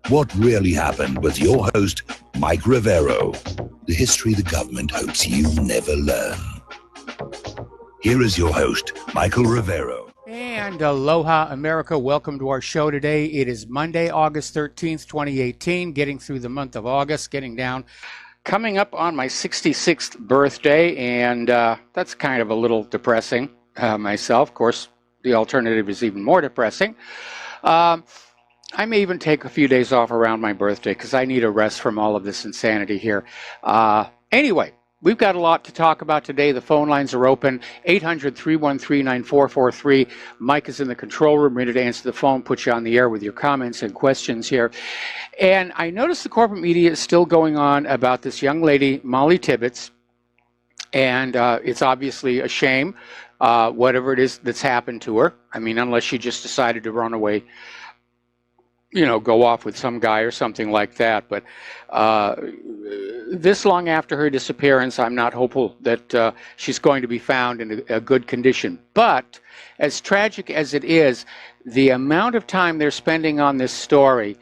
What really happened with your host, Mike Rivero. The history the government hopes you never learn. Here is your host, Michael Rivero. And aloha, America. Welcome to our show today. It is Monday, August 13th, 2018, getting through the month of August, coming up on my 66th birthday, and that's kind of a little depressing myself. Of course, the alternative is even more depressing. I may even take a few days off around my birthday because I need a rest from all of this insanity here. Anyway, we've got a lot to talk about today. The phone lines are open, 800-313-9443. Mike is in the control room, ready to answer the phone, put you on the air with your comments and questions here. And I noticed the corporate media is still going on about this young lady, Molly Tibbetts, and it's obviously a shame, whatever it is that's happened to her. I mean, unless she just decided to run away, go off with some guy or something like that. But this long after her disappearance, I'm not hopeful that she's going to be found in a good condition. But as tragic as it is, the amount of time they're spending on this story,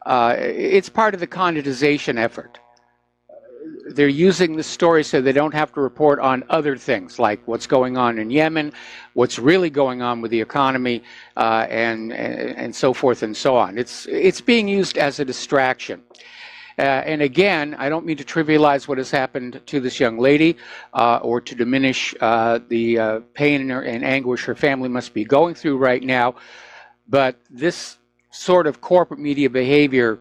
it's part of the condensation effort. They're using the story so they don't have to report on other things like what's going on in Yemen, what's really going on with the economy, and so forth and so on. It's being used as a distraction. And again, I don't mean to trivialize what has happened to this young lady or to diminish the pain and anguish her family must be going through right now. But this sort of corporate media behavior,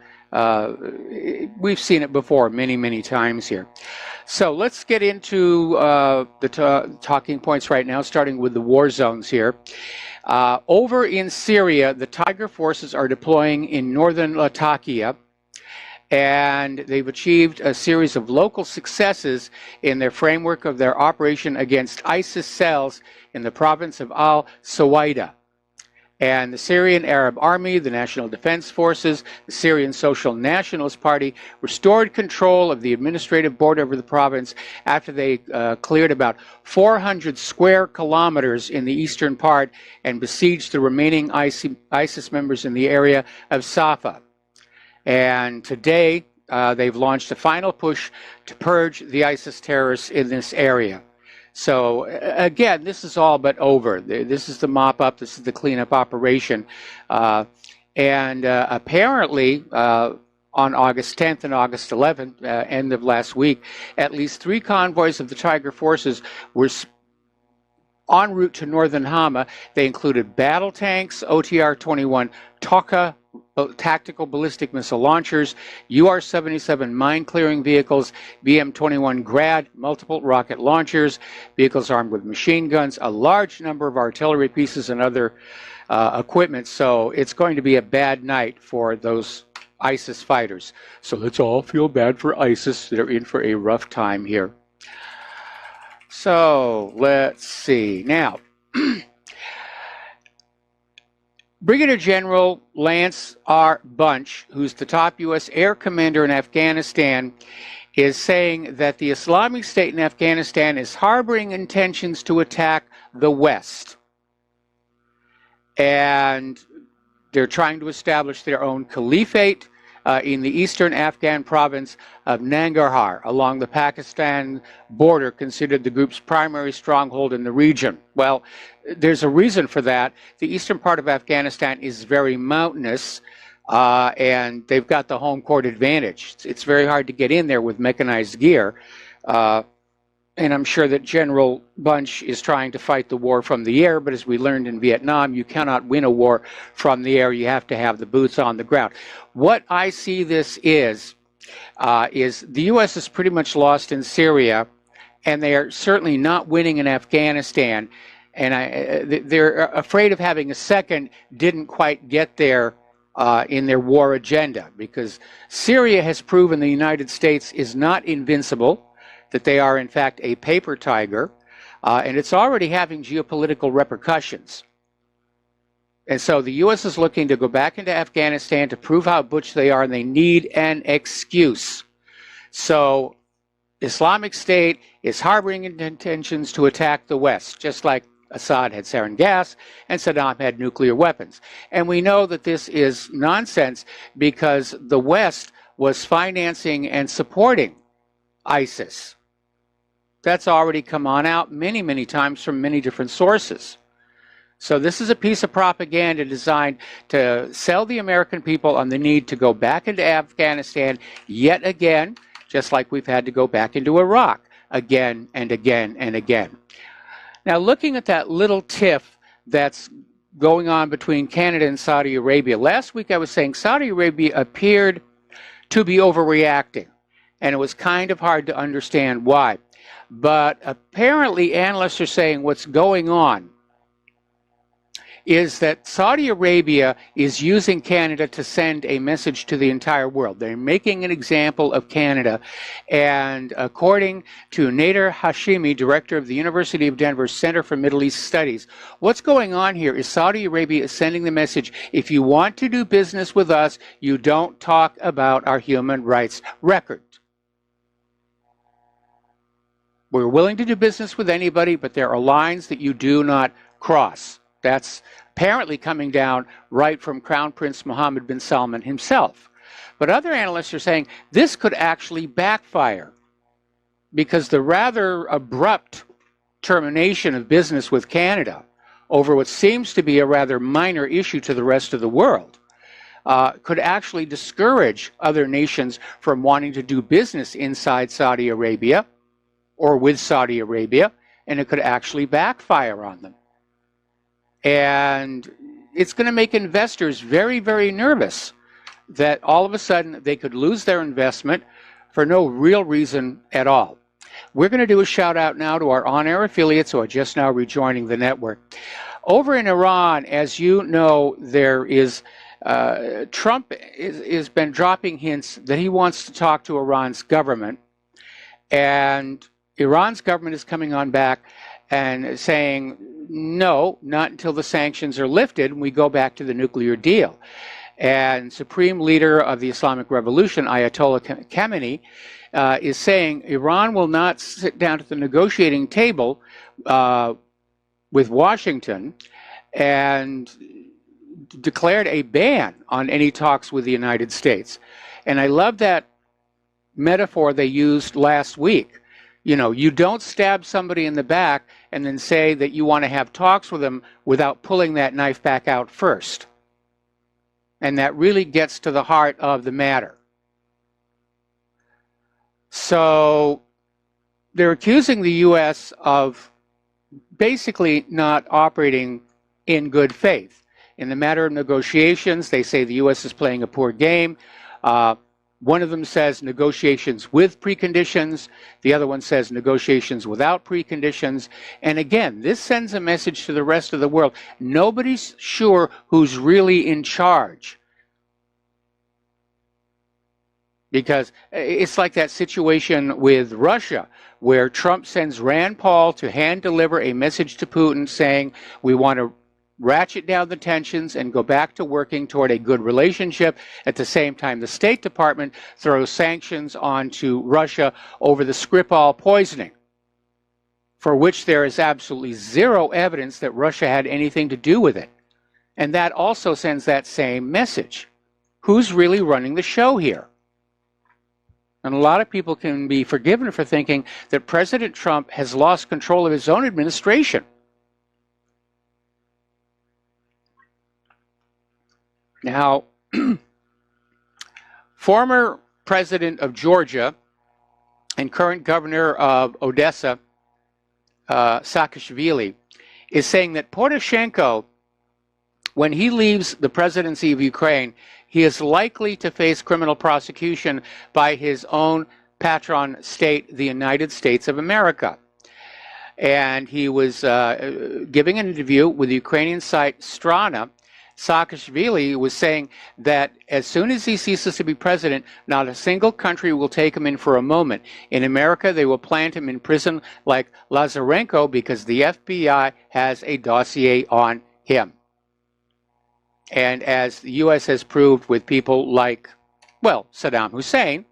we've seen it before many, many times here. So let's get into the talking points right now, starting with the war zones here. Over in Syria, the Tiger forces are deploying in northern Latakia, and they've achieved a series of local successes in their framework of their operation against ISIS cells in the province of al-Suwaida. And the Syrian Arab Army, the National Defense Forces, the Syrian Social Nationalist Party restored control of the administrative border over the province after they cleared about 400 square kilometers in the eastern part and besieged the remaining ISIS members in the area of Safa. And today, they've launched a final push to purge the ISIS terrorists in this area. So again, this is all but over. This is the mop up. This is the cleanup operation. And apparently, on August 10th and August 11th, end of last week, at least 3 convoys of the Tiger forces were en route to northern Hama. They included battle tanks, OTR-21 Toka tactical ballistic missile launchers, UR-77 mine-clearing vehicles, BM-21 Grad multiple rocket launchers, vehicles armed with machine guns, a large number of artillery pieces and other equipment. So it's going to be a bad night for those ISIS fighters. So let's all feel bad for ISIS. They're in for a rough time here. So let's see. Now, Brigadier General Lance R. Bunch, who's the top U.S. air commander in Afghanistan, is saying that the Islamic State in Afghanistan is harboring intentions to attack the West. And they're trying to establish their own caliphate in the eastern Afghan province of Nangarhar, along the Pakistan border, considered the group's primary stronghold in the region. Well, there's a reason for that. The eastern part of Afghanistan is very mountainous, and they've got the home court advantage. It's very hard to get in there with mechanized gear. And I'm sure that General Bunch is trying to fight the war from the air, but as we learned in Vietnam, you cannot win a war from the air. You have to have the boots on the ground. What I see this is the U.S. is pretty much lost in Syria, and they are certainly not winning in Afghanistan. And they're afraid of having a second, didn't quite get there in their war agenda, because Syria has proven the United States is not invincible, that they are in fact a paper tiger, and it's already having geopolitical repercussions. And so the U.S. is looking to go back into Afghanistan to prove how butch they are, and they need an excuse. So Islamic State is harboring intentions to attack the West, just like Assad had sarin gas and Saddam had nuclear weapons. And we know that this is nonsense because the West was financing and supporting ISIS. That's already come on out many, many times from many different sources. So this is a piece of propaganda designed to sell the American people on the need to go back into Afghanistan yet again, just like we've had to go back into Iraq again and again and again. Now, looking at that little tiff that's going on between Canada and Saudi Arabia, last week I was saying Saudi Arabia appeared to be overreacting, and it was kind of hard to understand why. But apparently analysts are saying what's going on is that Saudi Arabia is using Canada to send a message to the entire world. They're making an example of Canada, and according to Nader Hashimi, director of the University of Denver Center for Middle East Studies, what's going on here is Saudi Arabia is sending the message, if you want to do business with us, you don't talk about our human rights record. We're willing to do business with anybody, but there are lines that you do not cross. That's apparently coming down right from Crown Prince Mohammed bin Salman himself. But other analysts are saying this could actually backfire because the rather abrupt termination of business with Canada over what seems to be a rather minor issue to the rest of the world could actually discourage other nations from wanting to do business inside Saudi Arabia or with Saudi Arabia, and it could actually backfire on them. And it's going to make investors very, very nervous that all of a sudden they could lose their investment for no real reason at all. We're going to do a shout out now to our on-air affiliates who are just now rejoining the network. Over in Iran, as you know, there is Trump has been dropping hints that he wants to talk to Iran's government, and Iran's government is coming on back and saying, no, not until the sanctions are lifted and we go back to the nuclear deal. And Supreme Leader of the Islamic Revolution, Ayatollah Khamenei, is saying Iran will not sit down at the negotiating table with Washington, and declared a ban on any talks with the United States. And I love that metaphor they used last week. You know, you don't stab somebody in the back and then say that you want to have talks with them without pulling that knife back out first. And that really gets to the heart of the matter. So they're accusing the U.S. of basically not operating in good faith. In the matter of negotiations, they say the U.S. is playing a poor game. One of them says negotiations with preconditions. The other one says negotiations without preconditions. And again, this sends a message to the rest of the world. Nobody's sure who's really in charge. Because it's like that situation with Russia, where Trump sends Rand Paul to hand deliver a message to Putin saying, we want to ratchet down the tensions and go back to working toward a good relationship. At the same time, the State Department throws sanctions onto Russia over the Skripal poisoning, for which there is absolutely zero evidence that Russia had anything to do with it. And that also sends that same message. Who's really running the show here? And a lot of people can be forgiven for thinking that President Trump has lost control of his own administration. Now, former president of Georgia and current governor of Odessa, Saakashvili, is saying that Poroshenko, when he leaves the presidency of Ukraine, he is likely to face criminal prosecution by his own patron state, the United States of America. And he was giving an interview with the Ukrainian site Strana. Saakashvili was saying that as soon as he ceases to be president, not a single country will take him in for a moment. In America, they will plant him in prison like Lazarenko because the FBI has a dossier on him. And as the U.S. has proved with people like, well, Saddam Hussein,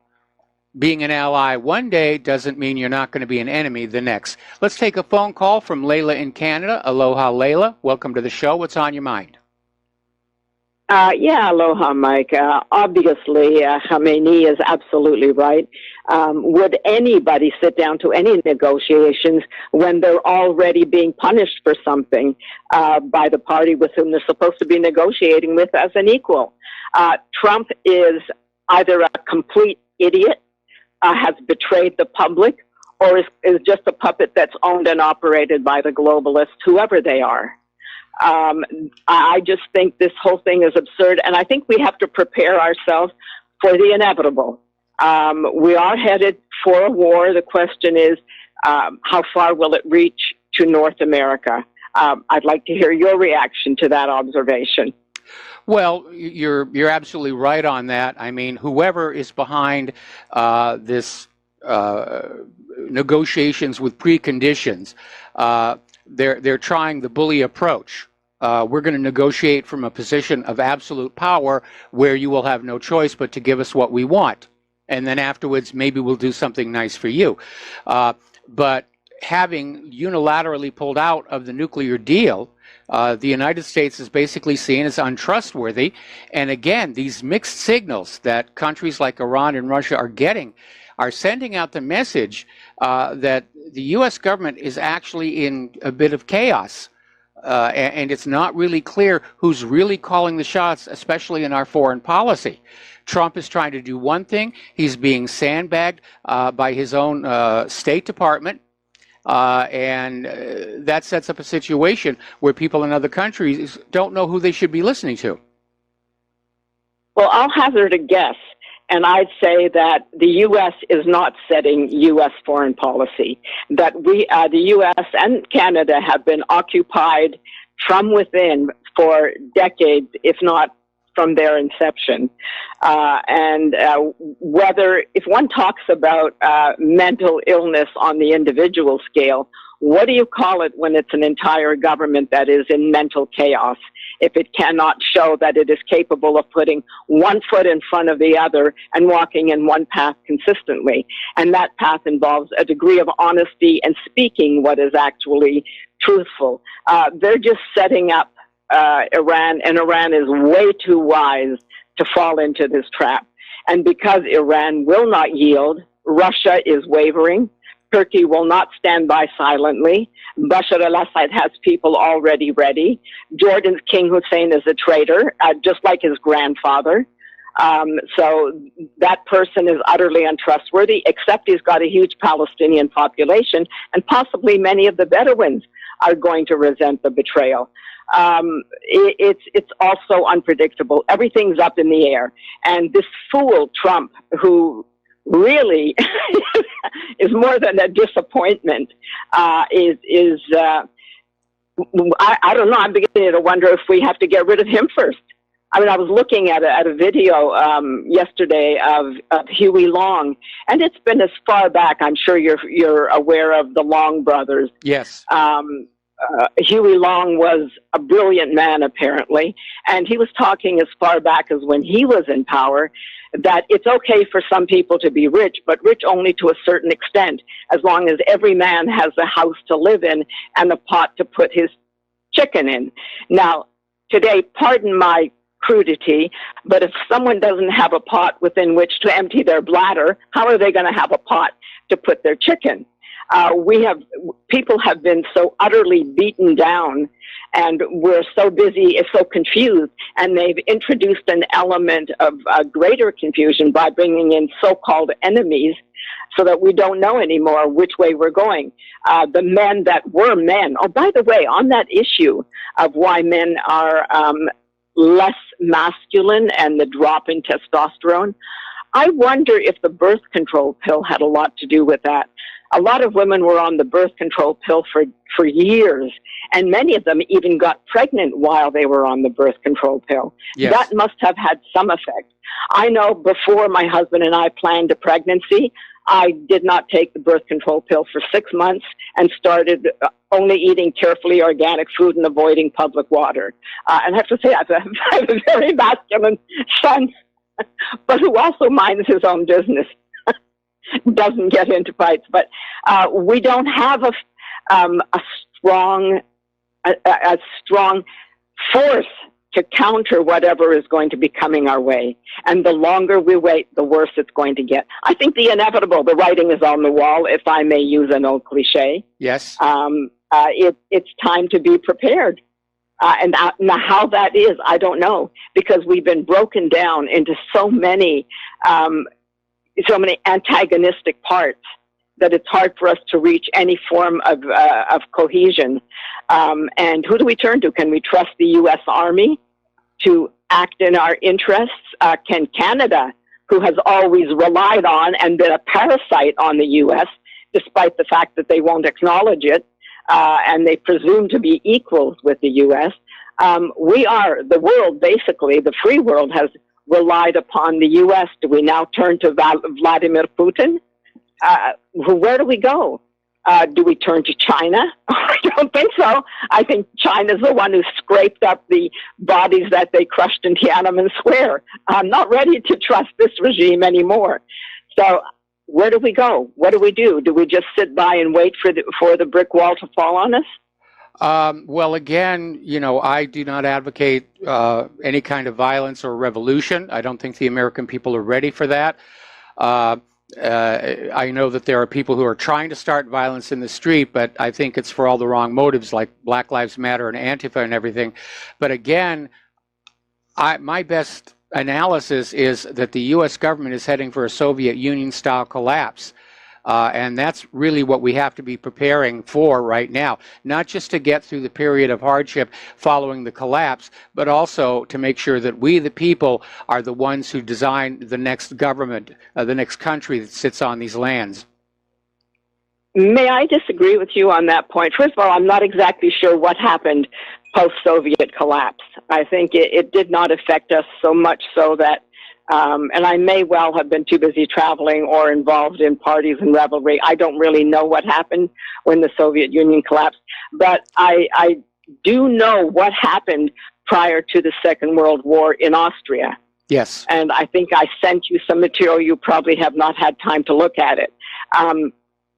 being an ally one day doesn't mean you're not going to be an enemy the next. Let's take a phone call from Layla in Canada. Aloha, Layla. Welcome to the show. What's on your mind? Yeah, aloha, Mike. Obviously, Khamenei is absolutely right. Would anybody sit down to any negotiations when they're already being punished for something by the party with whom they're supposed to be negotiating with as an equal? Trump is either a complete idiot, has betrayed the public, or is just a puppet that's owned and operated by the globalists, whoever they are. I just think this whole thing is absurd, and I think we have to prepare ourselves for the inevitable. We are headed for a war. The question is, how far will it reach to North America? I'd like to hear your reaction to that observation. Well, you're absolutely right on that. I mean, whoever is behind this negotiations with preconditions, they're trying the bully approach. We're going to negotiate from a position of absolute power where you will have no choice but to give us what we want. And then afterwards, maybe we'll do something nice for you. But having unilaterally pulled out of the nuclear deal, the United States is basically seen as untrustworthy. And again, these mixed signals that countries like Iran and Russia are getting are sending out the message that the U.S. government is actually in a bit of chaos. And it's not really clear who's really calling the shots, especially in our foreign policy. Trump is trying to do one thing. He's being sandbagged by his own State Department. And that sets up a situation where people in other countries don't know who they should be listening to. Well, I'll hazard a guess, and I'd say that the U.S. is not setting U.S. foreign policy, that the U.S. and Canada have been occupied from within for decades, if not from their inception. Whether, if one talks about mental illness on the individual scale, what do you call it when it's an entire government that is in mental chaos, if it cannot show that it is capable of putting one foot in front of the other and walking in one path consistently? And that path involves a degree of honesty and speaking what is actually truthful. They're just setting up Iran, and Iran is way too wise to fall into this trap. And because Iran will not yield, Russia is wavering. Turkey will not stand by silently. Bashar al-Assad has people already ready. Jordan's King Hussein is a traitor, just like his grandfather. So that person is utterly untrustworthy, except he's got a huge Palestinian population, and possibly many of the Bedouins are going to resent the betrayal. It's also unpredictable. Everything's up in the air. And this fool, Trump, who really is more than a disappointment, I don't know, I'm beginning to wonder if we have to get rid of him first. I mean, I was looking at a video yesterday of Huey Long, and it's been as far back. I'm sure you're aware of the Long brothers. Yes. Huey Long was a brilliant man, apparently, and he was talking as far back as when he was in power, that it's okay for some people to be rich, but rich only to a certain extent, as long as every man has a house to live in and a pot to put his chicken in. Now, today, pardon my crudity, but if someone doesn't have a pot within which to empty their bladder, how are they going to have a pot to put their chicken? People have been so utterly beaten down, and we're so busy, so confused, and they've introduced an element of greater confusion by bringing in so-called enemies so that we don't know anymore which way we're going. The men that were men, oh, by the way, on that issue of why men are less masculine and the drop in testosterone, I wonder if the birth control pill had a lot to do with that. A lot of women were on the birth control pill for years, and many of them even got pregnant while they were on the birth control pill. Yes. That must have had some effect. I know before my husband and I planned a pregnancy, I did not take the birth control pill for 6 months and started only eating carefully organic food and avoiding public water. And I have to say, I have a very masculine son, but who also minds his own business. doesn't get into fights. But we don't have a strong force to counter whatever is going to be coming our way. And the longer we wait, the worse it's going to get. I think the inevitable, the writing is on the wall, if I may use an old cliche. Yes. It's time to be prepared. And now how that is, I don't know, because we've been broken down into so many antagonistic parts that it's hard for us to reach any form of cohesion. And who do we turn to? Can we trust the U.S. Army to act in our interests? Can Canada, who has always relied on and been a parasite on the U.S., despite the fact that they won't acknowledge it, and they presume to be equals with the U.S., the world, basically, the free world has relied upon the U.S. Do we now turn to Vladimir Putin? Where do we go? Do we turn to China? I don't think so. I think China's the one who scraped up the bodies that they crushed in Tiananmen Square. I'm not ready to trust this regime anymore. So where do we go? What do we do? Do we just sit by and wait for the brick wall to fall on us? Well, again, I do not advocate any kind of violence or revolution. I don't think the American people are ready for that. I know that there are people who are trying to start violence in the street, but I think it's for all the wrong motives, like Black Lives Matter and Antifa and everything. But again, my best analysis is that the U.S. government is heading for a Soviet Union-style collapse. And that's really what we have to be preparing for right now, not just to get through the period of hardship following the collapse, but also to make sure that we, the people, are the ones who design the next government, the next country that sits on these lands. May I disagree with you on that point? First of all, I'm not exactly sure what happened post-Soviet collapse. I think it did not affect us so much so that and I may well have been too busy traveling or involved in parties and revelry. I don't really know what happened when the Soviet Union collapsed, but I do know what happened prior to the Second World War in Austria. Yes. And I think I sent you some material. You probably have not had time to look at it.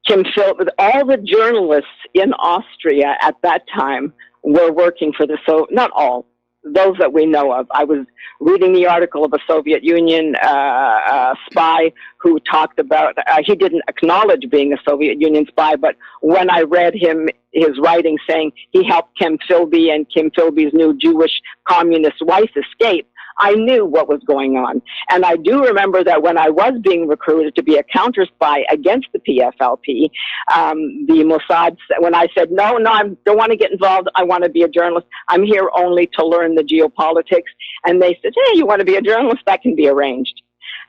Kim Philby, all the journalists in Austria at that time were working for not all, those that we know of. I was reading the article of a Soviet Union spy who talked about, he didn't acknowledge being a Soviet Union spy, but when I read his writing saying he helped Kim Philby and Kim Philby's new Jewish communist wife escape, I knew what was going on. And I do remember that when I was being recruited to be a counter spy against the PFLP, the Mossad, when I said, no, I don't want to get involved, I want to be a journalist, I'm here only to learn the geopolitics. And they said, hey, you want to be a journalist? That can be arranged.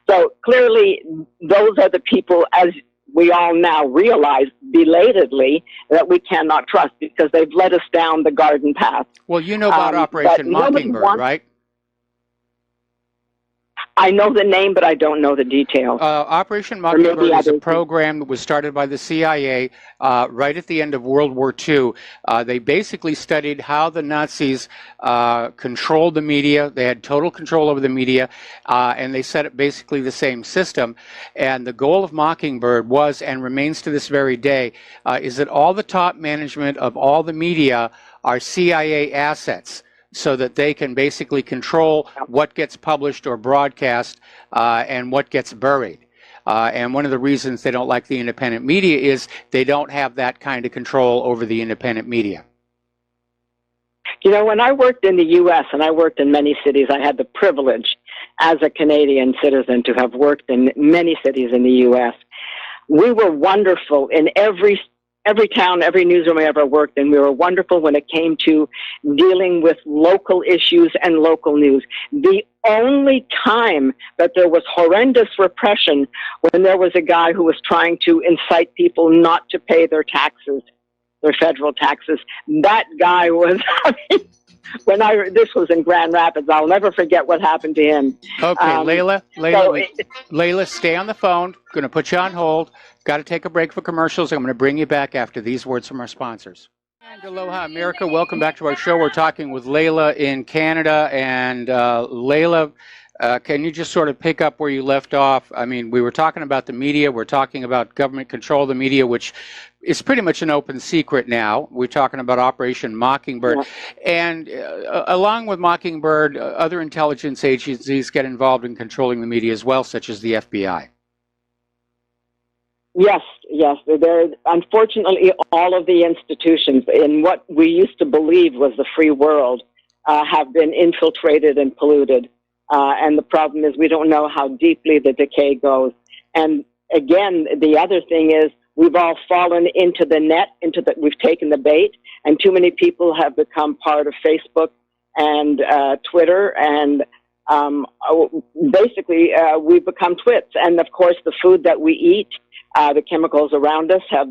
So clearly, those are the people, as we all now realize belatedly, that we cannot trust because they've led us down the garden path. Well, you know about Operation Mockingbird, right? I know the name, but I don't know the details. Operation Mockingbird is a program that was started by the CIA right at the end of World War II. They basically studied how the Nazis controlled the media. They had total control over the media, and they set up basically the same system. And the goal of Mockingbird was, and remains to this very day, is that all the top management of all the media are CIA assets, so that they can basically control what gets published or broadcast and what gets buried. And one of the reasons they don't like the independent media is they don't have that kind of control over the independent media. You know, when I worked in the U.S., and I worked in many cities, I had the privilege as a Canadian citizen to have worked in many cities in the U.S. We were wonderful in every town, every newsroom I ever worked in. We were wonderful when it came to dealing with local issues and local news. The only time that there was horrendous repression when there was a guy who was trying to incite people not to pay their taxes, their federal taxes. That guy was, this was in Grand Rapids. I'll never forget what happened to him. Okay, Layla, stay on the phone. Going to put you on hold. Got to take a break for commercials. I'm going to bring you back after these words from our sponsors. And aloha, America. Welcome back to our show. We're talking with Layla in Canada. And Layla, Can you just sort of pick up where you left off? I mean, we were talking about the media. We're talking about government control of the media, which is pretty much an open secret now. We're talking about Operation Mockingbird. Yeah. And along with Mockingbird, other intelligence agencies get involved in controlling the media as well, such as the FBI. Yes. There, unfortunately, all of the institutions in what we used to believe was the free world have been infiltrated and polluted. And the problem is we don't know how deeply the decay goes. And again, the other thing is we've all fallen into the net, we've taken the bait, and too many people have become part of Facebook and Twitter, and basically we've become twits. And of course, the food that we eat, the chemicals around us have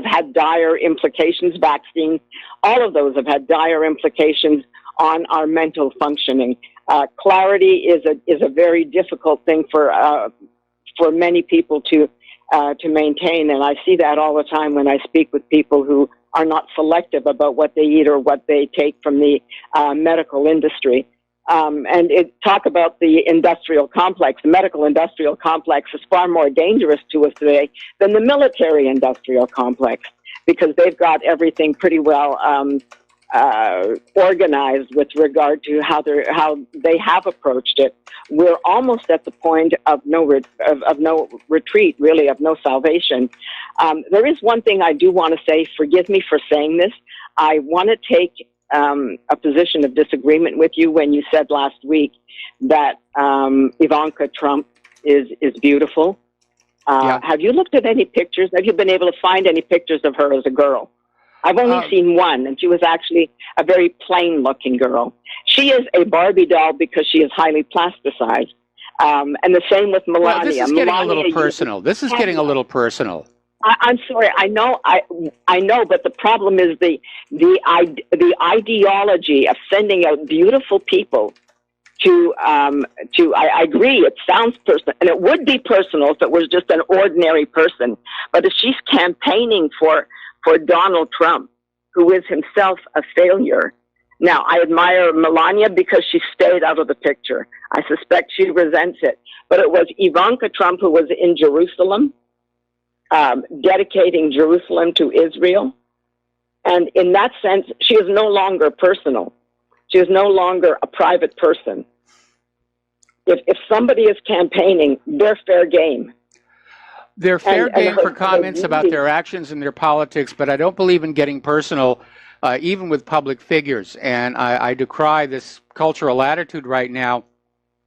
had dire implications. Vaccines, all of those have had dire implications on our mental functioning. Clarity is a very difficult thing for many people to maintain, and I see that all the time when I speak with people who are not selective about what they eat or what they take from the medical industry. And talk about the industrial complex. The medical industrial complex is far more dangerous to us today than the military industrial complex, because they've got everything pretty well organized with regard to how they have approached it. We're almost at the point of no retreat, really, of no salvation. There is one thing I do want to say. Forgive me for saying this. I want to take a position of disagreement with you when you said last week that Ivanka Trump is beautiful. Yeah. Have you looked at any pictures? Have you been able to find any pictures of her as a girl? I've only seen one, and she was actually a very plain-looking girl. She is a Barbie doll because she is highly plasticized. And the same with Melania. Well, this is getting a little personal. This is getting a little personal. I'm sorry. I know, but the problem is the ideology of sending out beautiful people to. I agree. It sounds personal, and it would be personal if it was just an ordinary person. But if she's campaigning for Donald Trump, who is himself a failure. Now, I admire Melania because she stayed out of the picture. I suspect she resents it. But it was Ivanka Trump who was in Jerusalem, dedicating Jerusalem to Israel. And in that sense, she is no longer personal. She is no longer a private person. If somebody is campaigning, they're fair game. They're fair game for comments about their actions and their politics, but I don't believe in getting personal, even with public figures. And I decry this cultural attitude right now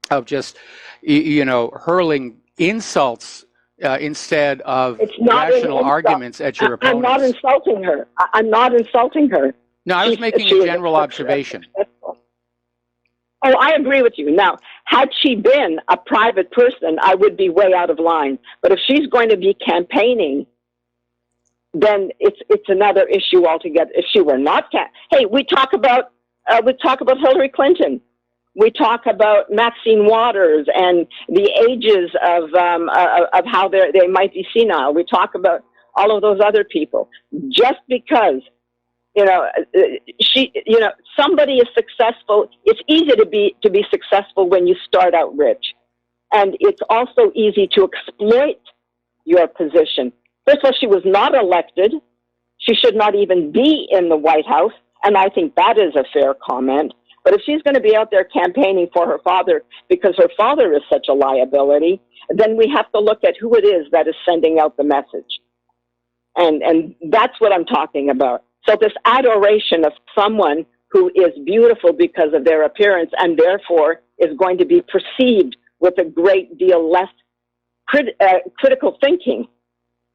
of just, hurling insults instead of rational arguments at your opponents. I'm not insulting her. I'm not insulting her. No, I was making a general observation. Oh, I agree with you. Now, had she been a private person, I would be way out of line. But if she's going to be campaigning, then it's another issue altogether. If she were not, hey, we talk about Hillary Clinton. We talk about Maxine Waters and the ages of how they might be senile. We talk about all of those other people. Just because somebody is successful. It's easy to be successful when you start out rich. And it's also easy to exploit your position. First of all, she was not elected. She should not even be in the White House. And I think that is a fair comment. But if she's going to be out there campaigning for her father because her father is such a liability, then we have to look at who it is that is sending out the message. And that's what I'm talking about. So this adoration of someone who is beautiful because of their appearance and therefore is going to be perceived with a great deal less critical thinking.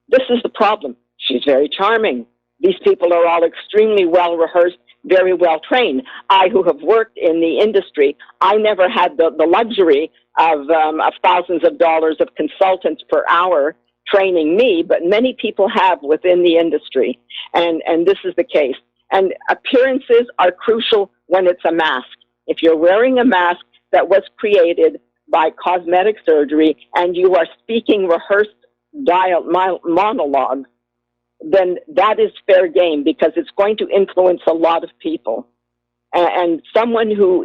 This is the problem. She's very charming. These people are all extremely well rehearsed, very well trained. I, who have worked in the industry, I never had the luxury of thousands of dollars of consultants per hour training me, but many people have within the industry, and this is the case. And appearances are crucial when it's a mask. If you're wearing a mask that was created by cosmetic surgery and you are speaking rehearsed monologue, then that is fair game because it's going to influence a lot of people. And someone who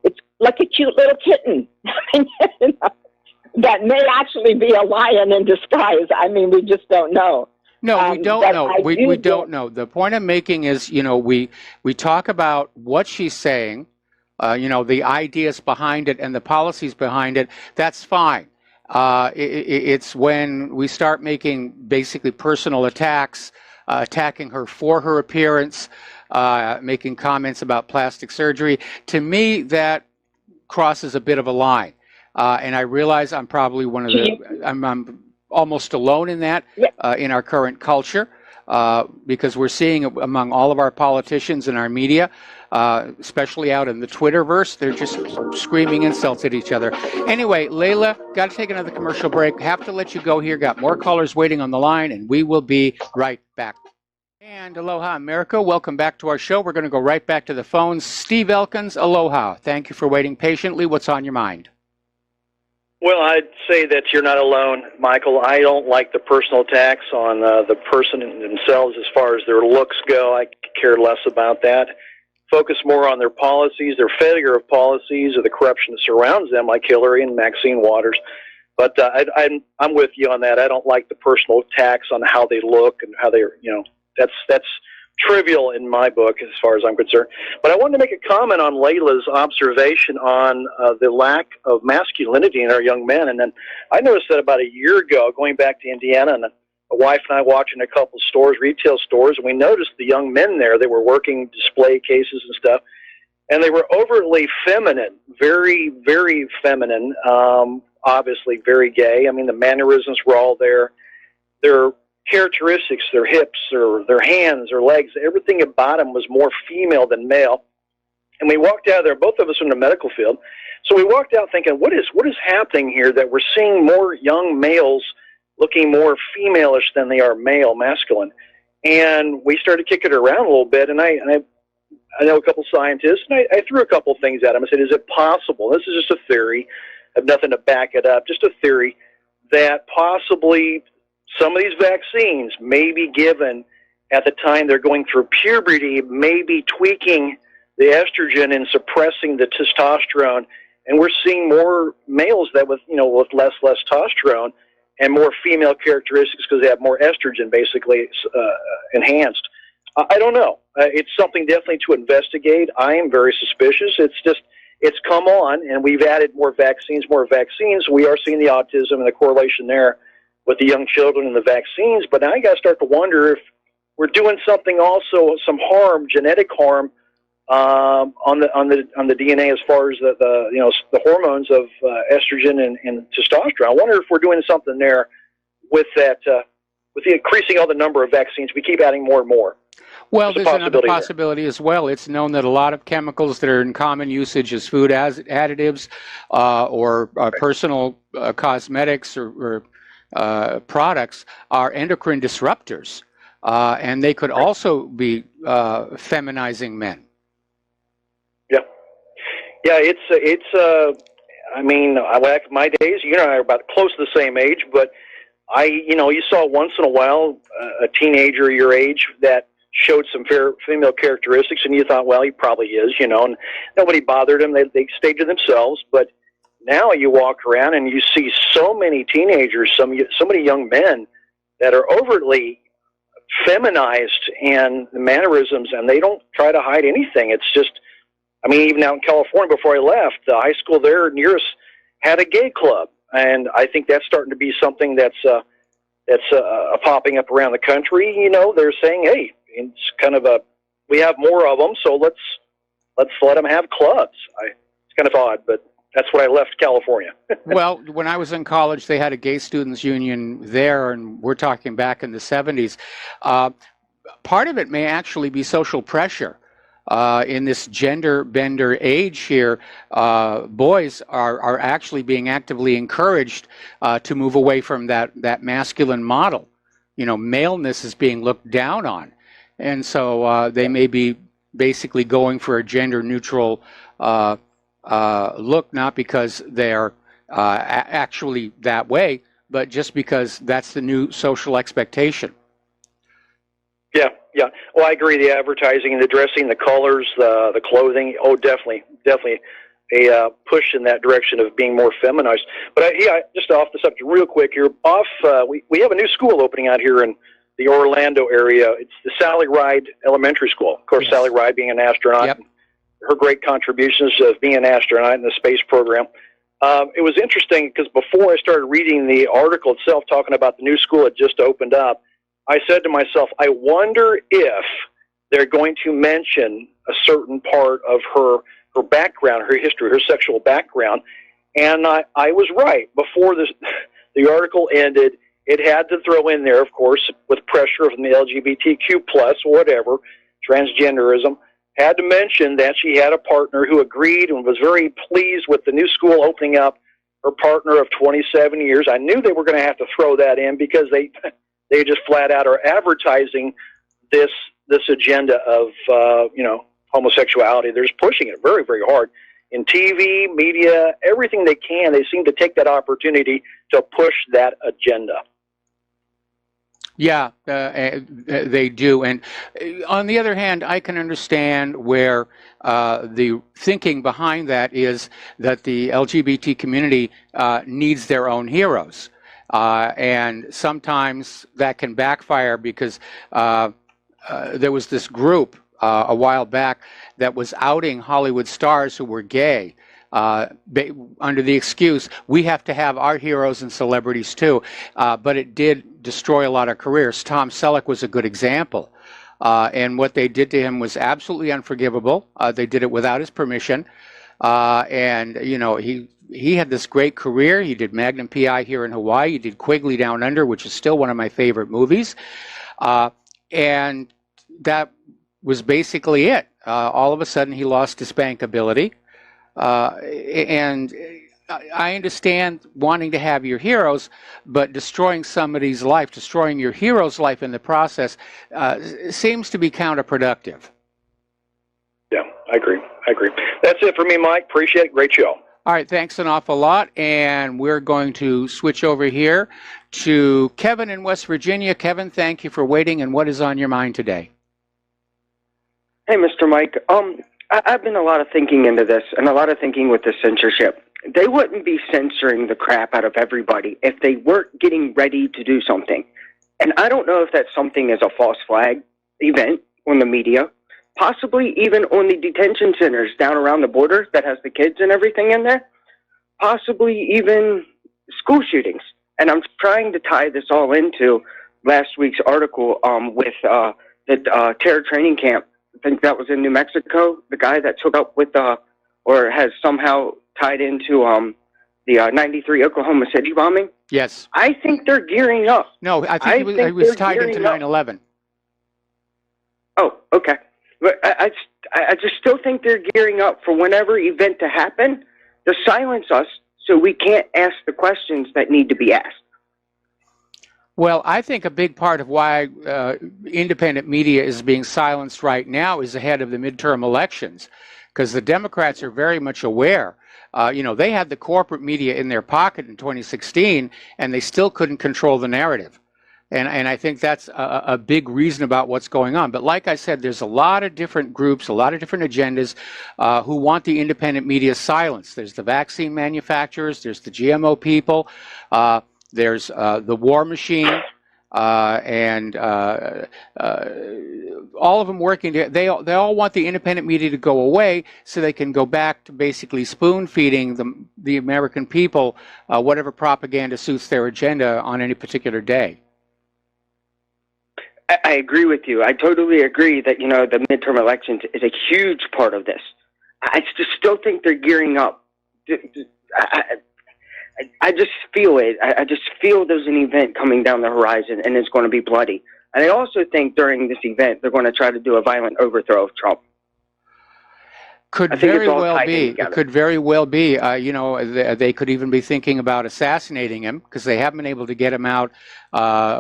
it's like a cute little kitten. You know, that may actually be a lion in disguise. I mean, we just don't know. No, we don't know. We don't know. The point I'm making is, you know, we talk about what she's saying, you know, the ideas behind it and the policies behind it. That's fine. It's when we start making basically personal attacks, attacking her for her appearance, making comments about plastic surgery. To me, that crosses a bit of a line. And I realize I'm probably one of the, I'm almost alone in that, in our current culture, because we're seeing it among all of our politicians and our media, especially out in the Twitterverse. They're just screaming insults at each other. Anyway, Layla, got to take another commercial break. Have to let you go here. Got more callers waiting on the line, and we will be right back. And aloha, America. Welcome back to our show. We're going to go right back to the phones. Steve Elkins, aloha. Thank you for waiting patiently. What's on your mind? Well, I'd say that you're not alone, Michael. I don't like the personal attacks on the person themselves as far as their looks go. I care less about that. Focus more on their policies, their failure of policies, or the corruption that surrounds them, like Hillary and Maxine Waters. But I'm with you on that. I don't like the personal attacks on how they look and how they're, you know, that's trivial in my book as far as I'm concerned. But I wanted to make a comment on Layla's observation on the lack of masculinity in our young men. And then I noticed that about a year ago, going back to Indiana, and my wife and I watching a couple of stores, retail stores, and we noticed the young men there. They were working display cases and stuff, and they were overtly feminine, very, very feminine, obviously very gay. I mean, the mannerisms were all there. Their characteristics, their hips, or their hands, or legs, everything about them was more female than male. And we walked out of there, both of us in the medical field. So we walked out thinking, what is happening here that we're seeing more young males looking more femalish than they are male, masculine? And we started kicking it around a little bit, and I know a couple scientists, and I threw a couple things at them. I said, is it possible, this is just a theory, I have nothing to back it up, just a theory, that possibly some of these vaccines may be given at the time they're going through puberty, maybe tweaking the estrogen and suppressing the testosterone, and we're seeing more males that with less testosterone and more female characteristics because they have more estrogen basically enhanced. I don't know. It's something definitely to investigate. I am very suspicious. It's come on, and we've added more vaccines. We are seeing the autism and the correlation there with the young children and the vaccines, but now you got to start to wonder if we're doing something also, some harm, genetic harm, on the DNA as far as the hormones of estrogen and testosterone. I wonder if we're doing something there with that, with the increasing all the number of vaccines. We keep adding more and more. Well, there's another possibility as well. It's known that a lot of chemicals that are in common usage as food additives or personal cosmetics or products are endocrine disruptors, and they could also be feminizing men. Yeah, it's. I mean, back in my days, you and I are about close to the same age, but you saw once in a while a teenager your age that showed some female characteristics, and you thought, well, he probably is, and nobody bothered him. They stayed to themselves. But now you walk around and you see so many teenagers, so many young men that are overtly feminized and the mannerisms, and they don't try to hide anything. It's just, I mean, even out in California before I left, the high school there near us had a gay club, and I think that's starting to be something that's popping up around the country. They're saying, hey, it's kind of we have more of them, so let's let them have clubs. It's kind of odd, but that's when I left California. Well, when I was in college, they had a gay students union there, and we're talking back in the 70s. Part of it may actually be social pressure. In this gender bender age here, boys are actually being actively encouraged to move away from that masculine model. Maleness is being looked down on. And so they may be basically going for a gender neutral look, not because they're actually that way, but just because that's the new social expectation. Yeah. Well, I agree. The advertising and the dressing, the colors, the clothing. Oh, definitely. push in that direction of being more feminized. But just off the subject real quick here, we have a new school opening out here in the Orlando area. It's the Sally Ride Elementary School. Of course, yes. Sally Ride being an astronaut, yep. Her great contributions of being an astronaut in the space program. It was interesting because before I started reading the article itself talking about the new school that just opened up, I said to myself, I wonder if they're going to mention a certain part of her background, her history, her sexual background. And I was right. Before the article ended, it had to throw in there, of course, with pressure from the LGBTQ plus, whatever, transgenderism, had to mention that she had a partner who agreed and was very pleased with the new school opening up, her partner of 27 years. I knew they were going to have to throw that in because they just flat out are advertising this agenda of, homosexuality. They're just pushing it very, very hard. In TV, media, everything they can, they seem to take that opportunity to push that agenda. Yeah, they do. And on the other hand, I can understand where the thinking behind that is that the LGBT community needs their own heroes. And sometimes that can backfire because there was this group a while back that was outing Hollywood stars who were gay under the excuse, we have to have our heroes and celebrities too. But it did destroy a lot of careers. Tom Selleck was a good example. And what they did to him was absolutely unforgivable. They did it without his permission. And, he had this great career. He did Magnum P.I. here in Hawaii. He did Quigley Down Under, which is still one of my favorite movies. And that was basically it. All of a sudden, he lost his bankability. And I understand wanting to have your heroes, but destroying somebody's life, destroying your hero's life in the process, seems to be counterproductive. Yeah, I agree. That's it for me, Mike. Appreciate it. Great show. All right, thanks an awful lot. And we're going to switch over here to Kevin in West Virginia. Kevin, thank you for waiting. And what is on your mind today? Hey, Mr. Mike. I've been a lot of thinking into this and a lot of thinking with the censorship. They wouldn't be censoring the crap out of everybody if they weren't getting ready to do something. And I don't know if that something is a false flag event on the media, possibly even on the detention centers down around the border that has the kids and everything in there, possibly even school shootings. And I'm trying to tie this all into last week's article with the terror training camp. I think that was in New Mexico, the guy that took up with, or has somehow tied into the 93 Oklahoma City bombing. Yes. I think they're gearing up. No, I think it was tied into 9/11. Oh, okay. But I just still think they're gearing up for whenever event to happen to silence us so we can't ask the questions that need to be asked. Well, I think a big part of why independent media is being silenced right now is ahead of the midterm elections, because the Democrats are very much aware. They had the corporate media in their pocket in 2016, and they still couldn't control the narrative. And I think that's a big reason about what's going on. But like I said, there's a lot of different groups, a lot of different agendas who want the independent media silenced. There's the vaccine manufacturers, there's the GMO people, there's the war machine, and all of them working together. They all want the independent media to go away so they can go back to basically spoon-feeding the American people whatever propaganda suits their agenda on any particular day. I agree with you. I totally agree that, the midterm elections is a huge part of this. I just still think they're gearing up. I just feel it. I just feel there's an event coming down the horizon, and it's going to be bloody. And I also think during this event, they're going to try to do a violent overthrow of Trump. Could very well be. It could very well be. They could even be thinking about assassinating him because they haven't been able to get him out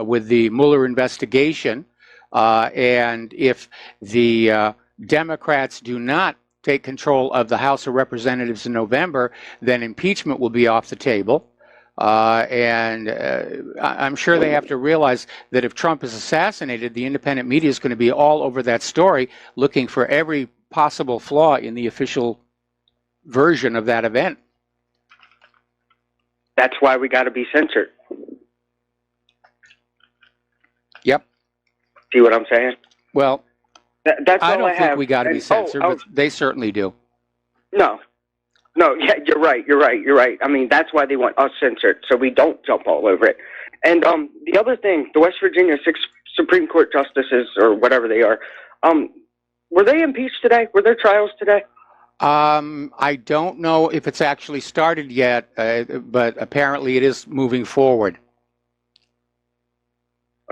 with the Mueller investigation. And if the Democrats do not take control of the House of Representatives in November, then impeachment will be off the table. And I'm sure they have to realize that if Trump is assassinated, the independent media is going to be all over that story, looking for every possible flaw in the official version of that event. That's why we got to be censored. Yep. See what I'm saying? Well, that's all I don't think have. we got to be censored, but they certainly do. No, yeah, you're right. I mean, that's why they want us censored, so we don't jump all over it. And the other thing, the West Virginia 6 Supreme Court justices, or whatever they are, were they impeached today? Were there trials today? I don't know if it's actually started yet, but apparently it is moving forward.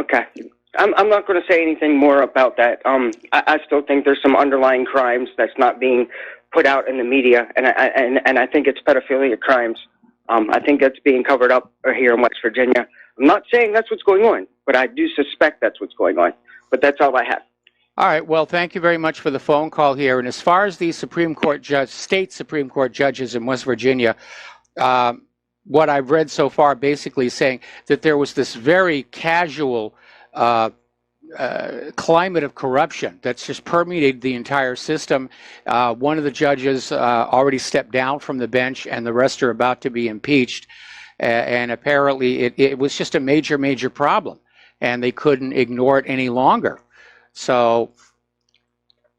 Okay. I'm not going to say anything more about that. I still think there's some underlying crimes that's not being put out in the media, and I think it's pedophilia crimes. I think that's being covered up here in West Virginia. I'm not saying that's what's going on, but I do suspect that's what's going on. But that's all I have. All right. Well, thank you very much for the phone call here. And as far as the state Supreme Court judges in West Virginia, what I've read so far basically is saying that there was this very casual climate of corruption that's just permeated the entire system. One of the judges already stepped down from the bench, and the rest are about to be impeached. And apparently it was just a major problem, and they couldn't ignore it any longer. So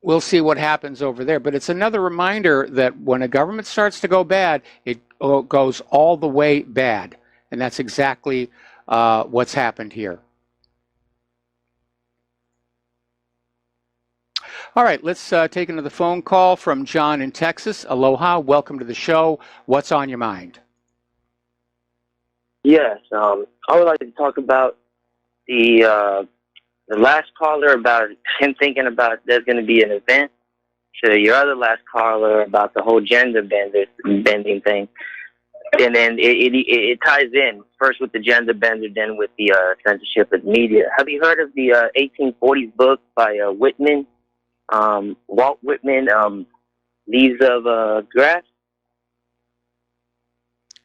we'll see what happens over there. But it's another reminder that when a government starts to go bad, it goes all the way bad. And that's exactly what's happened here. All right, let's take another phone call from John in Texas. Aloha, welcome to the show. What's on your mind? Yes, I would like to talk about the last caller, about him thinking about there's going to be an event, to your other last caller about the whole gender bending thing. And then it ties in first with the gender bender, then with the censorship of the media. Have you heard of the 1840s book by Whitman, Walt Whitman, Leaves of Grass?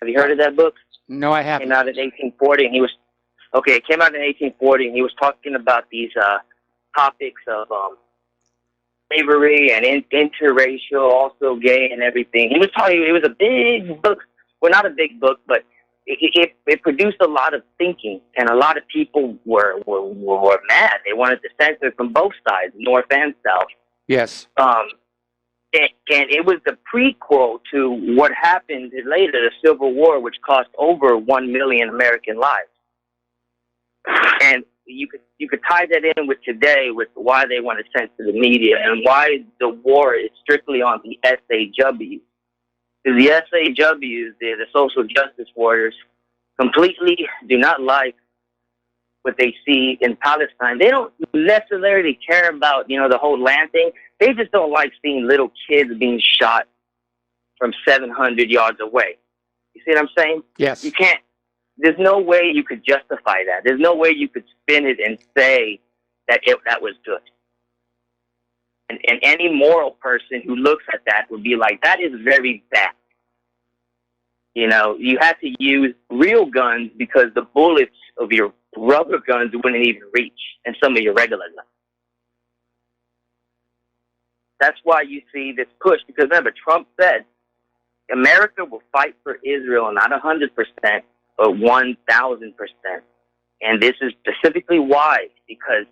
Have you heard of that book? No, I haven't. It came out in 1840, and it came out in 1840, and he was talking about these topics of slavery and interracial, also gay and everything. He was talking. It was a big book. Well, not a big book, but it produced a lot of thinking, and a lot of people were mad. They wanted to censor from both sides, North and South. Yes. And it was the prequel to what happened later, the Civil War, which cost over 1 million American lives. And you could tie that in with today, with why they want to censor the media and why the war is strictly on the SAW. Because the SAWs, the social justice warriors, completely do not like what they see in Palestine. They don't necessarily care about, the whole land thing. They just don't like seeing little kids being shot from 700 yards away. You see what I'm saying? Yes. You can't. There's no way you could justify that. There's no way you could spin it and say that that was good. And any moral person who looks at that would be like, that is very bad. You have to use real guns because the bullets of your rubber guns wouldn't even reach, and some of your regular guns. That's why you see this push, because remember, Trump said America will fight for Israel, not 100%, but 1,000%. And this is specifically why, because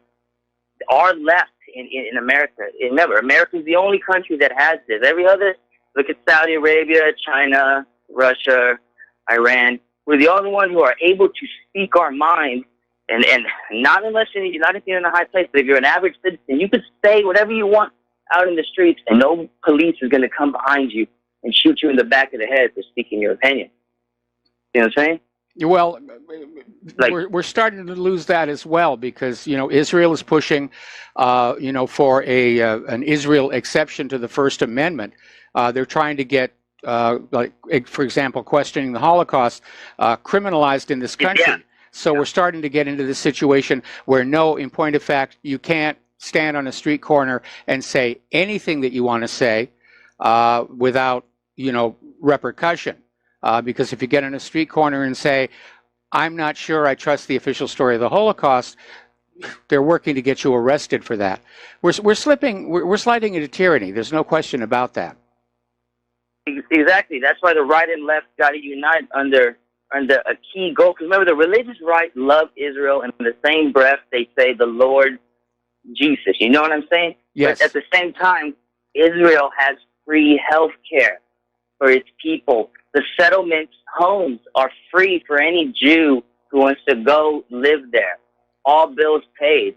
our left in America, remember, America is the only country that has this. Every other, look at Saudi Arabia, China, Russia, Iran. We're the only ones who are able to speak our mind, and not unless not if you're in a high place, but if you're an average citizen, you could say whatever you want out in the streets, and no police is going to come behind you and shoot you in the back of the head for speaking your opinion. You know what I'm saying? Well, we're starting to lose that as well, because Israel is pushing, for an Israel exception to the First Amendment. They're trying to get, for example, questioning the Holocaust criminalized in this country. Yeah. So we're starting to get into this situation where, in point of fact, you can't stand on a street corner and say anything that you want to say without, repercussion. Because if you get on a street corner and say, I'm not sure I trust the official story of the Holocaust, they're working to get you arrested for that. We're sliding into tyranny. There's no question about that. Exactly. That's why the right and left got to unite under a key goal. Because remember, the religious right love Israel, and in the same breath they say the Lord Jesus. You know what I'm saying? Yes. But at the same time, Israel has free health care for its people. The settlements homes are free for any Jew who wants to go live there. All bills paid.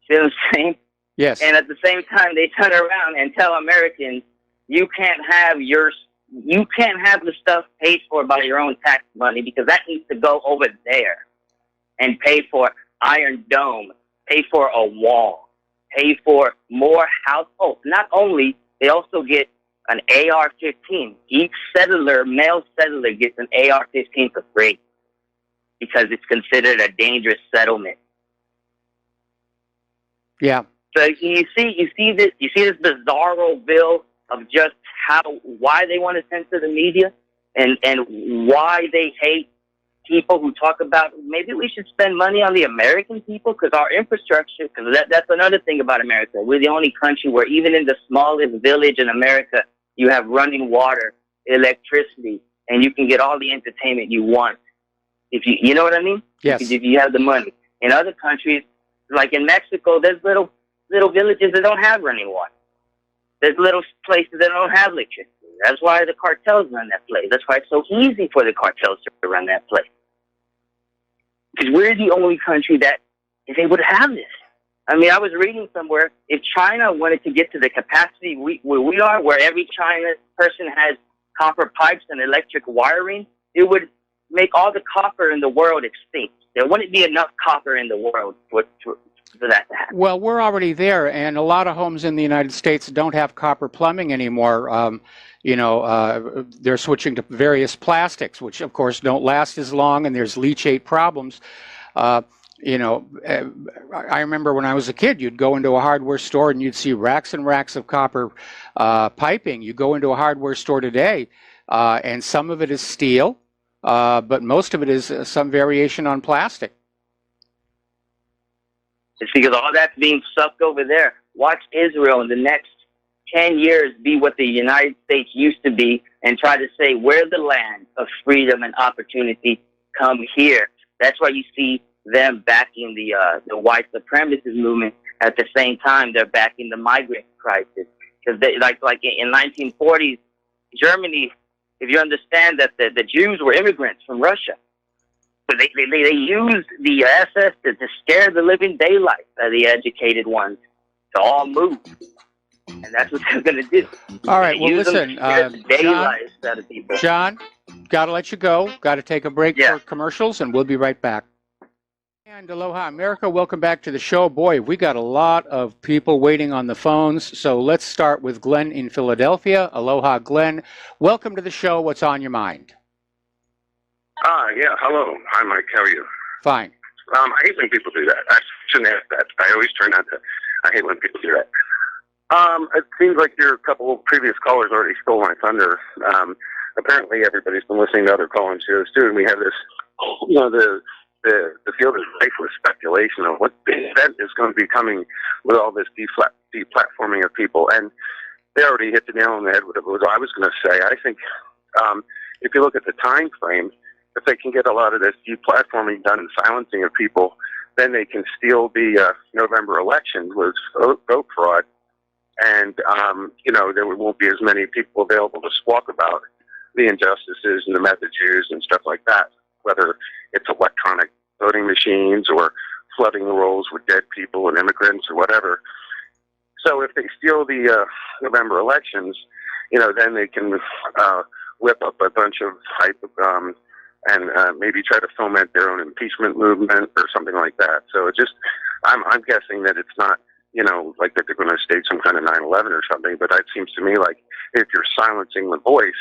See what I'm saying? Yes. And at the same time, they turn around and tell Americans, you can't have the stuff paid for by your own tax money because that needs to go over there and pay for Iron Dome, pay for a wall, pay for more households. Not only, they also get an AR-15. Each male settler gets an AR-15 for free because it's considered a dangerous settlement. Yeah. So you see this bizarro bill of just why they want to censor the media and why they hate people who talk about maybe we should spend money on the American people because our infrastructure, because that's another thing about America. We're the only country where even in the smallest village in America, you have running water, electricity, and you can get all the entertainment you want. If you know what I mean? Yes. If you have the money. In other countries, like in Mexico, there's little villages that don't have running water. There's little places that don't have electricity. That's why the cartels run that place. That's why it's so easy for the cartels to run that place. Because we're the only country that is able to have this. I mean, I was reading somewhere, if China wanted to get to the capacity where we are, where every China person has copper pipes and electric wiring, it would make all the copper in the world extinct. There wouldn't be enough copper in the world for that to happen. Well, we're already there, and a lot of homes in the United States don't have copper plumbing anymore. They're switching to various plastics, which of course don't last as long, and there's leachate problems. I remember when I was a kid, you'd go into a hardware store and you'd see racks and racks of copper piping. You go into a hardware store today, and some of it is steel, but most of it is some variation on plastic. It's because all that's being sucked over there. Watch Israel in the next 10 years be what the United States used to be and try to say, we're the land of freedom and opportunity. Come here. That's why you see them backing the white supremacist movement. At the same time, they're backing the migrant crisis. Because like in 1940s, Germany, if you understand that the Jews were immigrants from Russia. But they used the SS to scare the living daylights out of the educated ones to all move. And that's what they're going to do. All right, well, listen, John, got to let you go. Got to take a break for commercials, and we'll be right back. And aloha, America. Welcome back to the show. Boy, we got a lot of people waiting on the phones. So let's start with Glenn in Philadelphia. Aloha, Glenn. Welcome to the show. What's on your mind? Yeah, hello. Hi, Mike. How are you? Fine. I hate when people do that. I shouldn't ask that. I always try not to. I hate when people do that. It seems like your couple of previous callers already stole my thunder. Apparently, everybody's been listening to other call-in shows, too, and we have this, the field is rife with speculation of what the event is going to be coming with all this deplatforming of people. And they already hit the nail on the head with what I was going to say. I think if you look at the time frame, if they can get a lot of this deplatforming done and silencing of people, then they can steal the November elections with vote fraud. And, there won't be as many people available to squawk about the injustices and the methods used and stuff like that, whether it's electronic voting machines or flooding the rolls with dead people and immigrants or whatever. So if they steal the November elections, then they can whip up a bunch of hype and maybe try to foment their own impeachment movement or something like that. So I'm guessing that it's not, like that they're going to stage some kind of 9/11 or something, but that seems to me like if you're silencing the voice,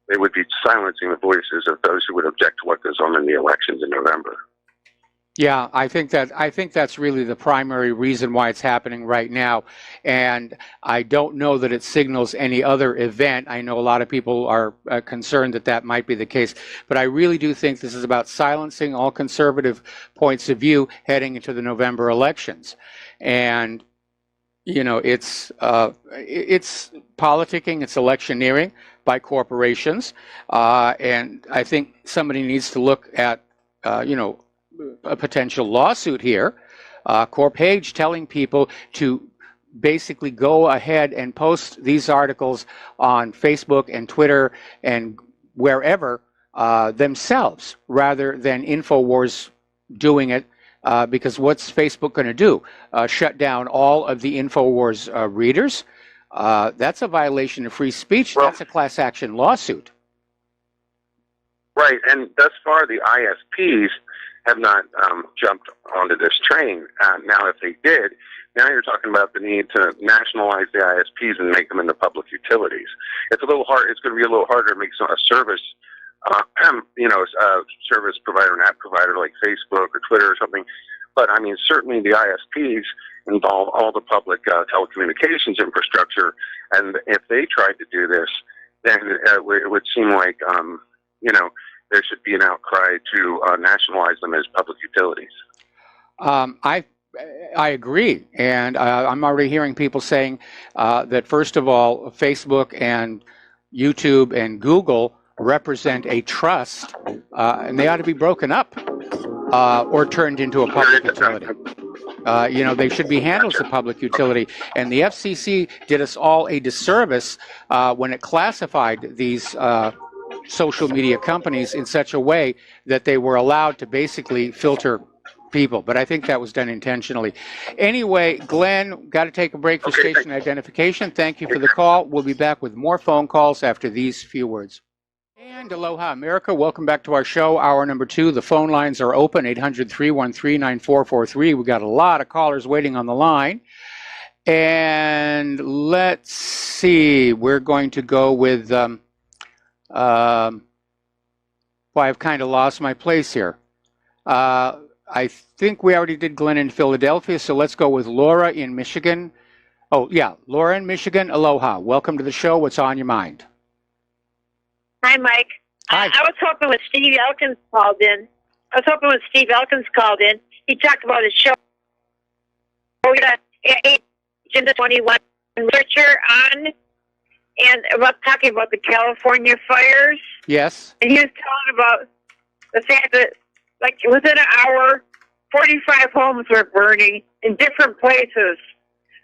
they would be silencing the voices of those who would object to what goes on in the elections in November. Yeah, I think that's really the primary reason why it's happening right now, and I don't know that it signals any other event. I know a lot of people are concerned that might be the case, but I really do think this is about silencing all conservative points of view heading into the November elections, and it's politicking, it's electioneering. by corporations, and I think somebody needs to look at, a potential lawsuit here. Corp Page telling people to basically go ahead and post these articles on Facebook and Twitter and wherever themselves, rather than InfoWars doing it. Because what's Facebook going to do? Shut down all of the InfoWars readers? That's a violation of free speech. Well, that's a class action lawsuit. Right, and thus far the ISPs have not jumped onto this train. Now, if they did, now you're talking about the need to nationalize the ISPs and make them into public utilities. It's a little hard. It's going to be a little harder to make a service, service provider, an app provider like Facebook or Twitter or something. But I mean, certainly the ISPs involve all the public telecommunications infrastructure, and if they tried to do this, then it would seem like there should be an outcry to nationalize them as public utilities. I agree, and I'm already hearing people saying that, first of all, Facebook and YouTube and Google represent a trust, and they ought to be broken up or turned into a public utility. They should be handled as a public utility, and the FCC did us all a disservice when it classified these social media companies in such a way that they were allowed to basically filter people, but I think that was done intentionally. Anyway, Glenn, got to take a break for station identification. Thank you for the call. We'll be back with more phone calls after these few words. And aloha, America. Welcome back to our show, hour number 2. The phone lines are open, 800-313-9443. We got a lot of callers waiting on the line. And let's see, we're going to go with, I've kind of lost my place here. I think we already did Glenn in Philadelphia, so let's go with Laura in Michigan. Oh, yeah, Laura in Michigan. Aloha. Welcome to the show. What's on your mind? Hi, Mike. Hi. I was hoping when Steve Elkins called in, he talked about his show. Oh, yeah, Agenda 21 literature on, and about talking about the California fires. Yes. And he was talking about the fact that, like, within an hour, 45 homes were burning in different places.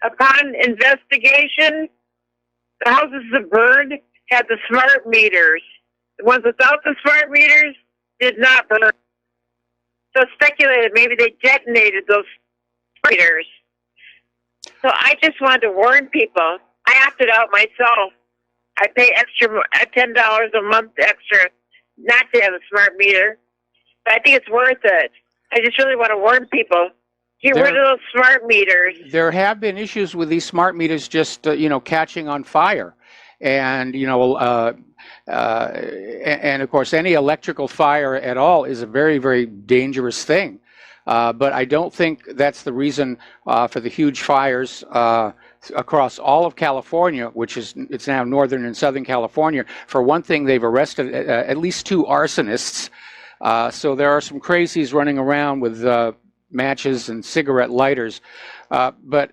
Upon investigation, the houses that burned had the smart meters. The ones without the smart meters did not burn. So speculated maybe they detonated those meters. So I just wanted to warn people. I opted out myself. I pay extra, $10 a month extra not to have a smart meter. But I think it's worth it. I just really want to warn people. Get rid of those smart meters. There have been issues with these smart meters just, catching on fire. And, and of course, any electrical fire at all is a very, very dangerous thing. But I don't think that's the reason for the huge fires across all of California, it's now Northern and Southern California. For one thing, they've arrested at least 2 arsonists. So there are some crazies running around with matches and cigarette lighters. But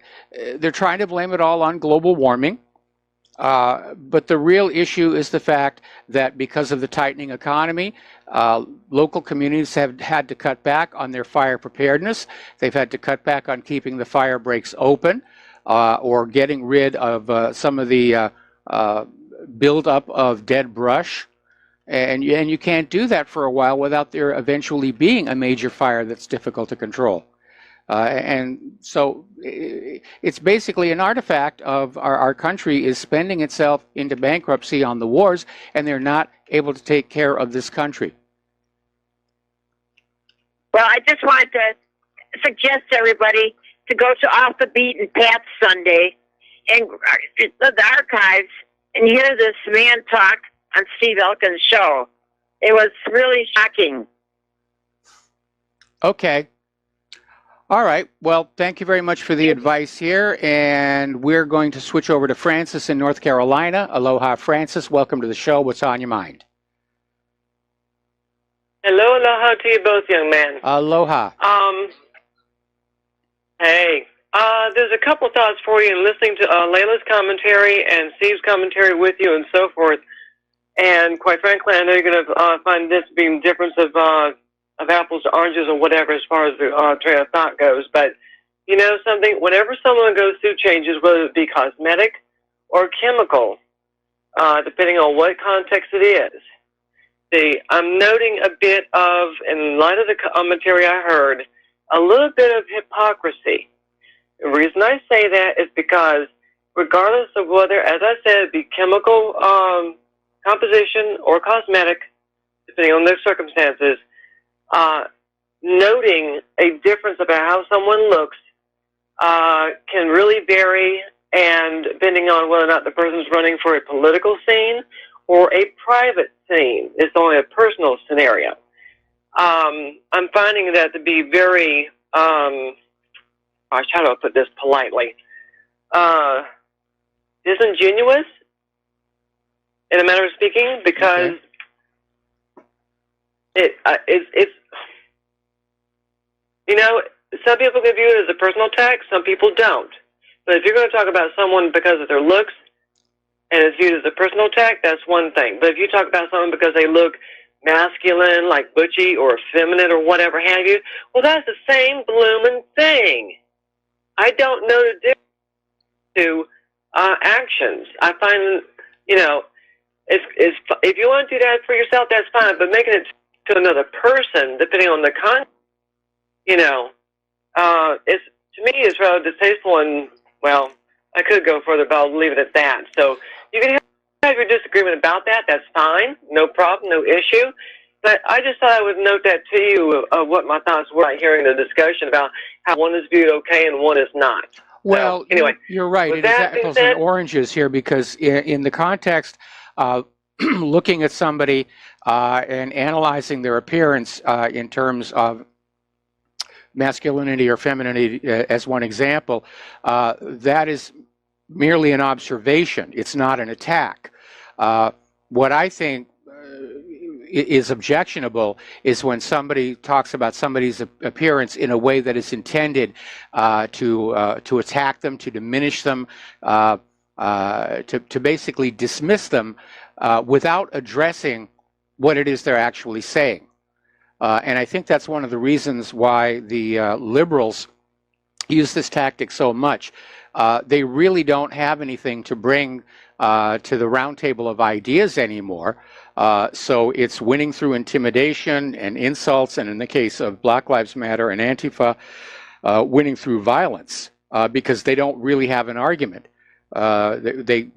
they're trying to blame it all on global warming. But the real issue is the fact that because of the tightening economy, local communities have had to cut back on their fire preparedness. They've had to cut back on keeping the fire breaks open or getting rid of some of the buildup of dead brush. And you can't do that for a while without there eventually being a major fire that's difficult to control. And so it's basically an artifact of our country is spending itself into bankruptcy on the wars, and they're not able to take care of this country. Well, I just wanted to suggest to everybody to go to Off the Beaten Path Sunday and the archives and hear this man talk on Steve Elkins' show. It was really shocking. Okay. All right. Well, thank you very much for the advice here. And we're going to switch over to Francis in North Carolina. Aloha, Francis. Welcome to the show. What's on your mind? Hello, aloha to you both, young man. Aloha. Hey. There's a couple thoughts for you in listening to Layla's commentary and Steve's commentary with you and so forth. And quite frankly, I know you're going to find this being difference of apples to oranges or whatever as far as the train of thought goes. But you know something? Whenever someone goes through changes, whether it be cosmetic or chemical, depending on what context it is, I'm noting a bit of, in light of the commentary I heard, a little bit of hypocrisy. The reason I say that is because regardless of whether, as I said, it be chemical composition or cosmetic, depending on the circumstances, noting a difference about how someone looks can really vary, and depending on whether or not the person's running for a political scene or a private scene. It's only a personal scenario. I'm finding that to be very, gosh, how do I put this politely? Disingenuous, in a manner of speaking, because it's, you know, some people can view it as a personal attack, some people don't. But if you're going to talk about someone because of their looks, and it's viewed as a personal attack, that's one thing. But if you talk about someone because they look masculine, like butchy, or feminine, or whatever have you, well, that's the same blooming thing. I don't know the difference to actions. I find, you know, if you want to do that for yourself, that's fine. But making it to another person, depending on the context, you know, it's, to me, it's rather distasteful. And well, I could go further, but I'll leave it at that. So you can have your disagreement about that. That's fine. No problem. No issue. But I just thought I would note that to you of what my thoughts were hearing the discussion about how one is viewed okay and one is not. Well, so, anyway, you're right. It is apples and oranges here, because in the context of looking at somebody and analyzing their appearance in terms of masculinity or femininity, as one example, that is merely an observation. It's not an attack. What I think is objectionable is when somebody talks about somebody's appearance in a way that is intended to attack them, to diminish them, to basically dismiss them without addressing what it is they're actually saying. And I think that's one of the reasons why the liberals use this tactic so much. They really don't have anything to bring to the roundtable of ideas anymore. So it's winning through intimidation and insults, and in the case of Black Lives Matter and Antifa, winning through violence, because they don't really have an argument. They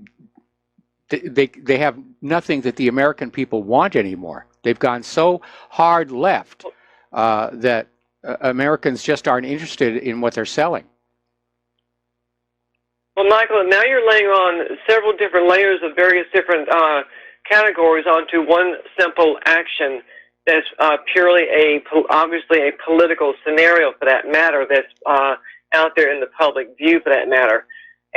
have nothing that the American people want anymore. They've gone so hard left that Americans just aren't interested in what they're selling. Well, Michael, now you're laying on several different layers of various different categories onto one simple action that's purely obviously a political scenario for that matter, that's out there in the public view for that matter.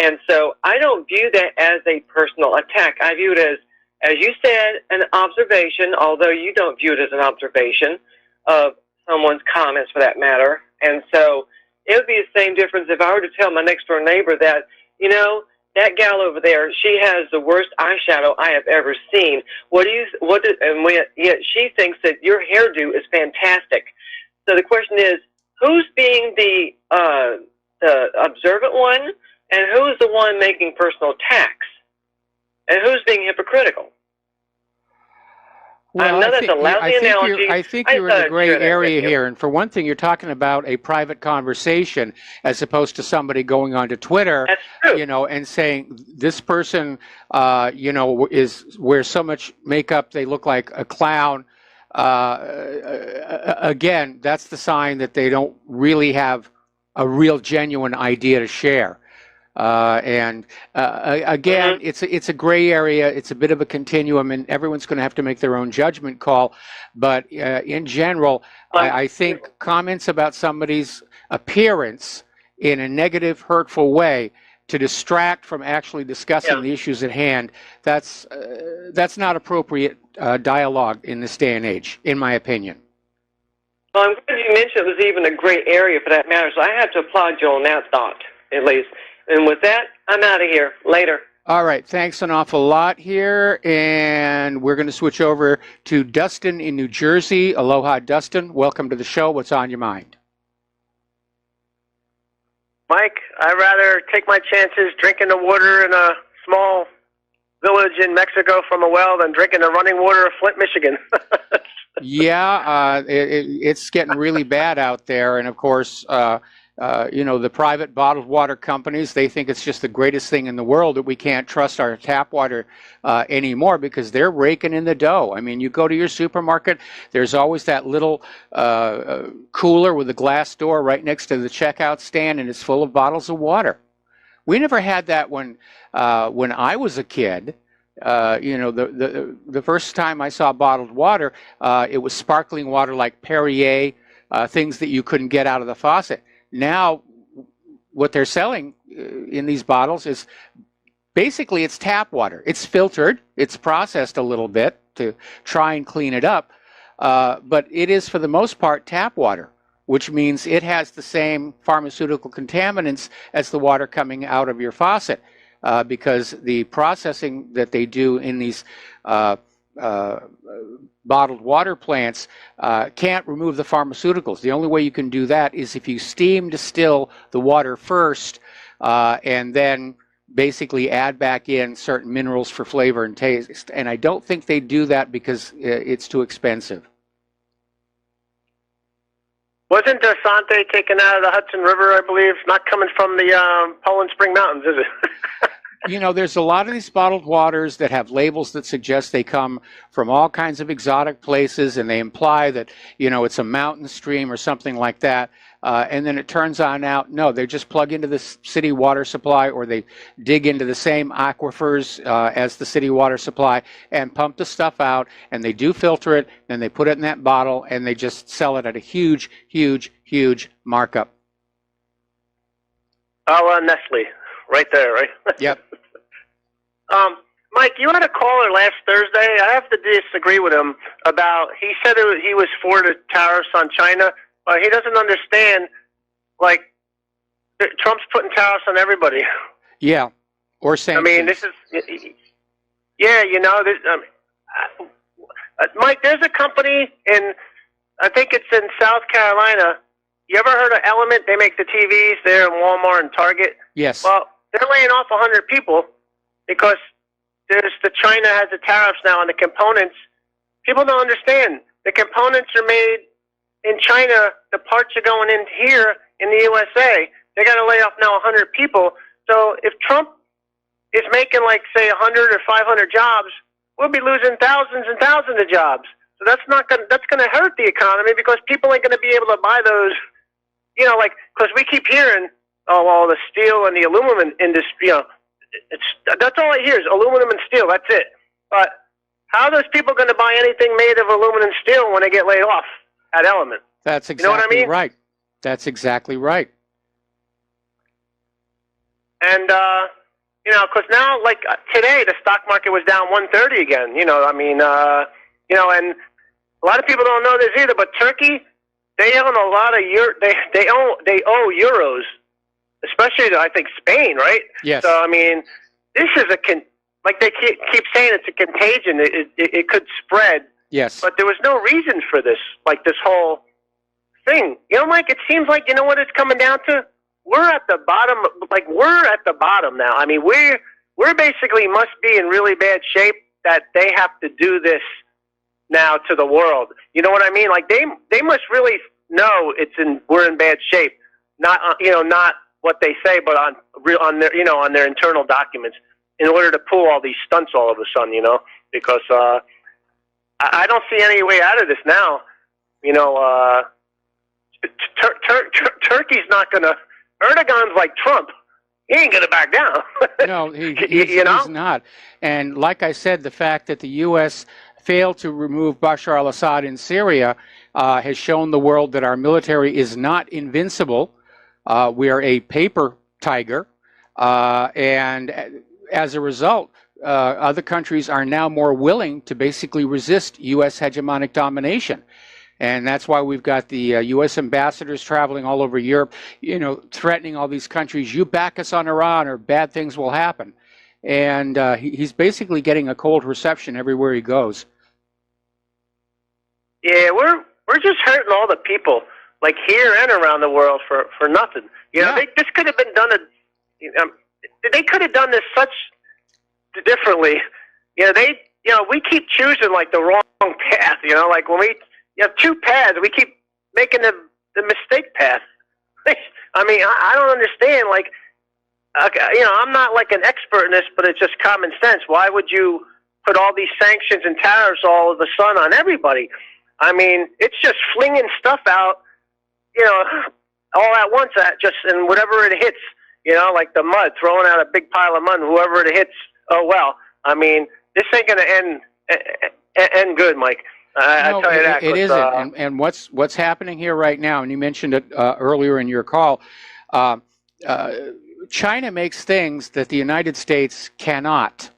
And so I don't view that as a personal attack. I view it as you said, an observation, although you don't view it as an observation of someone's comments for that matter. And so it would be the same difference if I were to tell my next door neighbor that, you know, that gal over there, she has the worst eyeshadow I have ever seen. Yet she thinks that your hairdo is fantastic. So the question is, who's being the observant one, and who's the one making personal attacks? And who's being hypocritical? Well, I know that's a lousy analogy. I think you're in a gray area here. And for one thing, you're talking about a private conversation as opposed to somebody going onto Twitter, you know, and saying this person, you know, wears so much makeup they look like a clown. Again, that's the sign that they don't really have a real genuine idea to share. Again, it's a gray area. It's a bit of a continuum, and everyone's going to have to make their own judgment call. But in general, I think comments about somebody's appearance in a negative, hurtful way to distract from actually discussing the issues at hand, that's not appropriate dialogue in this day and age, in my opinion. Well, I'm glad you mentioned it was even a gray area for that matter, so I have to applaud you on that thought, at least. And with that, I'm out of here. Later. All right, thanks an awful lot here, and we're going to switch over to Dustin in New Jersey. Aloha, Dustin. Welcome to the show. What's on your mind? Mike, I'd rather take my chances drinking the water in a small village in Mexico from a well than drinking the running water of Flint, Michigan. Yeah, it's getting really bad out there, and of course, you know, the private bottled water companies, they think it's just the greatest thing in the world that we can't trust our tap water anymore because they're raking in the dough. I mean, you go to your supermarket, there's always that little cooler with a glass door right next to the checkout stand, and it's full of bottles of water. We never had that when I was a kid. You know, the first time I saw bottled water, it was sparkling water like Perrier, things that you couldn't get out of the faucet. Now, what they're selling in these bottles is basically it's tap water. It's filtered, it's processed a little bit to try and clean it up, but it is for the most part tap water, which means it has the same pharmaceutical contaminants as the water coming out of your faucet, because the processing that they do in these bottled water plants can't remove the pharmaceuticals. The only way you can do that is if you steam distill the water first and then basically add back in certain minerals for flavor and taste. And I don't think they do that because it's too expensive. Wasn't Sante taken out of the Hudson River, I believe, not coming from the Poland Spring Mountains, is it? You know, there's a lot of these bottled waters that have labels that suggest they come from all kinds of exotic places, and they imply that, you know, it's a mountain stream or something like that. And then it turns on out, no, they just plug into the city water supply, or they dig into the same aquifers as the city water supply and pump the stuff out, and they do filter it, then they put it in that bottle, and they just sell it at a huge, huge, huge markup. Oh, Nestle, right there, right? Yep. Mike, you had a caller last Thursday. I have to disagree with him about, he said he was for the tariffs on China, but he doesn't understand, like, Trump's putting tariffs on everybody. Yeah, or sanctions. I mean, this is, yeah, you know, Mike, there's a company in, I think it's in South Carolina. You ever heard of Element? They make the TVs there in Walmart and Target. Yes. Well, they're laying off 100 people because China has the tariffs now on the components. People don't understand. The components are made in China. The parts are going in here in the USA. They got to lay off now 100 people. So if Trump is making, like, say, 100 or 500 jobs, we'll be losing thousands and thousands of jobs. So that's going to hurt the economy because people ain't going to be able to buy those. You know, like, because we keep hearing, oh, well, the steel and the aluminum industry, you know, that's all I hear is aluminum and steel. That's it. But how are those people going to buy anything made of aluminum and steel when they get laid off at Element? That's exactly, you know what I mean? Right. That's exactly right. And, you know, because now, like, today, the stock market was down 130 again. You know, I mean, you know, and a lot of people don't know this either, but Turkey, they own a lot of they owe euros, especially I think Spain, right? Yes. So I mean, this is like they keep saying it's a contagion. It could spread. Yes. But there was no reason for this, like this whole thing. You know, Mike, it seems like, you know what it's coming down to? We're at the bottom. Like, we're at the bottom now. I mean, we're basically must be in really bad shape that they have to do this now to the world. You know what I mean? Like, they must really know we're in bad shape. Not you know, not what they say, but on their, you know, on their internal documents, in order to pull all these stunts all of a sudden, you know, because I don't see any way out of this now. You know, Turkey's not going to. Erdogan's like Trump. He ain't going to back down. No, he's not. And like I said, the fact that the U.S. failed to remove Bashar al-Assad in Syria has shown the world that our military is not invincible. We are a paper tiger. And as a result, other countries are now more willing to basically resist U.S. hegemonic domination. And that's why we've got the U.S. ambassadors traveling all over Europe, you know, threatening all these countries, you back us on Iran or bad things will happen. and he's basically getting a cold reception everywhere he goes. Yeah, we're just hurting all the people, like here and around the world, for nothing. You know, this could have been done. They could have done this such differently. You know, we keep choosing like the wrong path. You know, like when you have two paths, we keep making the mistake path. I mean, I don't understand. Like, you know, I'm not like an expert in this, but it's just common sense. Why would you put all these sanctions and tariffs all of a sudden on everybody? I mean, it's just flinging stuff out, you know, all at once, and whatever it hits, you know, like the mud, throwing out a big pile of mud, and whoever it hits, oh well. I mean, this ain't going to end good, Mike. I tell you that. It isn't. And what's happening here right now, and you mentioned it earlier in your call, China makes things that the United States cannot.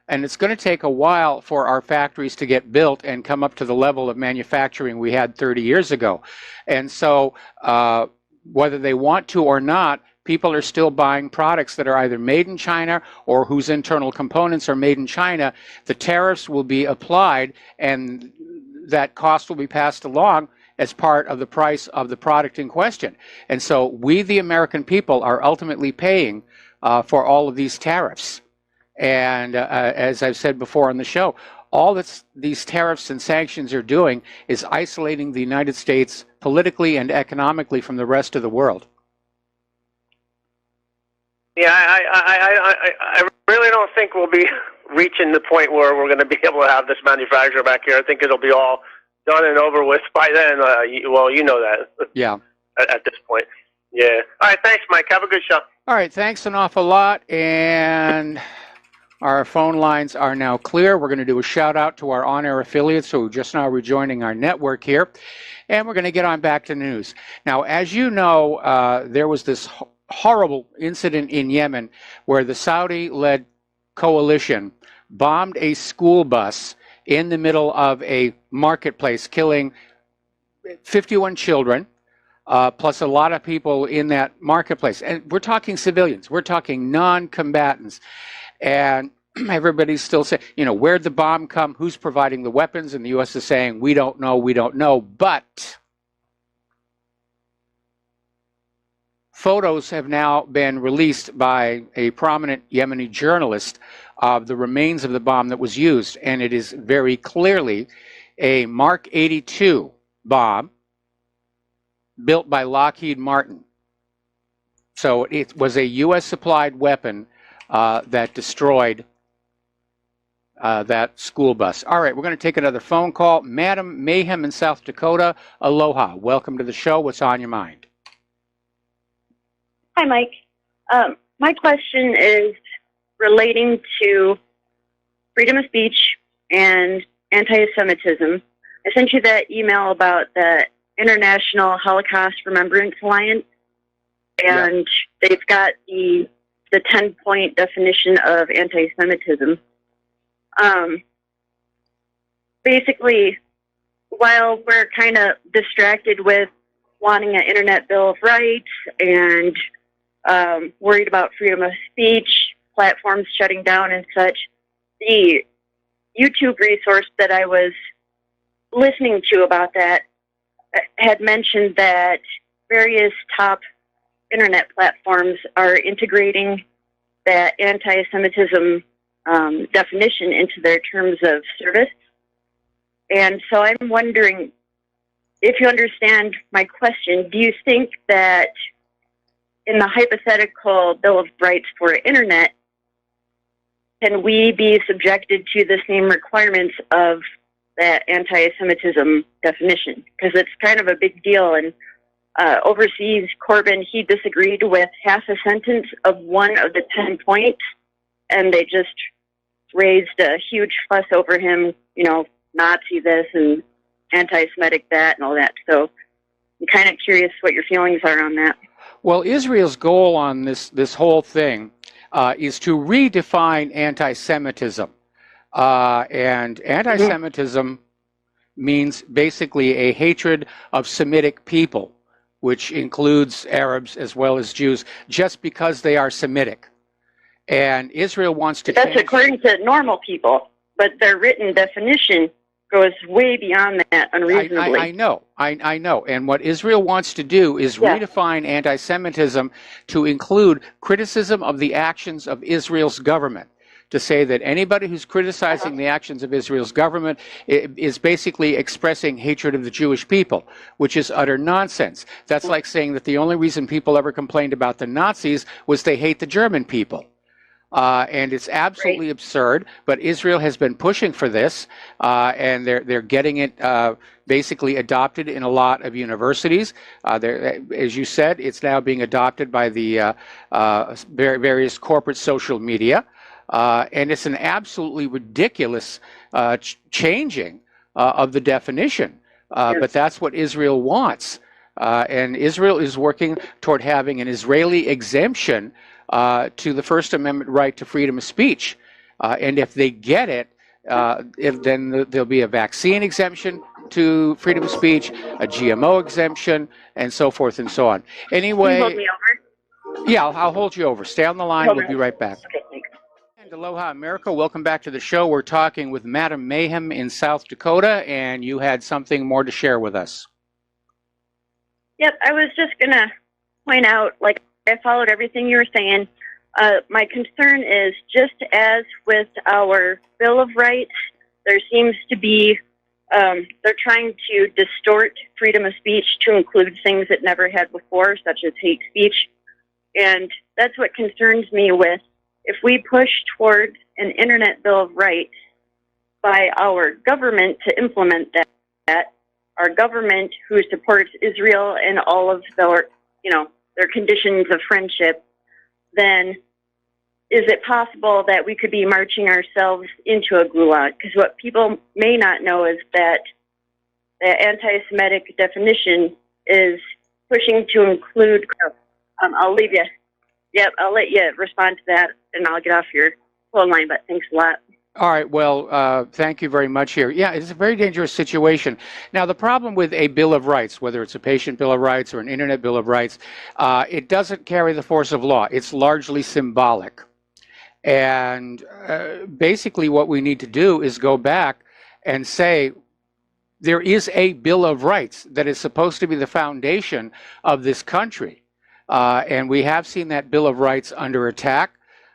And it's going to take a while for our factories to get built and come up to the level of manufacturing we had 30 years ago. And so whether they want to or not, people are still buying products that are either made in China or whose internal components are made in China. The tariffs will be applied, and that cost will be passed along as part of the price of the product in question. And so we, the American people, are ultimately paying for all of these tariffs. And as I've said before on the show, all that these tariffs and sanctions are doing is isolating the United States politically and economically from the rest of the world. Yeah, I really don't think we'll be reaching the point where we're going to be able to have this manufacturer back here. I think it'll be all done and over with by then. Well, you know that. Yeah. At this point. Yeah. All right, thanks, Mike. Have a good show. All right, thanks an awful lot. And our phone lines are now clear. We're going to do a shout out to our on-air affiliates who are just now rejoining our network here. And we're going to get on back to news. Now, as you know, there was this horrible incident in Yemen where the Saudi-led coalition bombed a school bus in the middle of a marketplace, killing 51 children, plus a lot of people in that marketplace. And we're talking civilians. We're talking non-combatants. And everybody's still saying, you know, where'd the bomb come? Who's providing the weapons? And the U.S. is saying, we don't know, we don't know. But photos have now been released by a prominent Yemeni journalist of the remains of the bomb that was used. And it is very clearly a Mark 82 bomb built by Lockheed Martin. So it was a U.S. supplied weapon that destroyed that school bus. All right, we're going to take another phone call. Madam Mayhem in South Dakota, aloha. Welcome to the show. What's on your mind? Hi, Mike. My question is relating to freedom of speech and anti-Semitism. I sent you that email about the International Holocaust Remembrance Alliance, and they've got the 10-point definition of anti-Semitism. Basically, while we're kind of distracted with wanting an Internet Bill of Rights and worried about freedom of speech, platforms shutting down and such, the YouTube resource that I was listening to about that had mentioned that various top Internet platforms are integrating that anti-Semitism definition into their terms of service. And so I'm wondering, if you understand my question, do you think that in the hypothetical Bill of Rights for Internet, can we be subjected to the same requirements of that anti-Semitism definition? Because it's kind of a big deal. And overseas, Corbyn, he disagreed with half a sentence of one of the 10 points, and they just raised a huge fuss over him, you know, Nazi this and anti-Semitic that and all that. So I'm kind of curious what your feelings are on that. Well, Israel's goal on this whole thing is to redefine anti-Semitism. And anti-Semitism means basically a hatred of Semitic people, which includes Arabs as well as Jews, just because they are Semitic. And Israel wants to That's change. according to normal people, but their written definition goes way beyond that unreasonably. I know. And what Israel wants to do is redefine anti-Semitism to include criticism of the actions of Israel's government. To say that anybody who's criticizing the actions of Israel's government is basically expressing hatred of the Jewish people, which is utter nonsense. That's like saying that the only reason people ever complained about the Nazis was they hate the German people. And it's absolutely absurd, but Israel has been pushing for this, and they're getting it basically adopted in a lot of universities. As you said, it's now being adopted by the various corporate social media. And it's an absolutely ridiculous changing of the definition. But that's what Israel wants. And Israel is working toward having an Israeli exemption to the First Amendment right to freedom of speech. And if they get it, then there'll be a vaccine exemption to freedom of speech, a GMO exemption, and so forth and so on. Anyway, Can you hold me over? Yeah, I'll hold you over. Stay on the line. We'll be right back. Okay, thanks. And Aloha America, welcome back to the show. We're talking with Madam Mayhem in South Dakota, and you had something more to share with us. Yep, I was just going to point out, like, I followed everything you were saying. My concern is, just as with our Bill of Rights, there seems to be, they're trying to distort freedom of speech to include things it never had before, such as hate speech. And that's what concerns me with, if we push towards an Internet Bill of Rights by our government to implement that, our government who supports Israel and all of their, their conditions of friendship, then is it possible that we could be marching ourselves into a gulag? Because what people may not know is that the anti-Semitic definition is pushing to include, I'll leave you. Yep, I'll let you respond to that, and I'll get off your phone line, but thanks a lot. All right, well, thank you very much here. Yeah, it's a very dangerous situation. Now, the problem with a Bill of Rights, whether it's a patient Bill of Rights or an Internet Bill of Rights, it doesn't carry the force of law. It's largely symbolic. And basically what we need to do is go back and say, there is a Bill of Rights that is supposed to be the foundation of this country. And we have seen that Bill of Rights under attack.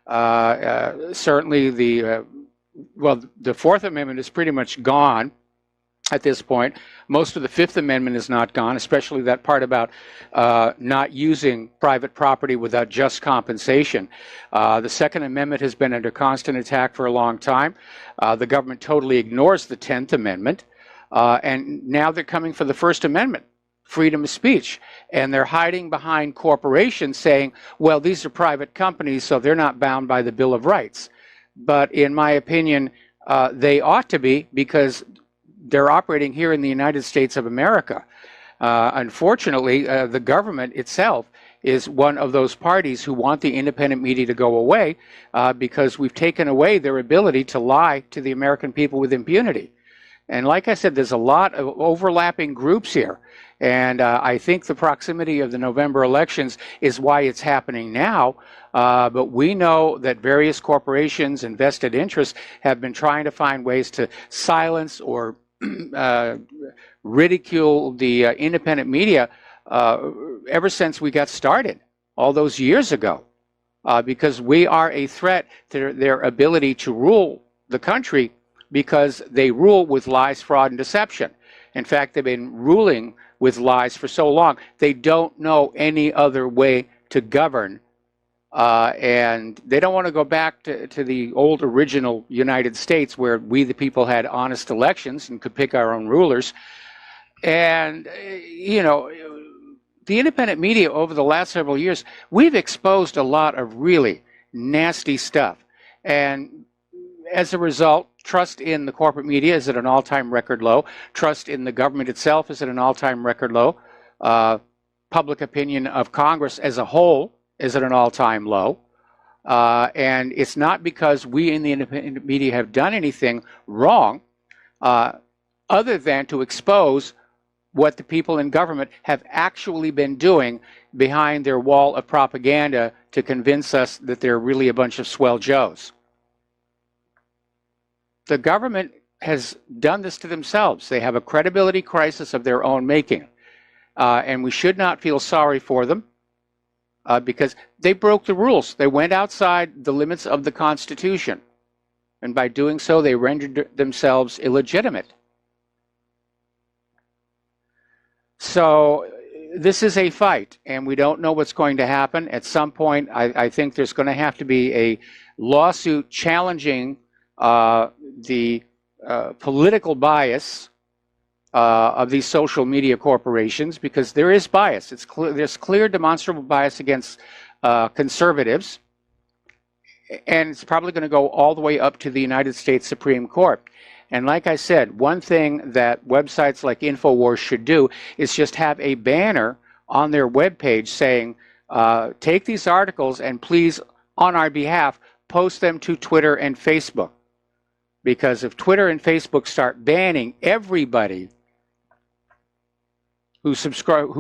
Certainly the Fourth Amendment is pretty much gone at this point. Most of the Fifth Amendment is not gone, especially that part about not using private property without just compensation. The Second Amendment has been under constant attack for a long time. The government totally ignores the 10th Amendment. And now they're coming for the First Amendment, freedom of speech. And they're hiding behind corporations saying, well, these are private companies, so they're not bound by the Bill of Rights. But in my opinion, they ought to be, because they're operating here in the United States of America. Unfortunately, the government itself is one of those parties who want the independent media to go away because we've taken away their ability to lie to the American people with impunity. And like I said, there's a lot of overlapping groups here. And I think the proximity of the November elections is why it's happening now. But we know that various corporations and vested interests have been trying to find ways to silence or ridicule the independent media ever since we got started, all those years ago, because we are a threat to their ability to rule the country, because they rule with lies, fraud, and deception. In fact, they've been ruling with lies for so long, they don't know any other way to govern. And they don't want to go back to the old original United States, where we, the people, had honest elections and could pick our own rulers. And, the independent media over the last several years, we've exposed a lot of really nasty stuff. And as a result, trust in the corporate media is at an all-time record low. Trust in the government itself is at an all-time record low. Public opinion of Congress as a whole is at an all-time low. And it's not because we in the independent media have done anything wrong, other than to expose what the people in government have actually been doing behind their wall of propaganda to convince us that they're really a bunch of swell Joes. The government has done this to themselves. They have a credibility crisis of their own making. And we should not feel sorry for them because they broke the rules. They went outside the limits of the Constitution. And by doing so, they rendered themselves illegitimate. So this is a fight, and we don't know what's going to happen. At some point, I think there's going to have to be a lawsuit challenging the political bias of these social media corporations, because there is bias. There's clear, demonstrable bias against conservatives, and it's probably going to go all the way up to the United States Supreme Court. And like I said, one thing that websites like InfoWars should do is just have a banner on their webpage saying, take these articles and please, on our behalf, post them to Twitter and Facebook. Because if Twitter and Facebook start banning everybody who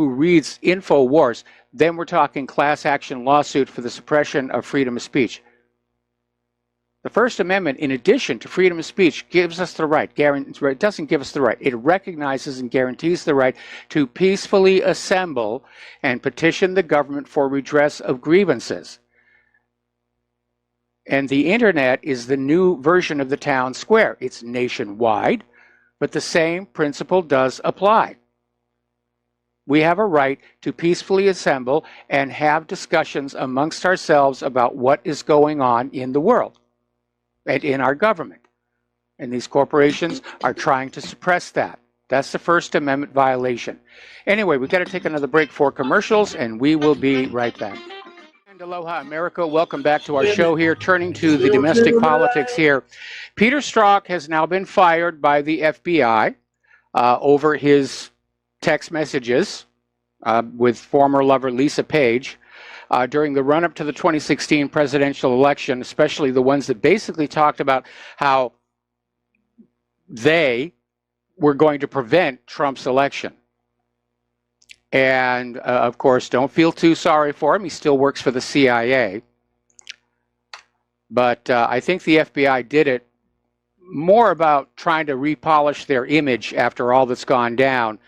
reads InfoWars, then we're talking class action lawsuit for the suppression of freedom of speech. The First Amendment, in addition to freedom of speech, gives us the right, it doesn't give us the right, it recognizes and guarantees the right to peacefully assemble and petition the government for redress of grievances. And the internet is the new version of the town square. It's nationwide, but the same principle does apply. We have a right to peacefully assemble and have discussions amongst ourselves about what is going on in the world and in our government. And these corporations are trying to suppress that. That's the First Amendment violation. Anyway, we've got to take another break for commercials, and we will be right back. And aloha, America. Welcome back to our show here. Turning to the domestic politics here. Peter Strzok has now been fired by the FBI over his text messages with former lover Lisa Page. During the run-up to the 2016 presidential election, especially the ones that basically talked about how they were going to prevent Trump's election. And, of course, don't feel too sorry for him. He still works for the CIA. But I think the FBI did it more about trying to repolish their image after all that's gone down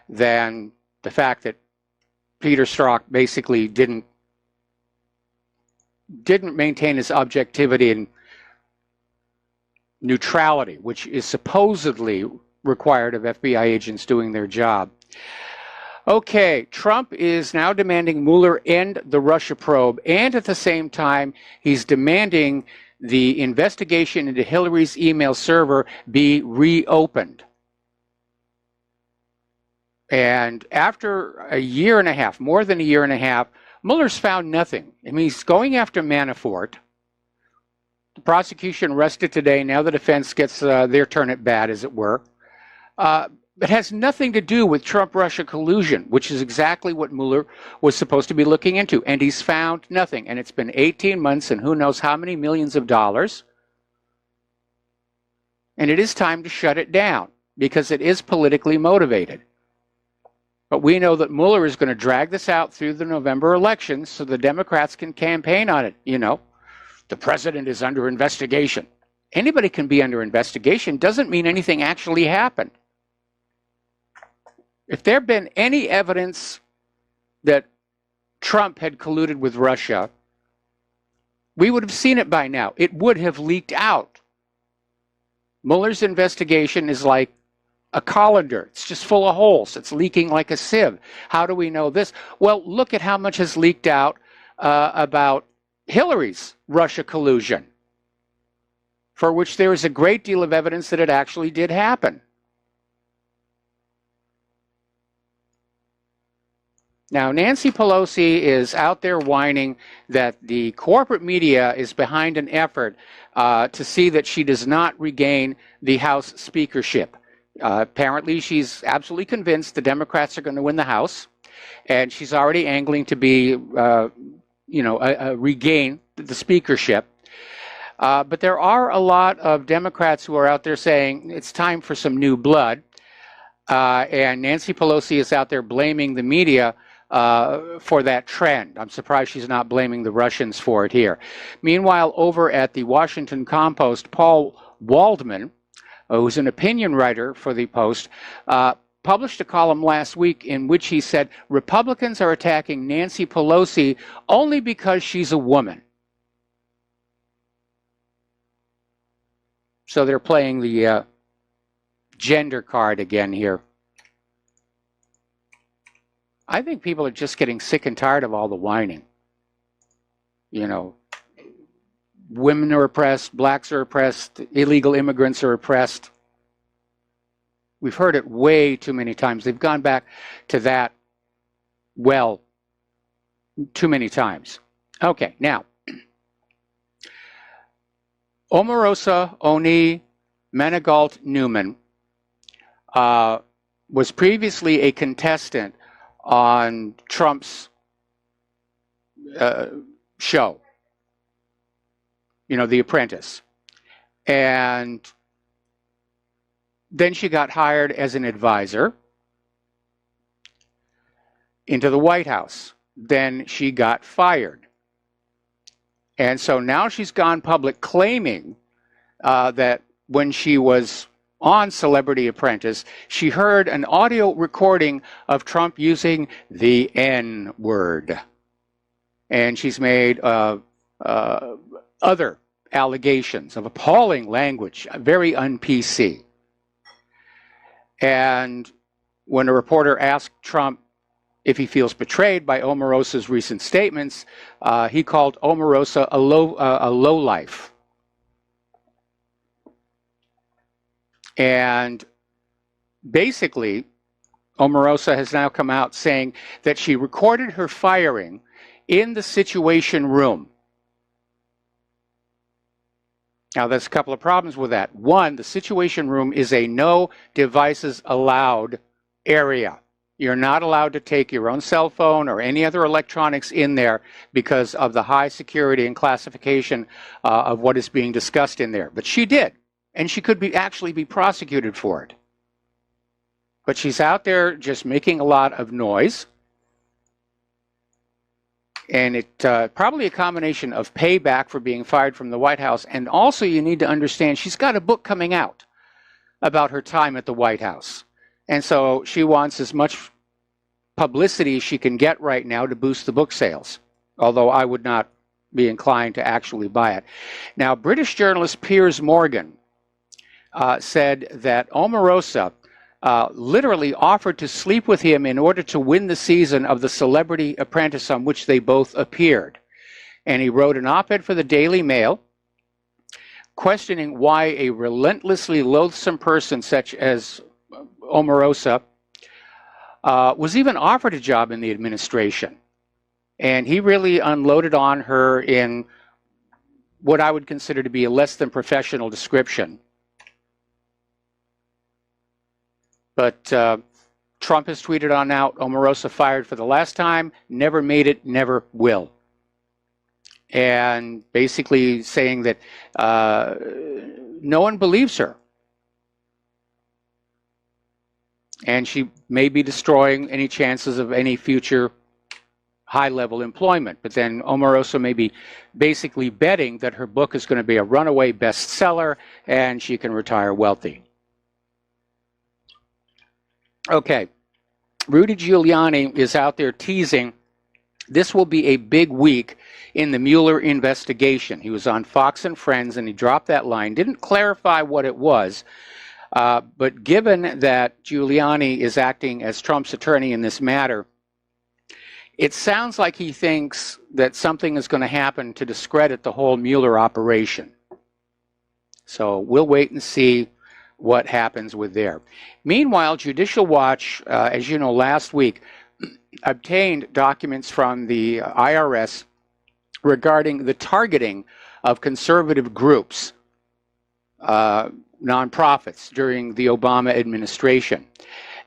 than the fact that Peter Strzok basically didn't maintain his objectivity and neutrality, which is supposedly required of FBI agents doing their job. Okay, Trump is now demanding Mueller end the Russia probe, and at the same time, he's demanding the investigation into Hillary's email server be reopened. And after a year and a half, more than a year and a half, Mueller's found nothing. I mean, he's going after Manafort. The prosecution rested today. Now the defense gets their turn at bat, as it were. It has nothing to do with Trump-Russia collusion, which is exactly what Mueller was supposed to be looking into. And he's found nothing. And it's been 18 months and who knows how many millions of dollars. And it is time to shut it down because it is politically motivated. But we know that Mueller is going to drag this out through the November elections so the Democrats can campaign on it. You know, the president is under investigation. Anybody can be under investigation. Doesn't mean anything actually happened. If there had been any evidence that Trump had colluded with Russia, we would have seen it by now. It would have leaked out. Mueller's investigation is like a colander. It's just full of holes. It's leaking like a sieve. How do we know this? Well, look at how much has leaked out about Hillary's Russia collusion, for which there is a great deal of evidence that it actually did happen. Now, Nancy Pelosi is out there whining that the corporate media is behind an effort to see that she does not regain the House speakership. Apparently, she's absolutely convinced the Democrats are going to win the House, and she's already angling to be, regain the speakership. But there are a lot of Democrats who are out there saying it's time for some new blood. And Nancy Pelosi is out there blaming the media for that trend. I'm surprised she's not blaming the Russians for it here. Meanwhile, over at the Washington Compost, Paul Waldman, who's an opinion writer for the Post, published a column last week in which he said Republicans are attacking Nancy Pelosi only because she's a woman. So they're playing the gender card again here. I think people are just getting sick and tired of all the whining. You know, women are oppressed, blacks are oppressed, illegal immigrants are oppressed. We've heard it way too many times. They've gone back to that, well, too many times. Okay, now, Omarosa Oni Manigault Newman was previously a contestant on Trump's show, you know, The Apprentice. And then she got hired as an advisor into the White House. Then she got fired. And so now she's gone public claiming that when she was on Celebrity Apprentice, she heard an audio recording of Trump using the N-word. And she's made other allegations of appalling language, very un-PC. And when a reporter asked Trump if he feels betrayed by Omarosa's recent statements, he called Omarosa a lowlife. And basically, Omarosa has now come out saying that she recorded her firing in the Situation Room. Now, there's a couple of problems with that. One, the Situation Room is a no devices allowed area. You're not allowed to take your own cell phone or any other electronics in there because of the high security and classification of what is being discussed in there. But she did, and she could actually be prosecuted for it. But she's out there just making a lot of noise. And it probably a combination of payback for being fired from the White House. And also you need to understand she's got a book coming out about her time at the White House. And so she wants as much publicity as she can get right now to boost the book sales. Although I would not be inclined to actually buy it. Now, British journalist Piers Morgan said that Omarosa literally offered to sleep with him in order to win the season of the Celebrity Apprentice on which they both appeared. And he wrote an op-ed for the Daily Mail questioning why a relentlessly loathsome person such as Omarosa was even offered a job in the administration. And he really unloaded on her in what I would consider to be a less than professional description. But Trump has tweeted on out, Omarosa fired for the last time, never made it, never will. And basically saying that no one believes her. And she may be destroying any chances of any future high-level employment. But then Omarosa may be basically betting that her book is going to be a runaway bestseller and she can retire wealthy. Okay, Rudy Giuliani is out there teasing this will be a big week in the Mueller investigation. He was on Fox and Friends and he dropped that line, didn't clarify what it was, but given that Giuliani is acting as Trump's attorney in this matter, it sounds like he thinks that something is going to happen to discredit the whole Mueller operation. So we'll wait and see what happens with there. Meanwhile, Judicial Watch, as you know, last week obtained documents from the IRS regarding the targeting of conservative groups, nonprofits, during the Obama administration.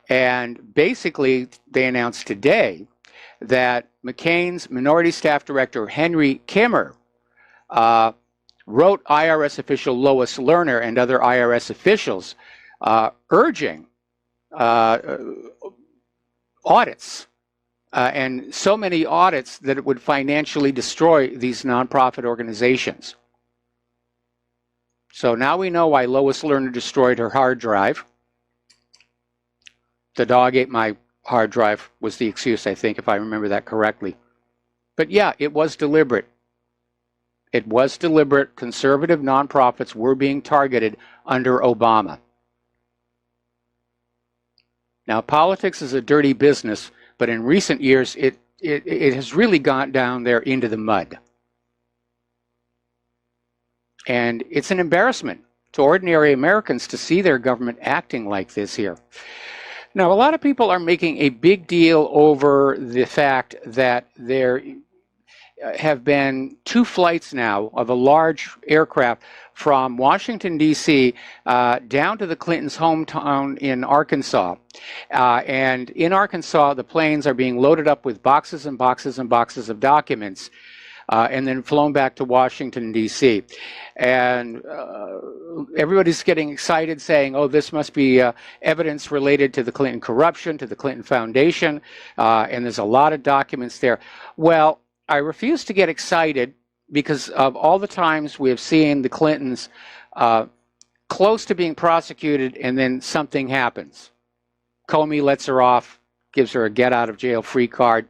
And basically, they announced today that McCain's Minority Staff Director, Henry Kimmer, wrote IRS official Lois Lerner and other IRS officials urging audits. And so many audits that it would financially destroy these nonprofit organizations. So now we know why Lois Lerner destroyed her hard drive. The dog ate my hard drive was the excuse, I think, if I remember that correctly. But yeah, it was deliberate. It was deliberate. Conservative nonprofits were being targeted under Obama. Now, politics is a dirty business, but in recent years, it has really gone down there into the mud. And it's an embarrassment to ordinary Americans to see their government acting like this here. Now, a lot of people are making a big deal over the fact that there have been 2 flights now of a large aircraft from Washington, D.C. Down to the Clintons' hometown in Arkansas. And in Arkansas, the planes are being loaded up with boxes and boxes and boxes of documents and then flown back to Washington, D.C. And everybody's getting excited saying, oh, this must be evidence related to the Clinton corruption, to the Clinton Foundation, and there's a lot of documents there. Well, I refuse to get excited because of all the times we have seen the Clintons close to being prosecuted and then something happens. Comey lets her off, gives her a get-out-of-jail-free card.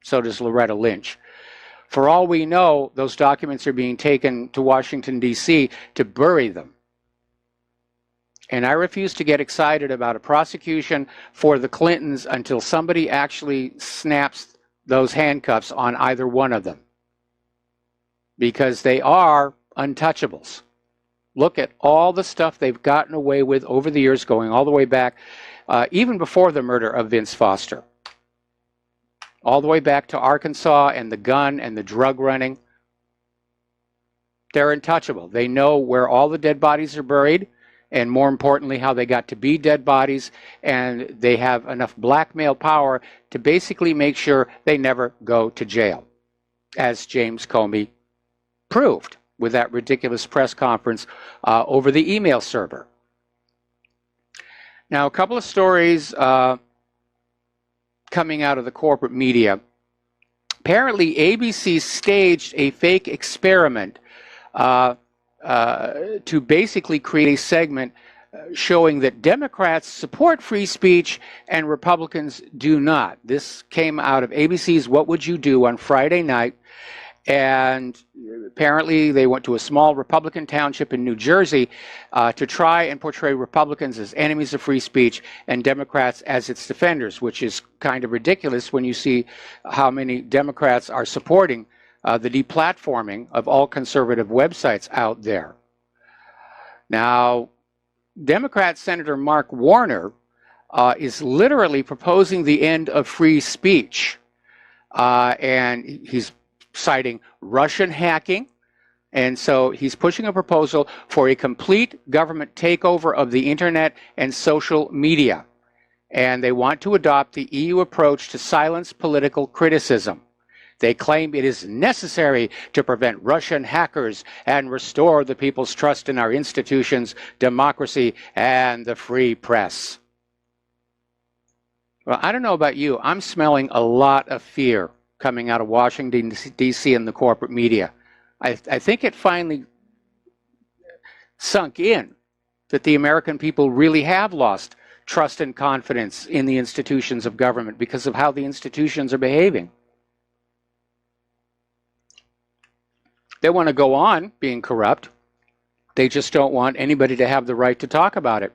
So does Loretta Lynch. For all we know, those documents are being taken to Washington, D.C. to bury them. And I refuse to get excited about a prosecution for the Clintons until somebody actually snaps those handcuffs on either one of them. Because they are untouchables. Look at all the stuff they've gotten away with over the years, going all the way back, even before the murder of Vince Foster. All the way back to Arkansas and the gun and the drug running. They're untouchable. They know where all the dead bodies are buried, and more importantly, how they got to be dead bodies, and they have enough blackmail power to basically make sure they never go to jail, as James Comey proved with that ridiculous press conference over the email server. Now, a couple of stories coming out of the corporate media. Apparently, ABC staged a fake experiment to basically create a segment showing that Democrats support free speech and Republicans do not. This came out of ABC's What Would You Do on Friday night. And apparently they went to a small Republican township in New Jersey to try and portray Republicans as enemies of free speech and Democrats as its defenders, which is kind of ridiculous when you see how many Democrats are supporting the deplatforming of all conservative websites out there. Now, Democrat Senator Mark Warner is literally proposing the end of free speech. And he's citing Russian hacking. And so he's pushing a proposal for a complete government takeover of the internet and social media. And they want to adopt the EU approach to silence political criticism. They claim it is necessary to prevent Russian hackers and restore the people's trust in our institutions, democracy, and the free press. Well, I don't know about you. I'm smelling a lot of fear coming out of Washington, D.C. and the corporate media. I think it finally sunk in that the American people really have lost trust and confidence in the institutions of government because of how the institutions are behaving. They want to go on being corrupt. They just don't want anybody to have the right to talk about it.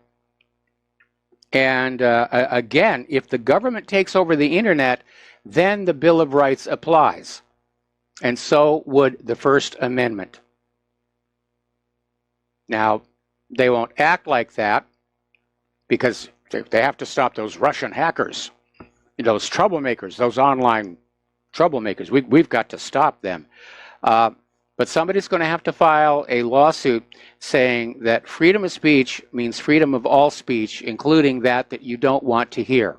And again, if the government takes over the internet, then the Bill of Rights applies. And so would the First Amendment. Now, they won't act like that because they have to stop those Russian hackers, those troublemakers, those online troublemakers. We've got to stop them. But somebody's going to have to file a lawsuit saying that freedom of speech means freedom of all speech, including that you don't want to hear.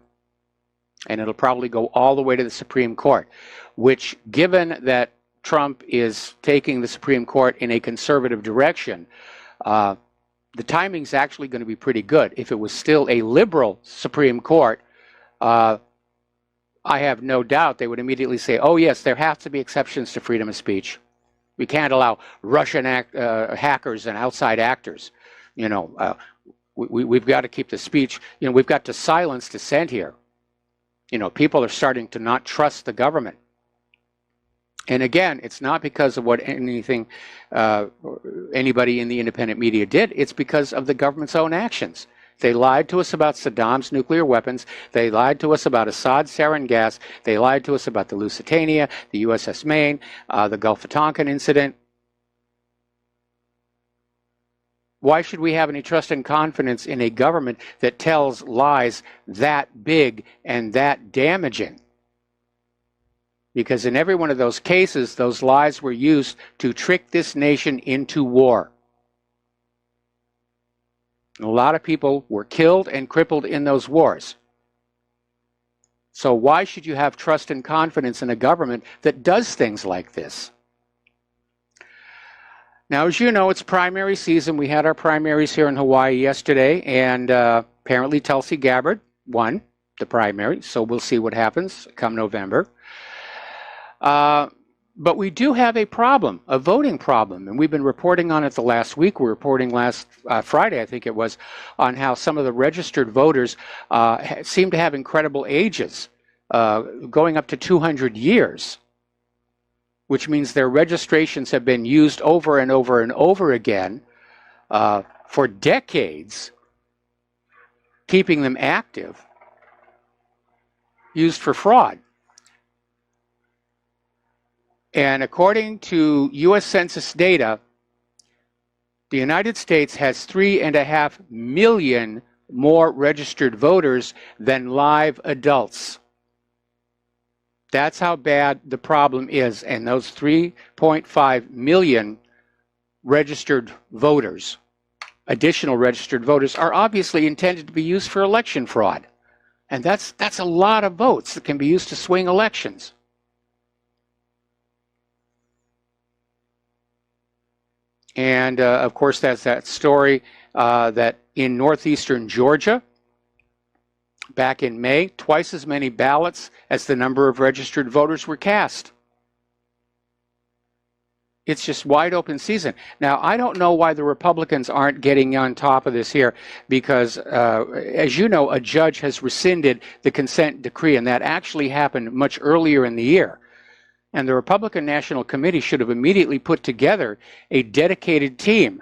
And it'll probably go all the way to the Supreme Court, which, given that Trump is taking the Supreme Court in a conservative direction, the timing's actually going to be pretty good. If it was still a liberal Supreme Court, I have no doubt they would immediately say, oh yes, there have to be exceptions to freedom of speech. We can't allow Russian hackers and outside actors. We've got to keep the speech, we've got to silence dissent here. People are starting to not trust the government. And again, it's not because of what anybody in the independent media did. It's because of the government's own actions. They lied to us about Saddam's nuclear weapons. They lied to us about Assad's sarin gas. They lied to us about the Lusitania, the USS Maine, the Gulf of Tonkin incident. Why should we have any trust and confidence in a government that tells lies that big and that damaging? Because in every one of those cases, those lies were used to trick this nation into war. And a lot of people were killed and crippled in those wars. So why should you have trust and confidence in a government that does things like this? Now, as you know, it's primary season. We had our primaries here in Hawaii yesterday, and apparently Tulsi Gabbard won the primary, so we'll see what happens come November. But we do have a problem, a voting problem, and we've been reporting on it the last week. We were reporting last Friday, I think it was, on how some of the registered voters seem to have incredible ages, going up to 200 years, which means their registrations have been used over and over and over again for decades, keeping them active, used for fraud. And according to U.S. Census data, the United States has 3.5 million more registered voters than live adults. That's how bad the problem is. And those 3.5 million registered voters, additional registered voters, are obviously intended to be used for election fraud. And that's a lot of votes that can be used to swing elections. And of course, that's that story that in northeastern Georgia, back in May, twice as many ballots as the number of registered voters were cast. It's just wide open season. Now, I don't know why the Republicans aren't getting on top of this here, because as you know, a judge has rescinded the consent decree, and that actually happened much earlier in the year. And the Republican National Committee should have immediately put together a dedicated team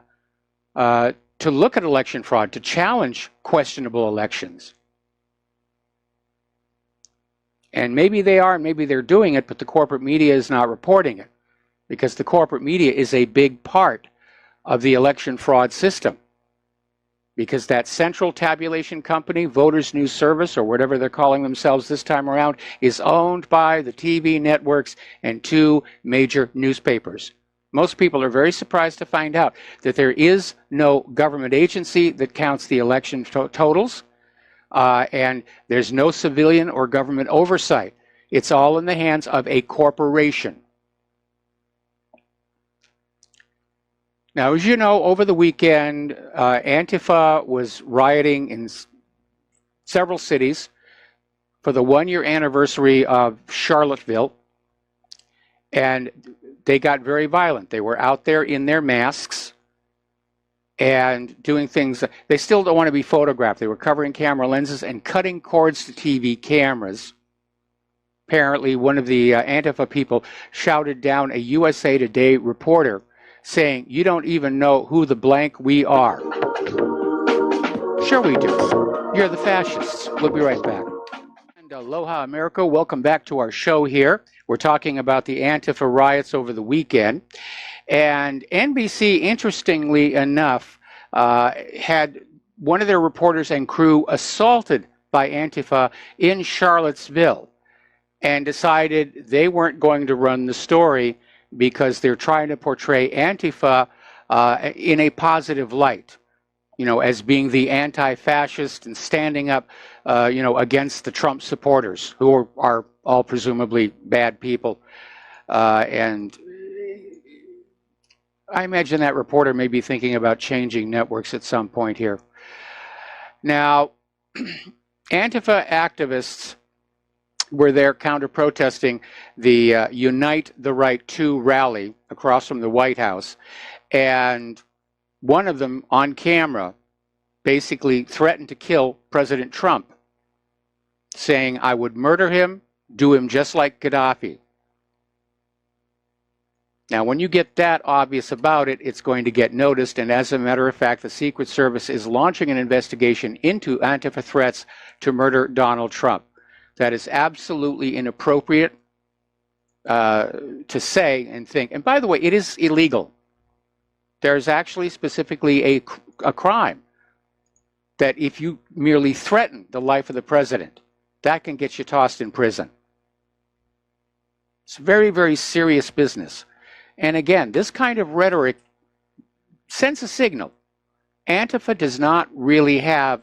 to look at election fraud, to challenge questionable elections. And maybe they are, and maybe they're doing it, but the corporate media is not reporting it, because the corporate media is a big part of the election fraud system. Because that central tabulation company, Voters News Service, or whatever they're calling themselves this time around, is owned by the TV networks and 2 major newspapers. Most people are very surprised to find out that there is no government agency that counts the election totals, and there's no civilian or government oversight. It's all in the hands of a corporation. Now, as you know, over the weekend, Antifa was rioting in several cities for the 1-year anniversary of Charlottesville, and they got very violent. They were out there in their masks and doing things. They still don't want to be photographed. They were covering camera lenses and cutting cords to TV cameras. Apparently, one of the Antifa people shouted down a USA Today reporter, saying, "You don't even know who the blank we are." Sure we do. You're the fascists. We'll be right back. And aloha, America. Welcome back to our show here. We're talking about the Antifa riots over the weekend. And NBC, interestingly enough, had one of their reporters and crew assaulted by Antifa in Charlottesville, and decided they weren't going to run the story because they're trying to portray Antifa in a positive light, as being the anti-fascist and standing up, against the Trump supporters, who are all presumably bad people. And I imagine that reporter may be thinking about changing networks at some point here. Now, Antifa activists were there counter-protesting the Unite the Right to rally across from the White House. And one of them on camera basically threatened to kill President Trump, saying, I would murder him, do him just like Gaddafi. Now, when you get that obvious about it, it's going to get noticed. And as a matter of fact, the Secret Service is launching an investigation into Antifa threats to murder Donald Trump. That is absolutely inappropriate to say and think. And by the way, it is illegal. There's actually specifically a crime that if you merely threaten the life of the president, that can get you tossed in prison. It's very, very serious business. And again, this kind of rhetoric sends a signal. Antifa does not really have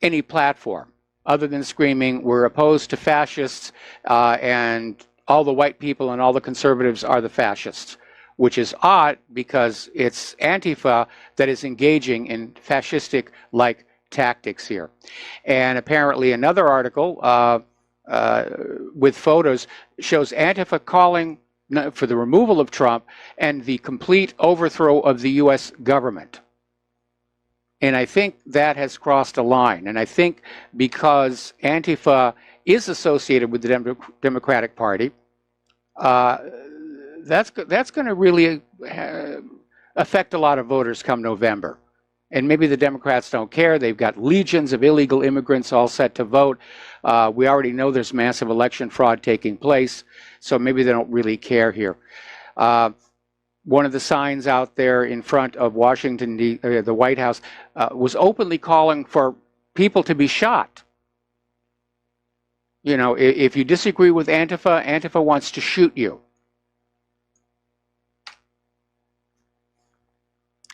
any platform other than screaming, we're opposed to fascists, and all the white people and all the conservatives are the fascists, which is odd because it's Antifa that is engaging in fascistic-like tactics here. And apparently another article with photos shows Antifa calling for the removal of Trump and the complete overthrow of the U.S. government. And I think that has crossed a line. And I think because Antifa is associated with the Democratic Party, that's going to really affect a lot of voters come November. And maybe the Democrats don't care. They've got legions of illegal immigrants all set to vote. We already know there's massive election fraud taking place, so maybe they don't really care here. One of the signs out there in front of Washington, the White House, was openly calling for people to be shot. You know, if you disagree with Antifa, Antifa wants to shoot you.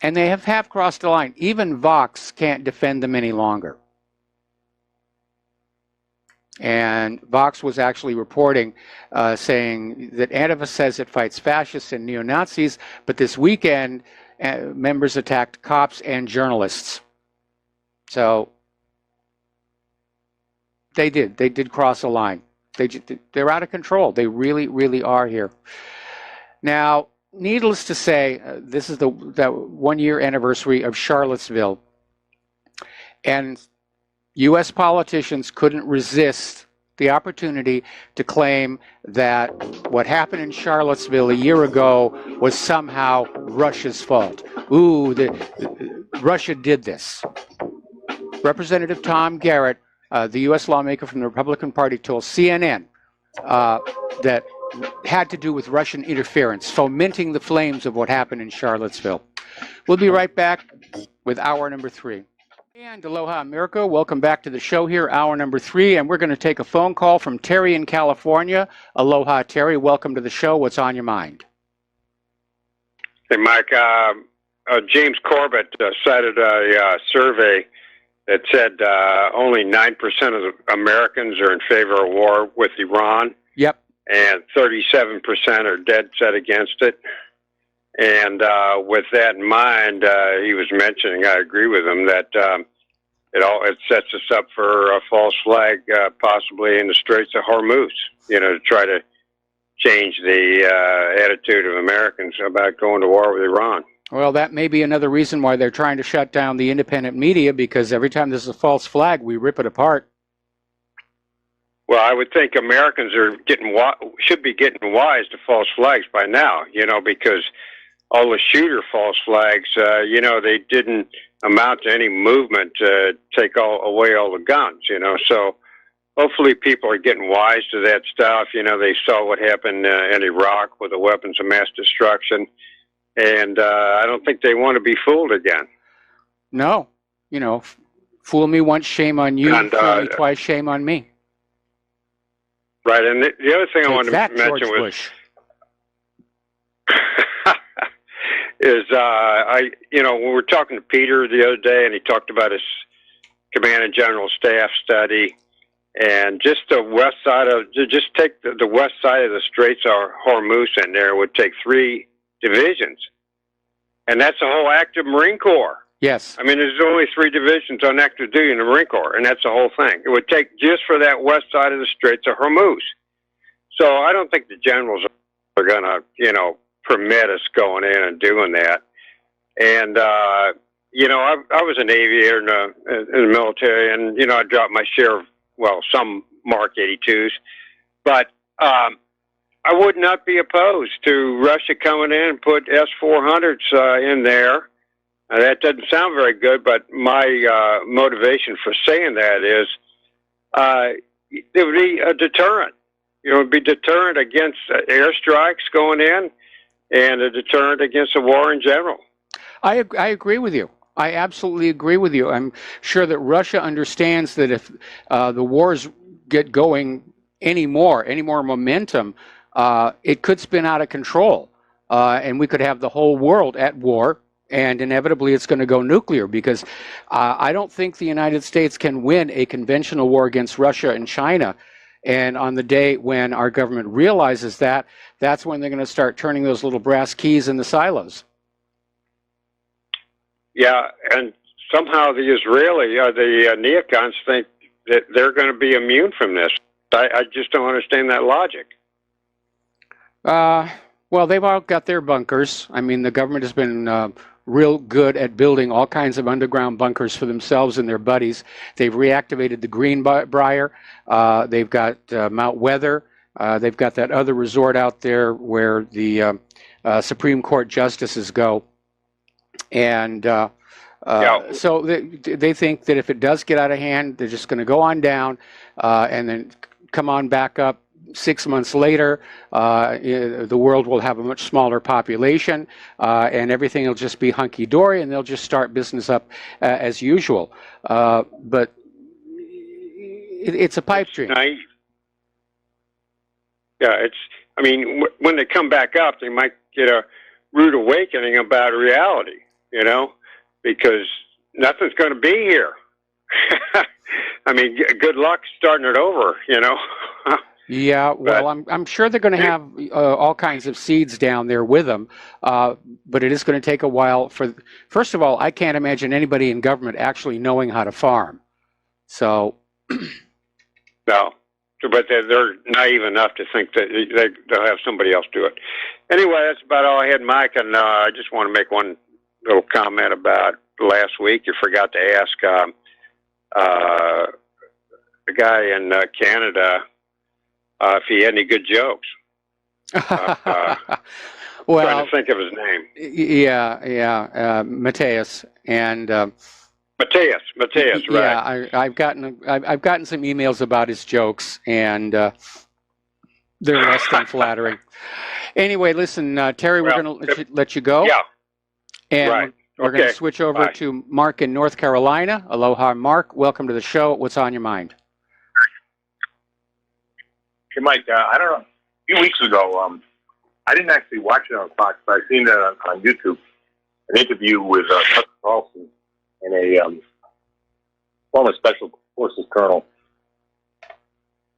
And they have crossed the line. Even Vox can't defend them any longer. And Vox was actually reporting, saying that Antifa says it fights fascists and neo-Nazis, but this weekend, members attacked cops and journalists. So they did cross a line. They're out of control. They really, really are here. Now, needless to say, this is the 1-year anniversary of Charlottesville, and U.S. politicians couldn't resist the opportunity to claim that what happened in Charlottesville a year ago was somehow Russia's fault. Ooh, Russia did this. Representative Tom Garrett, the U.S. lawmaker from the Republican Party, told CNN that had to do with Russian interference, fomenting the flames of what happened in Charlottesville. We'll be right back with hour number 3. And aloha, America. Welcome back to the show here, hour number 3. And we're going to take a phone call from Terry in California. Aloha, Terry. Welcome to the show. What's on your mind? Hey, Mike. James Corbett cited a survey that said only 9% of the Americans are in favor of war with Iran. Yep. And 37% are dead set against it. And with that in mind, he was mentioning, I agree with him, that it sets us up for a false flag, possibly in the Straits of Hormuz, to try to change the attitude of Americans about going to war with Iran. Well, that may be another reason why they're trying to shut down the independent media, because every time there's a false flag, we rip it apart. Well, I would think Americans are should be getting wise to false flags by now, because all the shooter false flags, they didn't amount to any movement to take away all the guns, So hopefully people are getting wise to that stuff. They saw what happened in Iraq with the weapons of mass destruction. And I don't think they want to be fooled again. No. Fool me once, shame on you. Fool me twice, shame on me. Right. And the other thing I wanted to mention was... is we were talking to Peter the other day, and he talked about his command and general staff study, and just the west side of the west side of the Straits of Hormuz in there would take 3 divisions And that's the whole active Marine Corps. Yes. I mean, there's only 3 divisions on active duty in the Marine Corps, and that's the whole thing. It would take just for that west side of the Straits of Hormuz. So I don't think the generals are going to, permit us going in and doing that. And, I was an aviator in the military, and, I dropped my share of, some Mark 82s. But I would not be opposed to Russia coming in and put S-400s in there. That doesn't sound very good, but my motivation for saying that is it would be a deterrent. It would be deterrent against airstrikes going in and a deterrent against a war in general. I agree with you. I absolutely agree with you. I'm sure that Russia understands that if the wars get going any more momentum, it could spin out of control, and we could have the whole world at war, and inevitably it's going to go nuclear, because I don't think the United States can win a conventional war against Russia and China. And on the day when our government realizes that, that's when they're going to start turning those little brass keys in the silos. Yeah, and somehow the the neocons think that they're going to be immune from this. I just don't understand that logic. Well, they've all got their bunkers. I mean, the government has been real good at building all kinds of underground bunkers for themselves and their buddies. They've reactivated the Greenbrier. They've got Mount Weather. They've got that other resort out there where the Supreme Court justices go. And so they think that if it does get out of hand, they're just going to go on down and then come on back up. 6 months later, the world will have a much smaller population, and everything will just be hunky-dory, and they'll just start business up as usual. But it's a pipe dream. Naive. Yeah, when they come back up, they might get a rude awakening about reality, because nothing's going to be here. I mean, good luck starting it over, Yeah, well, I'm sure they're going to have all kinds of seeds down there with them, but it is going to take a while. First of all, I can't imagine anybody in government actually knowing how to farm. So, no, but they're naive enough to think that they'll have somebody else do it. Anyway, that's about all I had, Mike, and I just want to make one little comment about last week. You forgot to ask the guy in Canada if he had any good jokes. Well, trying to think of his name. Yeah, Mateus and Mateus, right? Yeah, I've gotten some emails about his jokes, and they're less than flattering. Anyway, listen, Terry, we're going to let you go. Yeah. And we're going to switch over to Mark in North Carolina. Aloha, Mark. Welcome to the show. What's on your mind? Hey, Mike, I don't know. A few weeks ago, I didn't actually watch it on Fox, but I've seen it on YouTube, an interview with Tucker Carlson and a former Special Forces colonel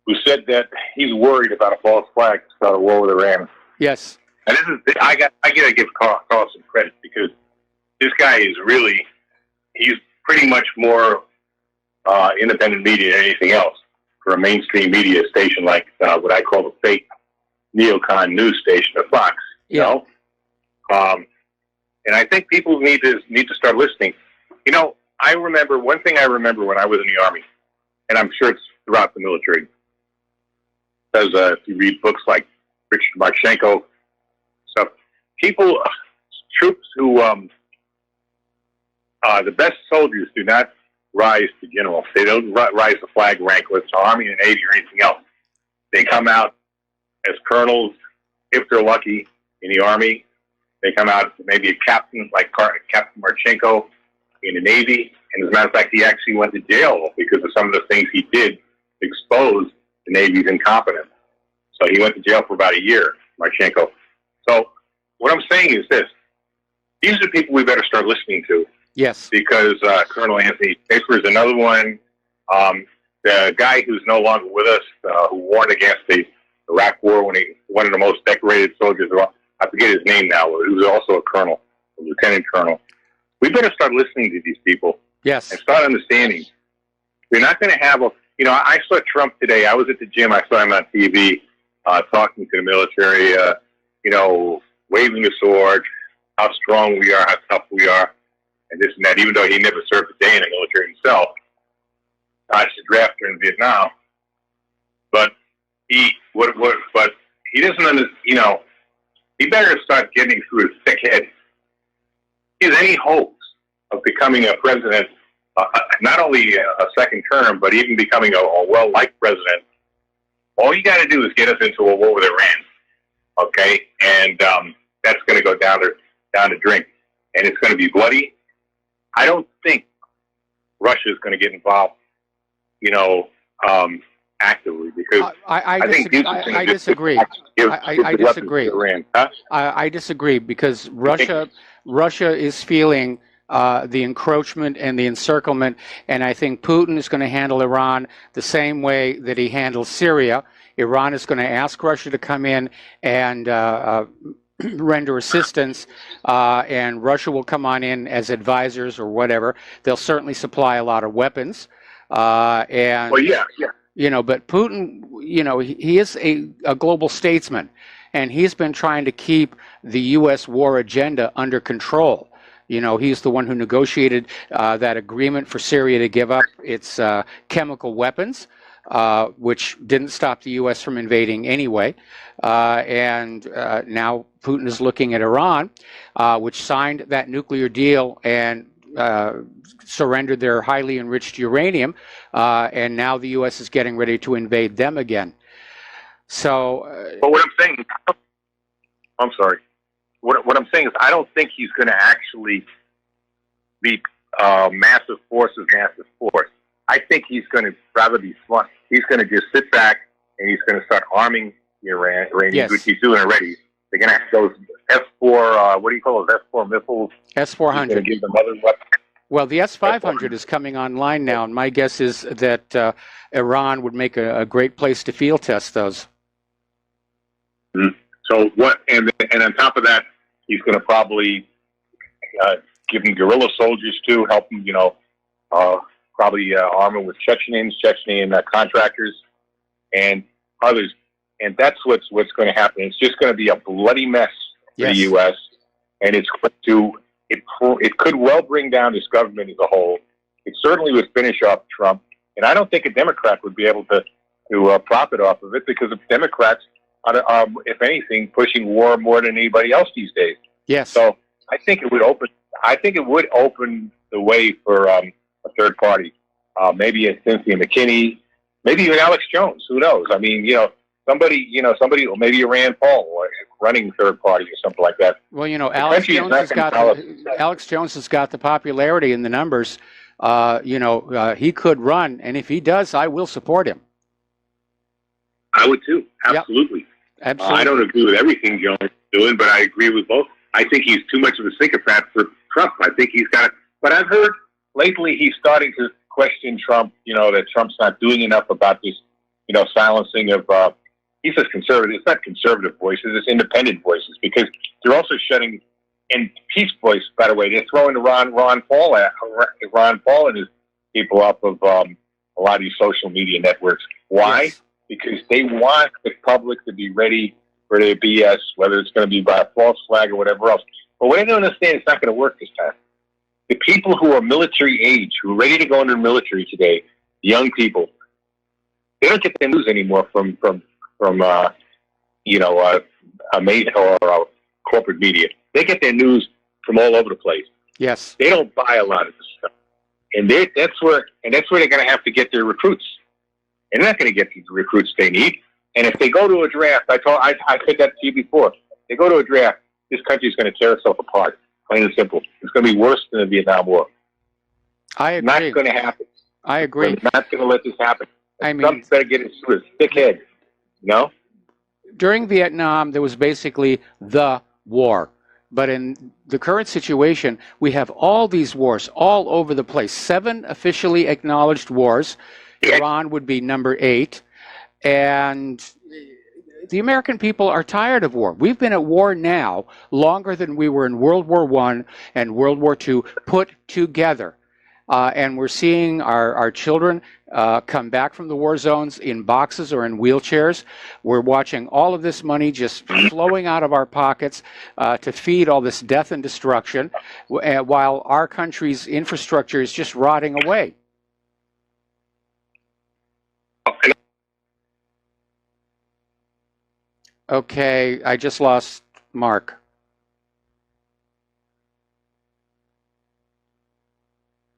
who said that he's worried about a false flag to start a war with Iran. Yes. And I got to give Carlson credit, because this guy is he's pretty much more independent media than anything else for a mainstream media station like what I call the fake neocon news station of Fox. Yeah. And I think people need to start listening. I remember one thing I remember when I was in the Army, and I'm sure it's throughout the military, because if you read books like Richard Marchenko, stuff, troops who, the best soldiers do not rise to general. They don't rise to flag rank, whether it's Army or Navy or anything else. They come out as colonels, if they're lucky, in the Army. They come out maybe a captain, like Captain Marchenko in the Navy. And as a matter of fact, he actually went to jail because of some of the things he did expose the Navy's incompetence. So he went to jail for about a year, Marchenko. So what I'm saying is this. These are people we better start listening to. Yes. Because Colonel Anthony Paper is another one. The guy who's no longer with us, who warned against the Iraq War, when one of the most decorated soldiers, I forget his name now, he was also a colonel. a lieutenant colonel. We better start listening to these people. Yes. And start understanding. We're not going to have a, I saw Trump today. I was at the gym. I saw him on TV talking to the military, waving the sword, how strong we are, how tough we are, and this and that, even though he never served a day in the military himself. I was a drafter in Vietnam. But he doesn't understand, he better start getting through his thick head. He has any hopes of becoming a president, not only a second term, but even becoming a well-liked president. All you got to do is get us into a war with Iran, okay? And that's going to go down to drink, and it's going to be bloody. I don't think Russia is going to get involved, actively, because I think I disagree. I disagree. I disagree because Russia is feeling the encroachment and the encirclement, and I think Putin is going to handle Iran the same way that he handles Syria. Iran is going to ask Russia to come in and render assistance, and Russia will come on in as advisors or whatever. They'll certainly supply a lot of weapons. But Putin, he is a global statesman, and he's been trying to keep the U.S. war agenda under control. He's the one who negotiated that agreement for Syria to give up its chemical weapons, which didn't stop the U.S. from invading anyway. And now Putin is looking at Iran, which signed that nuclear deal and surrendered their highly enriched uranium, and now the U.S. is getting ready to invade them again. So, but what I'm saying, I'm sorry. What I'm saying is, I don't think he's going to actually be massive force. I think he's going to rather be smart. He's going to just sit back and he's going to start arming the Iranians, which he's doing already. They're going to have those S-4, what do you call those S-4 missiles? S-400. He's going to give them other weapons. Well, the S-500 is coming online now, and my guess is that Iran would make a great place to field test those. Mm-hmm. So what? And on top of that, he's going to probably give them guerrilla soldiers too, help them, probably arm them with Chechen contractors and others. And that's what's going to happen. It's just going to be a bloody mess for the U.S. And it's going to. It could well bring down this government as a whole. It certainly would finish off Trump, and I don't think a Democrat would be able to profit off of it, because the Democrats are, if anything, pushing war more than anybody else these days. Yes. So I think it would open. I think it would open the way for a third party, maybe a Cynthia McKinney, maybe even Alex Jones. Who knows? I mean, somebody, maybe Rand Paul or running third party or something like that. Well, Alex Jones has got the popularity and the numbers. He could run, and if he does, I will support him. I would too. Absolutely. Yep. Absolutely. I don't agree with everything Jones is doing, but I agree with both. I think he's too much of a sycophant for Trump. I think he's got it. But I've heard lately he's starting to question Trump, that Trump's not doing enough about this, silencing of, he says conservative. It's not conservative voices, it's independent voices, because they're also shutting, and Peace Voice, by the way, they're throwing Ron Paul and his people off of a lot of these social media networks. Why? Yes. Because they want the public to be ready for their BS, whether it's going to be by a false flag or whatever else. But what I don't understand, it's not going to work this time. The people who are military age, who are ready to go into the military today, the young people, they don't get their news anymore from a made or corporate media. They get their news from all over the place. Yes. They don't buy a lot of this stuff, and that's where they're going to have to get their recruits. And they're not going to get the recruits they need. And if they go to a draft, I said that to you before. If they go to a draft, this country is going to tear itself apart. Plain and simple. It's going to be worse than the Vietnam War. I agree. Not going to happen. I agree. We're not going to let this happen. Trump better get into his thick head. During Vietnam, there was basically the war. But in the current situation, we have all these wars all over the place. 7 officially acknowledged wars. Iran would be number 8. And the American people are tired of war. We've been at war now longer than we were in World War I and World War II put together. And we're seeing our children come back from the war zones in boxes or in wheelchairs. We're watching all of this money just flowing out of our pockets to feed all this death and destruction, while our country's infrastructure is just rotting away. Okay, I just lost Mark.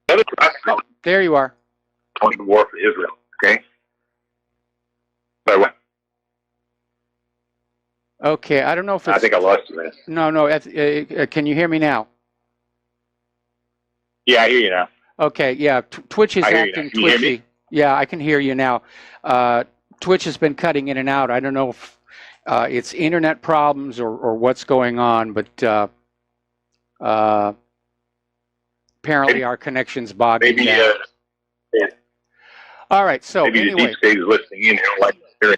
Oh, there you are. Going to war for Israel, okay? But Okay, I don't know if it's... I think I lost you, man. No, can you hear me now? Yeah, I hear you now. Okay, yeah, Twitch is acting twitchy. Yeah, I can hear you now. Twitch has been cutting in and out. I don't know if it's internet problems or what's going on, but apparently our connection's bogging down. Yeah. All right, so maybe anyway. the deep state is listening in here like hearing.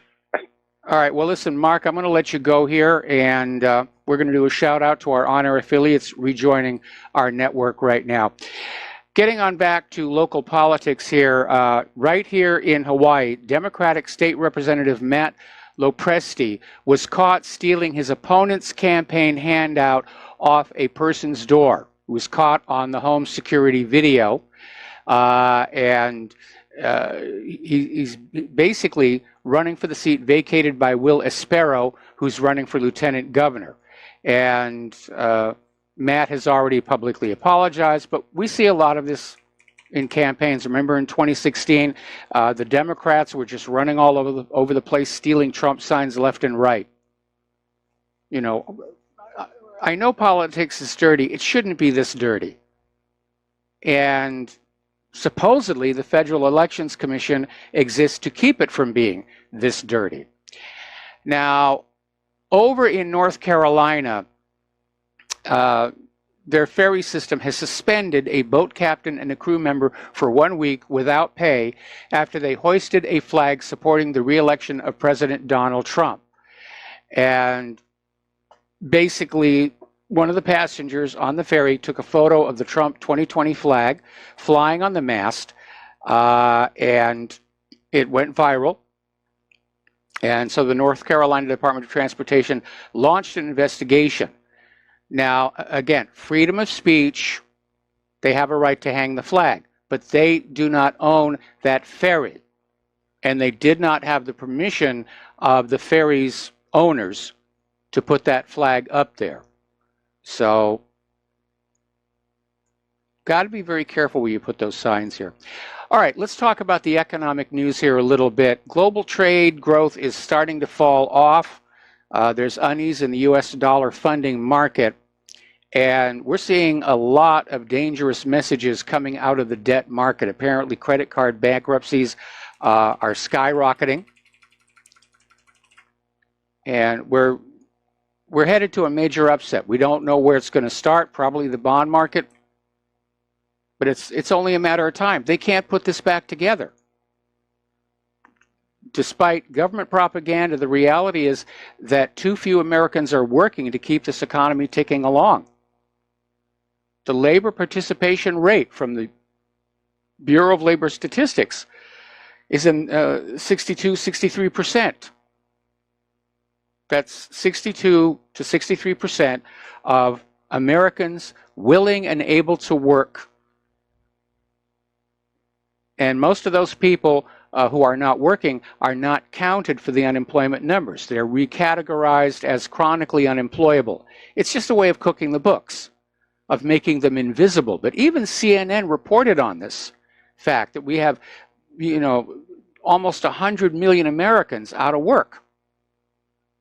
All right, well, listen, Mark, I'm going to let you go here, and we're going to do a shout-out to our on-air affiliates rejoining our network right now. Getting on back to local politics here, right here in Hawaii, Democratic State Representative Matt Lopresti was caught stealing his opponent's campaign handout off a person's door. He was caught on the home security video, and he's basically running for the seat vacated by Will Espero, who's running for lieutenant governor. And Matt has already publicly apologized, but we see a lot of this in campaigns. Remember in 2016, the Democrats were just running all over the place, stealing Trump signs left and right. You know, I know politics is dirty. It shouldn't be this dirty. And supposedly, the Federal Elections Commission exists to keep it from being this dirty. Now, over in North Carolina, their ferry system has suspended a boat captain and a crew member for 1 week without pay after they hoisted a flag supporting the re-election of President Donald Trump. And basically, one of the passengers on the ferry took a photo of the Trump 2020 flag flying on the mast, and it went viral. And so the North Carolina Department of Transportation launched an investigation. Now, again, freedom of speech, they have a right to hang the flag, but they do not own that ferry. And they did not have the permission of the ferry's owners to put that flag up there. So, got to be very careful where you put those signs here. All right, let's talk about the economic news here a little bit. Global trade growth is starting to fall off. There's unease in the U.S. dollar funding market, and we're seeing a lot of dangerous messages coming out of the debt market. Apparently, credit card bankruptcies are skyrocketing, and we're headed to a major upset. We don't know where it's going to start, probably the bond market, but it's only a matter of time. They can't put this back together. Despite government propaganda, the reality is that too few Americans are working to keep this economy ticking along. The labor participation rate from the Bureau of Labor Statistics is in 63%. That's 62 to 63% of Americans willing and able to work. And most of those people who are not working are not counted for the unemployment numbers. They're recategorized as chronically unemployable. It's just a way of cooking the books, of making them invisible. But even CNN reported on this fact that we have, almost 100 million Americans out of work.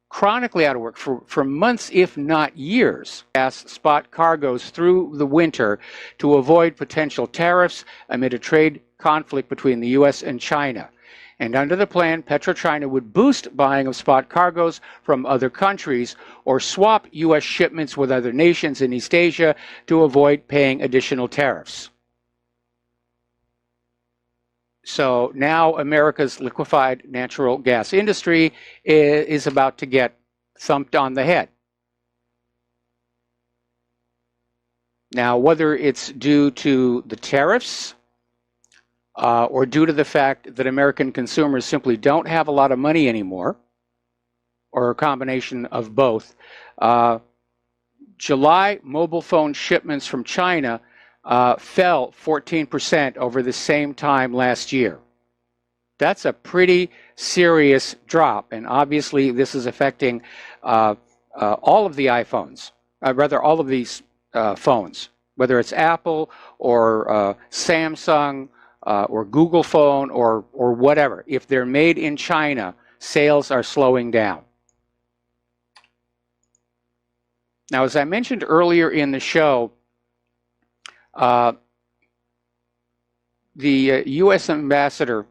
Chronically out of work for months, if not years. Spot cargoes through the winter to avoid potential tariffs amid a trade conflict between the U.S. and China. And under the plan, PetroChina would boost buying of spot cargoes from other countries or swap U.S. shipments with other nations in East Asia to avoid paying additional tariffs. So now America's liquefied natural gas industry is about to get thumped on the head. Now, whether it's due to the tariffs or due to the fact that American consumers simply don't have a lot of money anymore, or a combination of both, July mobile phone shipments from China fell 14% over the same time last year. That's a pretty serious drop, and obviously this is affecting all of the iPhones, rather all of these phones, whether it's Apple or Samsung or Google phone or whatever. If they're made in China, sales are slowing down. Now, as I mentioned earlier in the show, the U.S. ambassador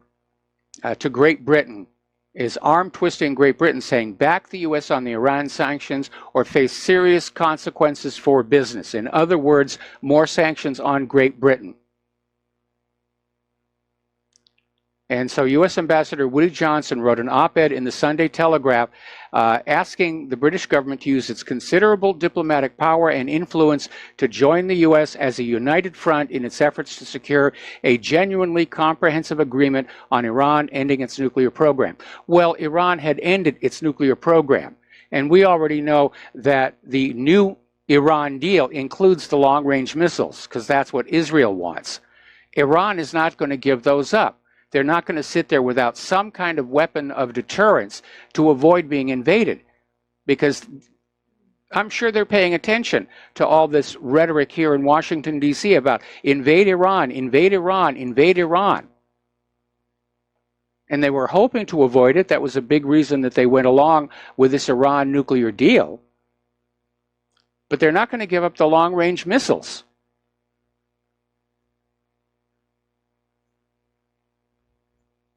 to Great Britain is arm-twisting Great Britain, saying back the U.S. on the Iran sanctions or face serious consequences for business. In other words, more sanctions on Great Britain. And so U.S. Ambassador Woody Johnson wrote an op-ed in the Sunday Telegraph asking the British government to use its considerable diplomatic power and influence to join the U.S. as a united front in its efforts to secure a genuinely comprehensive agreement on Iran ending its nuclear program. Well, Iran had ended its nuclear program, and we already know that the new Iran deal includes the long-range missiles, because that's what Israel wants. Iran is not going to give those up. They're not going to sit there without some kind of weapon of deterrence to avoid being invaded, because I'm sure they're paying attention to all this rhetoric here in Washington, D.C. about invade Iran, invade Iran, invade Iran. And they were hoping to avoid it. That was a big reason that they went along with this Iran nuclear deal. But they're not going to give up the long-range missiles.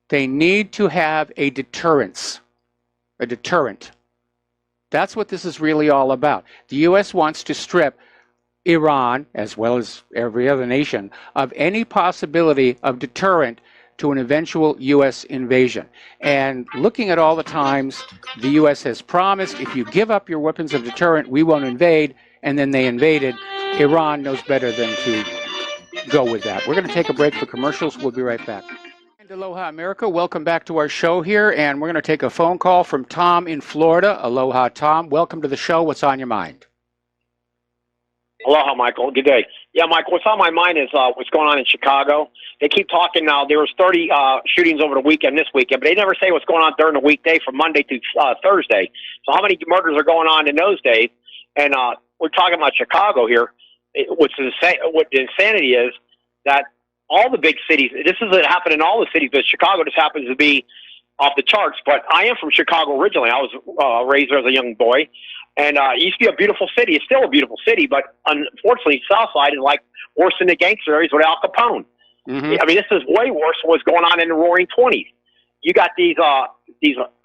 They need to have a deterrence, a deterrent. That's what this is really all about. The U.S. wants to strip Iran, as well as every other nation, of any possibility of deterrent to an eventual U.S. invasion. And looking at all the times the U.S. has promised, if you give up your weapons of deterrent, we won't invade, and then they invaded, Iran knows better than to go with that. We're going to take a break for commercials. We'll be right back. Aloha, America. Welcome back to our show here, and we're going to take a phone call from Tom in Florida. Aloha, Tom. Welcome to the show. What's on your mind? Aloha, Michael. Good day. Yeah, Michael, what's on my mind is what's going on in Chicago. They keep talking now. There was 30 shootings over the weekend, this weekend, but they never say what's going on during the weekday from Monday to Thursday. So how many murders are going on in those days? And we're talking about Chicago here. What the insanity is that all the big cities, this isn't happening in all the cities, but Chicago just happens to be off the charts. But I am from Chicago originally. I was raised there as a young boy. And it used to be a beautiful city. It's still a beautiful city, but unfortunately, South Side is like worse than the gangster areas with Al Capone. Mm-hmm. I mean, this is way worse than what's going on in the Roaring '20s. You got these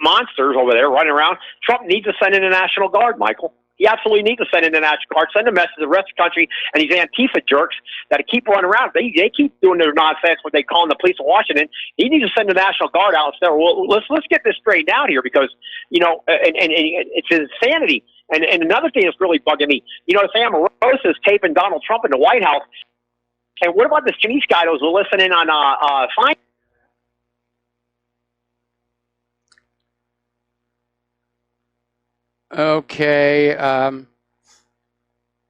monsters over there running around. Trump needs to send in the National Guard, Michael. He absolutely needs to send in the National Guard, send a message to the rest of the country, and these Antifa jerks that keep running around. They keep doing their nonsense, what they call the police of Washington. He needs to send the National Guard out instead. Well, let's get this straightened out here, because, you know, and it's insanity. And another thing that's really bugging me, you know, Sam Rose is taping Donald Trump in the White House. And what about this Chinese guy that was listening on Fine? Okay, I'm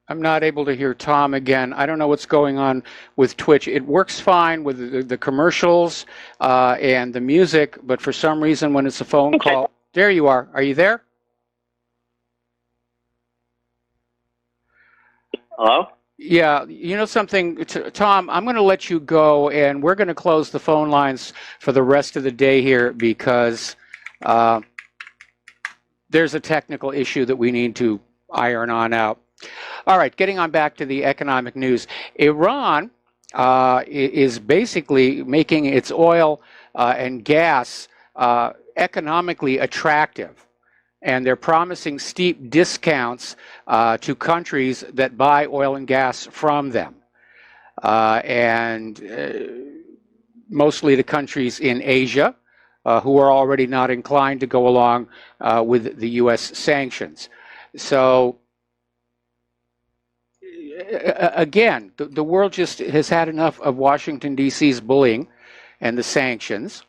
not able to hear Tom again. I don't know what's going on with Twitch. It works fine with the commercials and the music, but for some reason when it's a phone call... There you are. Are you there? Hello? Yeah, you know something, Tom, I'm going to let you go, and we're going to close the phone lines for the rest of the day here, because... there's a technical issue that we need to iron on out. All right, getting on back to the economic news. Iran is basically making its oil and gas economically attractive. And they're promising steep discounts to countries that buy oil and gas from them. mostly to countries in Asia who are already not inclined to go along with the U.S. sanctions. So again, the world just has had enough of Washington, D.C.'s bullying and the sanctions.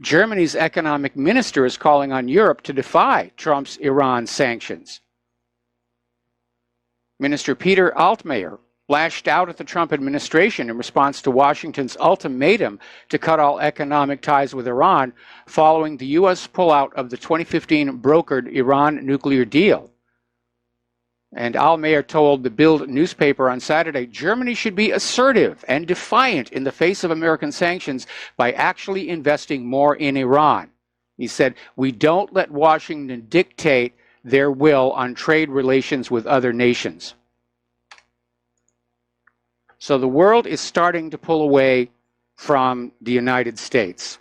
Germany's economic minister is calling on Europe to defy Trump's Iran sanctions. Minister Peter Altmaier lashed out at the Trump administration in response to Washington's ultimatum to cut all economic ties with Iran following the U.S. pullout of the 2015 brokered Iran nuclear deal. And Altmaier told the Bild newspaper on Saturday, Germany should be assertive and defiant in the face of American sanctions by actually investing more in Iran. He said, we don't let Washington dictate their will on trade relations with other nations. So the world is starting to pull away from the United States.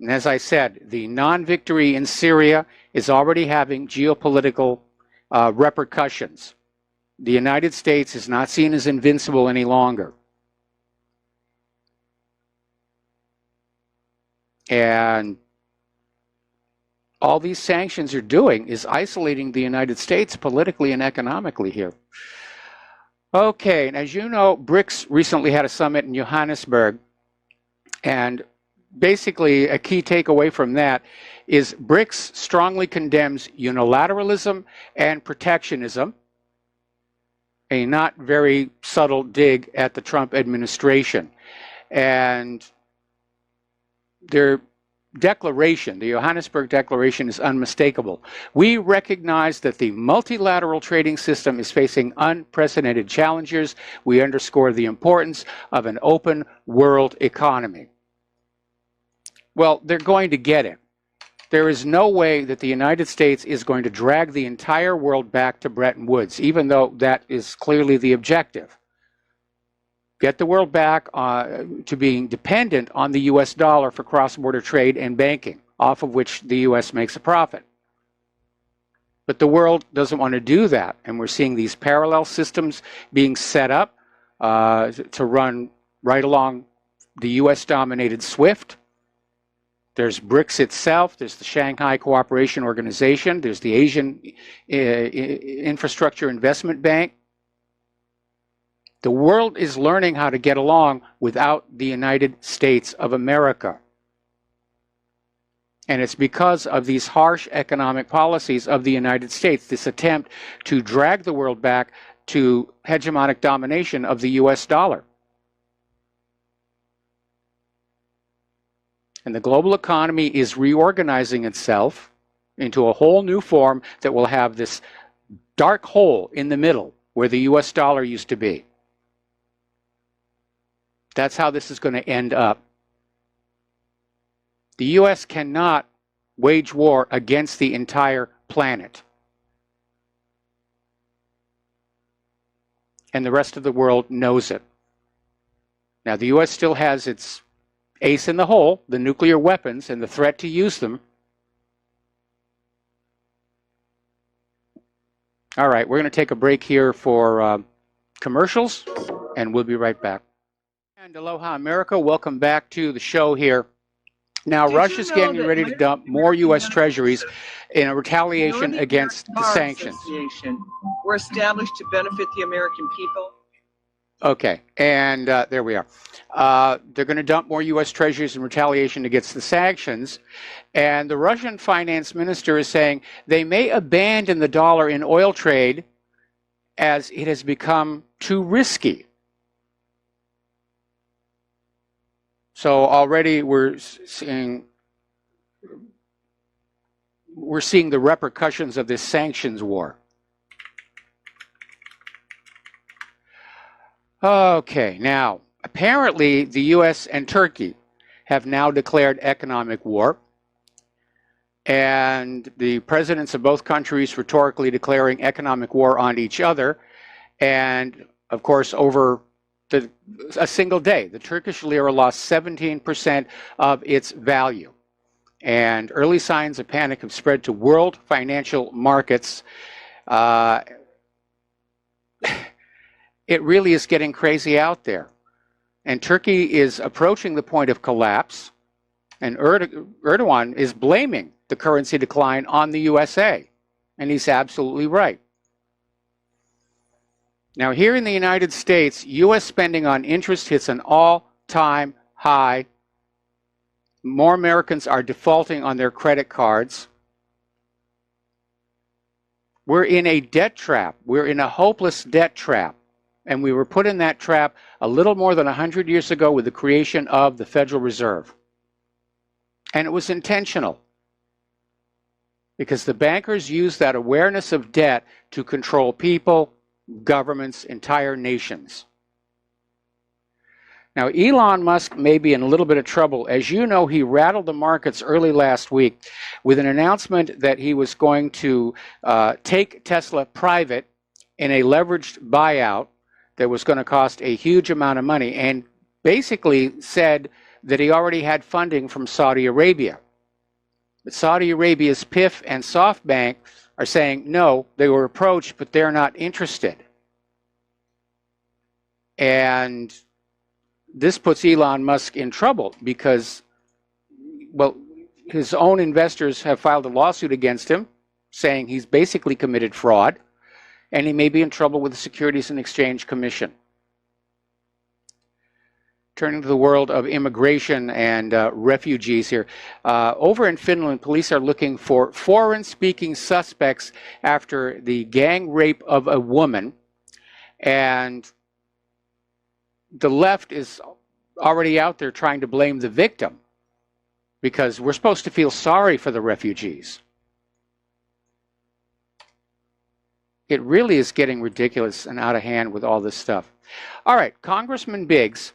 And as I said, the non-victory in Syria is already having geopolitical repercussions. The United States is not seen as invincible any longer. And all these sanctions are doing is isolating the United States politically and economically here. Okay, and as you know, BRICS recently had a summit in Johannesburg, and basically a key takeaway from that is BRICS strongly condemns unilateralism and protectionism, a not very subtle dig at the Trump administration. And their declaration, the Johannesburg Declaration, is unmistakable. We recognize that the multilateral trading system is facing unprecedented challenges. We underscore the importance of an open world economy. Well, they're going to get it. There is no way that the United States is going to drag the entire world back to Bretton Woods, even though that is clearly the objective. Get the world back to being dependent on the U.S. dollar for cross-border trade and banking, off of which the U.S. makes a profit. But the world doesn't want to do that, and we're seeing these parallel systems being set up to run right along the U.S.-dominated SWIFT. There's BRICS itself, there's the Shanghai Cooperation Organization, there's the Asian Infrastructure Investment Bank. The world is learning how to get along without the United States of America. And it's because of these harsh economic policies of the United States, this attempt to drag the world back to hegemonic domination of the US dollar. And the global economy is reorganizing itself into a whole new form that will have this dark hole in the middle where the US dollar used to be. That's how this is going to end up. The US cannot wage war against the entire planet. And the rest of the world knows it. Now, the US still has its ace in the hole, the nuclear weapons and the threat to use them. All right, we're going to take a break here for commercials, and we'll be right back. And aloha, America. Welcome back to the show here. Now, Russia's getting ready to dump more U.S. treasuries in a retaliation against the sanctions. Were established to benefit the American people. Okay, and there we are. They're going to dump more U.S. treasuries in retaliation against the sanctions. And the Russian finance minister is saying they may abandon the dollar in oil trade as it has become too risky. So already we're seeing the repercussions of this sanctions war. Okay, now, apparently the U.S. and Turkey have now declared economic war, and the presidents of both countries rhetorically declaring economic war on each other, and of course over a single day, the Turkish lira lost 17% of its value, and early signs of panic have spread to world financial markets. It really is getting crazy out there. And Turkey is approaching the point of collapse, and Erdogan is blaming the currency decline on the USA, and he's absolutely right. Now, here in the United States, U.S. spending on interest hits an all-time high. More Americans are defaulting on their credit cards. We're in a debt trap. We're in a hopeless debt trap. And we were put in that trap a little more than 100 years ago with the creation of the Federal Reserve. And it was intentional, because the bankers used that awareness of debt to control people, governments, entire nations. Now, Elon Musk may be in a little bit of trouble. As you know, he rattled the markets early last week with an announcement that he was going to take Tesla private in a leveraged buyout that was going to cost a huge amount of money, and basically said that he already had funding from Saudi Arabia. But Saudi Arabia's PIF and SoftBank are saying, no, they were approached, but they're not interested. And this puts Elon Musk in trouble because, well, his own investors have filed a lawsuit against him, saying he's basically committed fraud, and he may be in trouble with the Securities and Exchange Commission. Turning to the world of immigration and refugees here. Over in Finland, police are looking for foreign-speaking suspects after the gang rape of a woman. And the left is already out there trying to blame the victim, because we're supposed to feel sorry for the refugees. It really is getting ridiculous and out of hand with all this stuff. All right, Congressman Biggs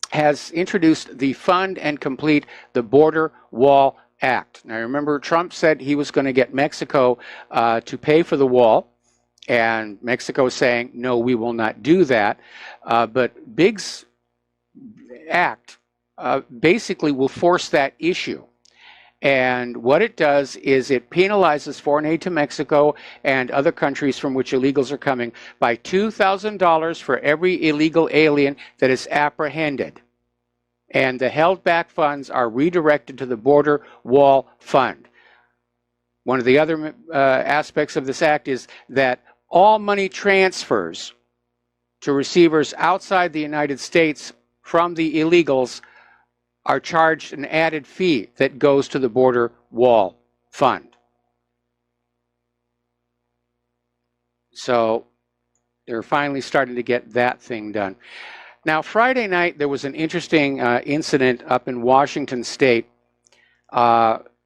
has introduced the Fund and Complete the Border Wall Act. Now, remember, Trump said he was going to get Mexico to pay for the wall, and Mexico is saying, no, we will not do that. But Biggs' act basically will force that issue. And what it does is it penalizes foreign aid to Mexico and other countries from which illegals are coming by $2,000 for every illegal alien that is apprehended. And the held back funds are redirected to the Border Wall Fund. One of the other aspects of this act is that all money transfers to receivers outside the United States from the illegals are charged an added fee that goes to the Border Wall Fund. So they're finally starting to get that thing done. Now, Friday night, there was an interesting incident up in Washington State.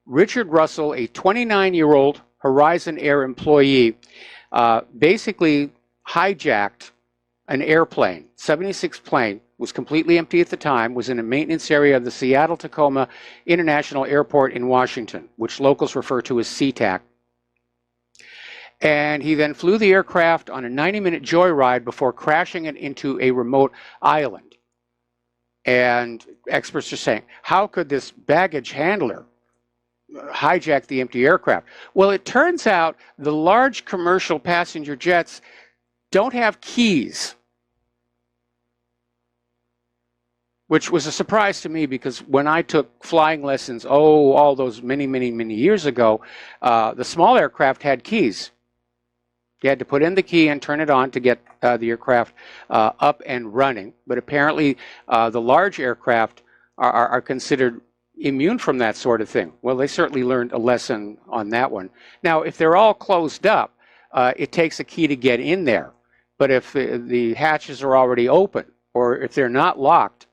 Richard Russell, a 29-year-old Horizon Air employee, basically hijacked an airplane, 76 plane, was completely empty at the time, was in a maintenance area of the Seattle-Tacoma International Airport in Washington, which locals refer to as SeaTac. And he then flew the aircraft on a 90-minute joyride before crashing it into a remote island. And experts are saying, how could this baggage handler hijack the empty aircraft? Well, it turns out the large commercial passenger jets don't have keys, which was a surprise to me, because when I took flying lessons, all those many years ago, the small aircraft had keys. You had to put in the key and turn it on to get the aircraft up and running. But apparently the large aircraft are considered immune from that sort of thing. Well, they certainly learned a lesson on that one. Now, if they're all closed up, it takes a key to get in there. But if the hatches are already open, or if they're not locked,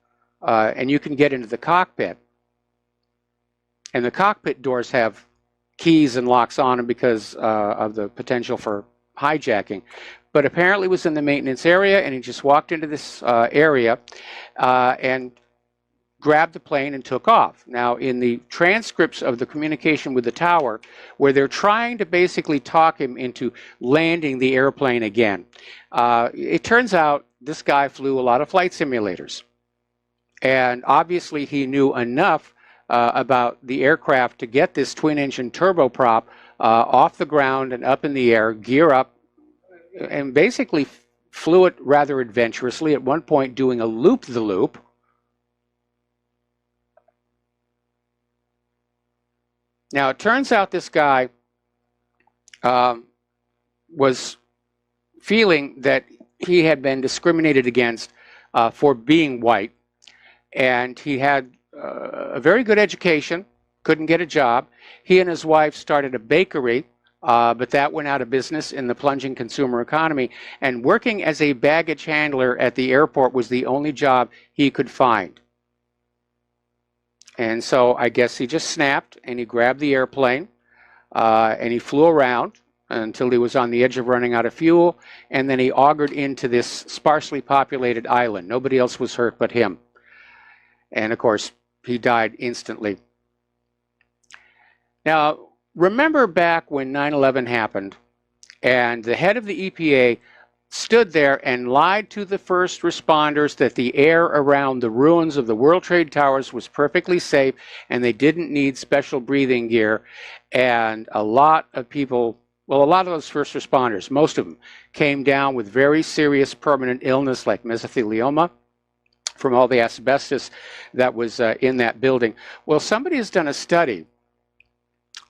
and you can get into the cockpit, and the cockpit doors have keys and locks on them because of the potential for hijacking. But apparently it was in the maintenance area, and he just walked into this area and grabbed the plane and took off. Now, in the transcripts of the communication with the tower, where they're trying to basically talk him into landing the airplane again, it turns out this guy flew a lot of flight simulators. And obviously he knew enough about the aircraft to get this twin-engine turboprop off the ground and up in the air, gear up, and basically flew it rather adventurously, at one point doing a loop-the-loop. Now, it turns out this guy was feeling that he had been discriminated against for being white, and he had a very good education, couldn't get a job. He and his wife started a bakery, but that went out of business in the plunging consumer economy, and working as a baggage handler at the airport was the only job he could find. And so I guess he just snapped and he grabbed the airplane and he flew around until he was on the edge of running out of fuel, and then he augured into this sparsely populated island. Nobody else was hurt but him. And of course, he died instantly. Now, remember back when 9/11 happened, and the head of the EPA stood there and lied to the first responders that the air around the ruins of the World Trade Towers was perfectly safe and they didn't need special breathing gear. And a lot of people, well, a lot of those first responders, most of them, came down with very serious permanent illness like mesothelioma from all the asbestos that was in that building. Well, somebody has done a study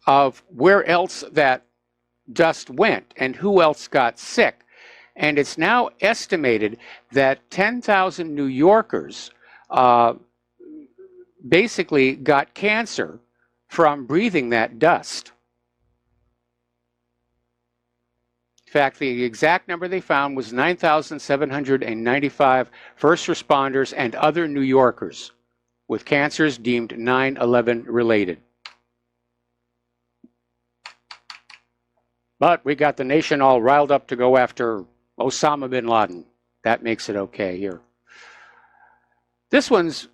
of where else that dust went and who else got sick. And it's now estimated that 10,000 New Yorkers basically got cancer from breathing that dust. In fact, the exact number they found was 9,795 first responders and other New Yorkers with cancers deemed 9/11 related. But we got the nation all riled up to go after Osama bin Laden. That makes it okay here. This one's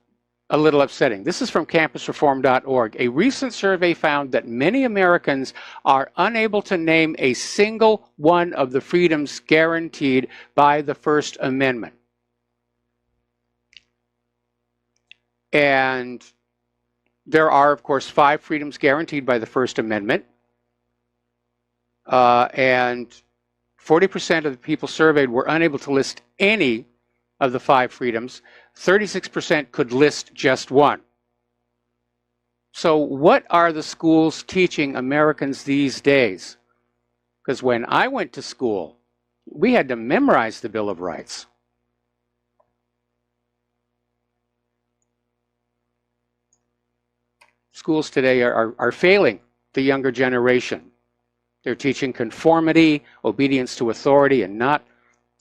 a little upsetting. This is from campusreform.org. A recent survey found that many Americans are unable to name a single one of the freedoms guaranteed by the First Amendment. And there are, of course, 5 freedoms guaranteed by the First Amendment. And 40% of the people surveyed were unable to list any of the 5 freedoms. 36% could list just one. So what are the schools teaching Americans these days? Because when I went to school, we had to memorize the Bill of Rights. Schools today are failing the younger generation. They're teaching conformity, obedience to authority, and not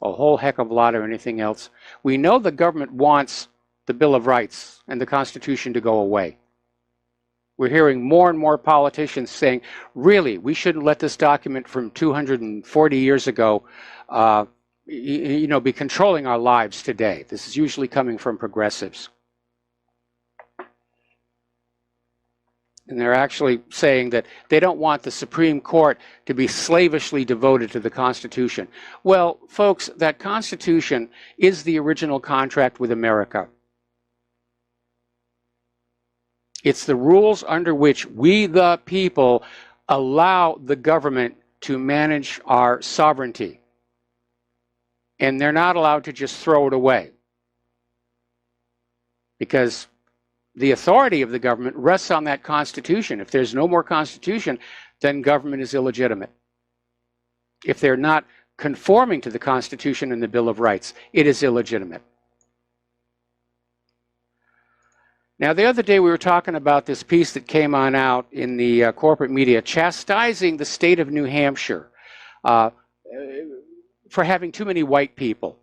a whole heck of a lot of anything else. We know the government wants the Bill of Rights and the Constitution to go away. We're hearing more and more politicians saying, really, we shouldn't let this document from 240 years ago be controlling our lives today. This is usually coming from progressives. And they're actually saying that they don't want the Supreme Court to be slavishly devoted to the Constitution. Well, folks, that Constitution is the original contract with America. It's the rules under which we, the people, allow the government to manage our sovereignty. And they're not allowed to just throw it away. Because the authority of the government rests on that Constitution. If there's no more Constitution, then government is illegitimate. If they're not conforming to the Constitution and the Bill of Rights, it is illegitimate. Now, the other day we were talking about this piece that came on out in the corporate media chastising the state of New Hampshire for having too many white people.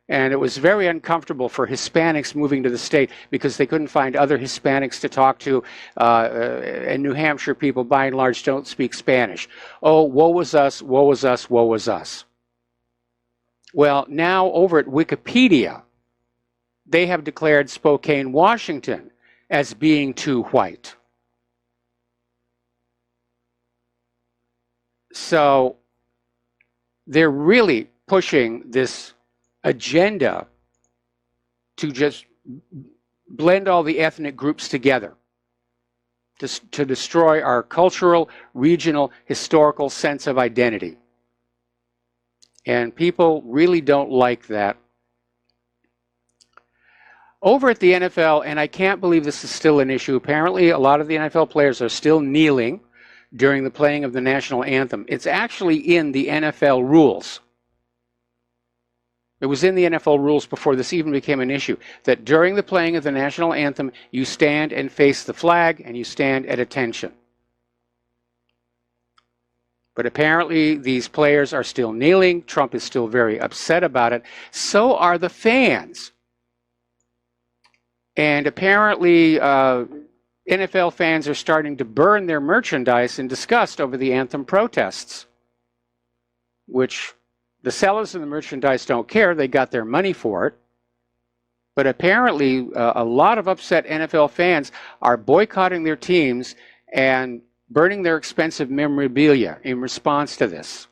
And it was very uncomfortable for Hispanics moving to the state because they couldn't find other Hispanics to talk to. And New Hampshire people, by and large, don't speak Spanish. Oh, woe was us, woe was us, woe was us. Well, now over at Wikipedia, they have declared Spokane, Washington, as being too white. So they're really pushing this agenda to just blend all the ethnic groups together, to destroy our cultural, regional, historical sense of identity. And people really don't like that. Over at the NFL, and I can't believe this is still an issue, apparently a lot of the NFL players are still kneeling during the playing of the national anthem. It's actually in the NFL rules. It was in the NFL rules before this even became an issue, that during the playing of the national anthem, you stand and face the flag and you stand at attention. But apparently these players are still kneeling. Trump is still very upset about it. So are the fans. And apparently NFL fans are starting to burn their merchandise in disgust over the anthem protests, which the sellers of the merchandise don't care. They got their money for it. But apparently a lot of upset NFL fans are boycotting their teams and burning their expensive memorabilia in response to this.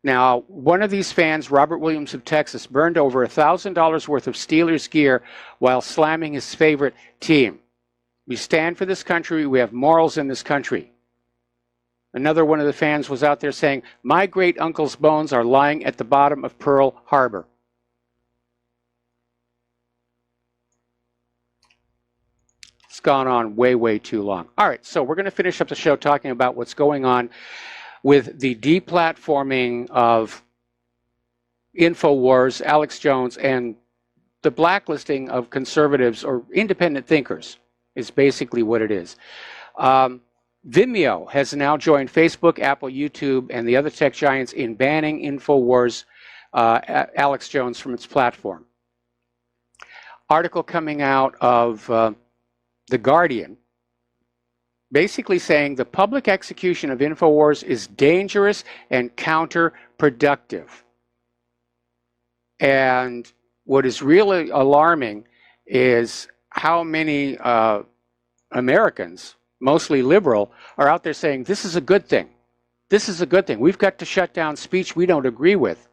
Now, one of these fans, Robert Williams of Texas, burned over $1,000 worth of Steelers gear while slamming his favorite team. We stand for this country. We have morals in this country. Another one of the fans was out there saying, "My great uncle's bones are lying at the bottom of Pearl Harbor." It's gone on way, way too long. All right, so we're going to finish up the show talking about what's going on with the deplatforming of InfoWars, Alex Jones, and the blacklisting of conservatives or independent thinkers is basically what it is. Vimeo has now joined Facebook, Apple, YouTube, and the other tech giants in banning InfoWars, Alex Jones from its platform. Article coming out of The Guardian, basically saying the public execution of InfoWars is dangerous and counterproductive. And what is really alarming is how many Americans, mostly liberal, are out there saying this is a good thing. This is a good thing. We've got to shut down speech we don't agree with.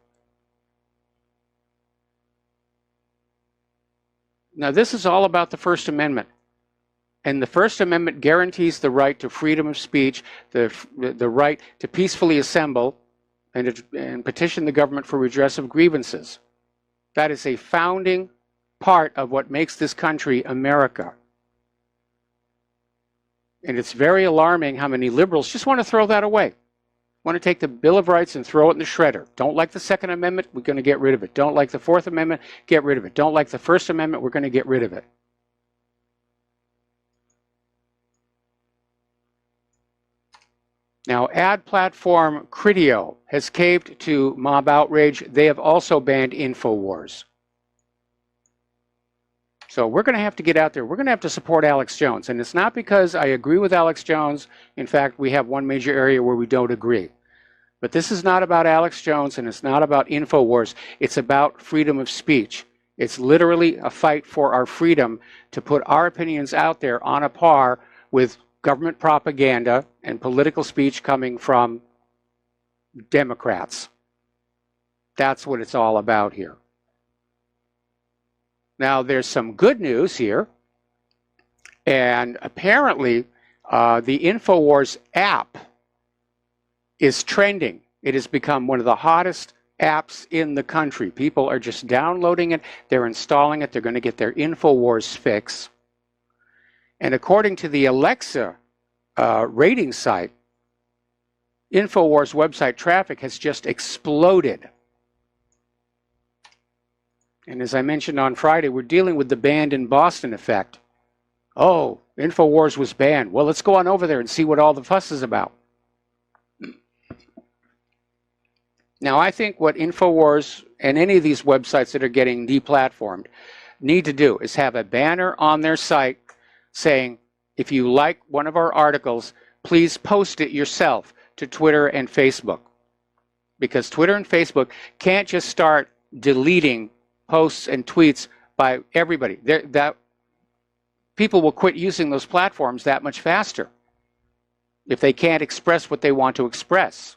Now, this is all about the First Amendment. And the First Amendment guarantees the right to freedom of speech, the right to peacefully assemble and petition the government for redress of grievances. That is a founding part of what makes this country America. And it's very alarming how many liberals just want to throw that away. Want to take the Bill of Rights and throw it in the shredder. Don't like the Second Amendment, we're going to get rid of it. Don't like the Fourth Amendment, get rid of it. Don't like the First Amendment, we're going to get rid of it. Now, ad platform Criteo has caved to mob outrage. They have also banned InfoWars. So we're going to have to get out there. We're going to have to support Alex Jones. And it's not because I agree with Alex Jones. In fact, we have one major area where we don't agree. But this is not about Alex Jones, and it's not about InfoWars. It's about freedom of speech. It's literally a fight for our freedom to put our opinions out there on a par with government propaganda and political speech coming from Democrats. That's what it's all about here. Now, there's some good news here. And apparently, the InfoWars app is trending. It has become one of the hottest apps in the country. People are just downloading it. They're installing it. They're going to get their InfoWars fix. And according to the Alexa rating site, InfoWars website traffic has just exploded. And as I mentioned on Friday, we're dealing with the banned in Boston effect. Oh, InfoWars was banned. Well, let's go on over there and see what all the fuss is about. Now, I think what InfoWars and any of these websites that are getting deplatformed need to do is have a banner on their site saying, if you like one of our articles, please post it yourself to Twitter and Facebook. Because Twitter and Facebook can't just start deleting posts and tweets by everybody. People will quit using those platforms that much faster if they can't express what they want to express.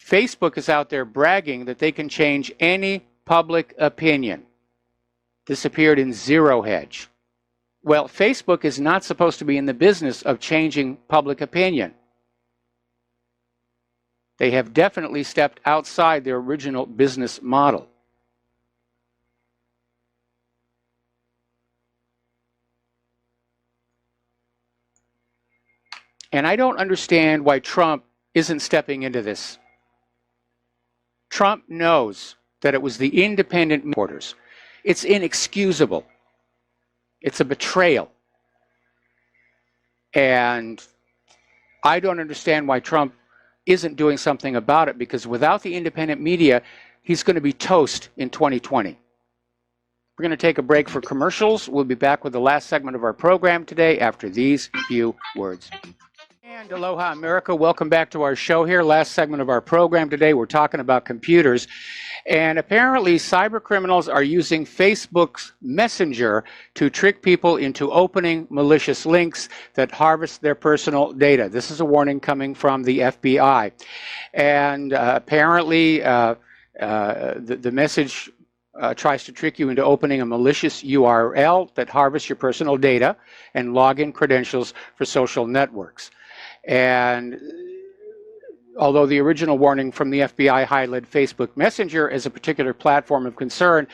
Facebook is out there bragging that they can change any public opinion. This appeared in Zero Hedge. Well, Facebook is not supposed to be in the business of changing public opinion. They have definitely stepped outside their original business model. And I don't understand why Trump isn't stepping into this. Trump knows that it was the independent reporters. It's inexcusable. It's a betrayal. And I don't understand why Trump isn't doing something about it, because without the independent media, he's going to be toast in 2020. We're going to take a break for commercials. We'll be back with the last segment of our program today after these few words. And aloha, America. Welcome back to our show here. Last segment of our program today. We're talking about computers. And apparently, cyber criminals are using Facebook's Messenger to trick people into opening malicious links that harvest their personal data. This is a warning coming from the FBI. And apparently, the message tries to trick you into opening a malicious URL that harvests your personal data and login credentials for social networks. And although the original warning from the FBI highlighted Facebook Messenger as a particular platform of concern,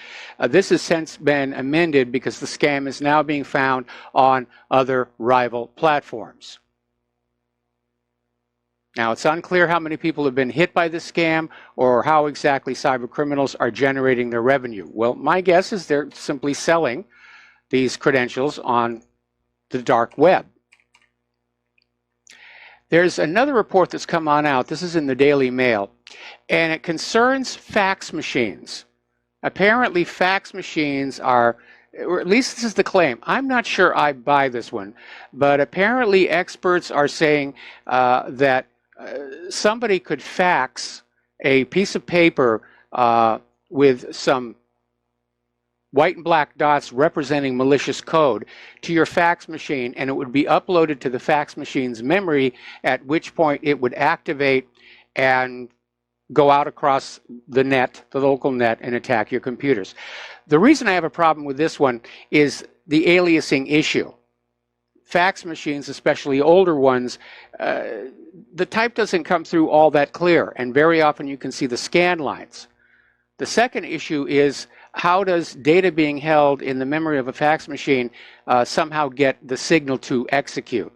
this has since been amended because the scam is now being found on other rival platforms. Now, it's unclear how many people have been hit by this scam or how exactly cyber criminals are generating their revenue. Well, my guess is they're simply selling these credentials on the dark web. There's another report that's come on out. This is in the Daily Mail, and it concerns fax machines. Apparently, fax machines are, or at least this is the claim. I'm not sure I buy this one, but apparently experts are saying that somebody could fax a piece of paper with some white and black dots representing malicious code to your fax machine, and it would be uploaded to the fax machine's memory, at which point it would activate and go out across the net, the local net, and attack your computers. The reason I have a problem with this one is the aliasing issue. Fax machines, especially older ones, the type doesn't come through all that clear, and very often you can see the scan lines. The second issue is, how does data being held in the memory of a fax machine somehow get the signal to execute?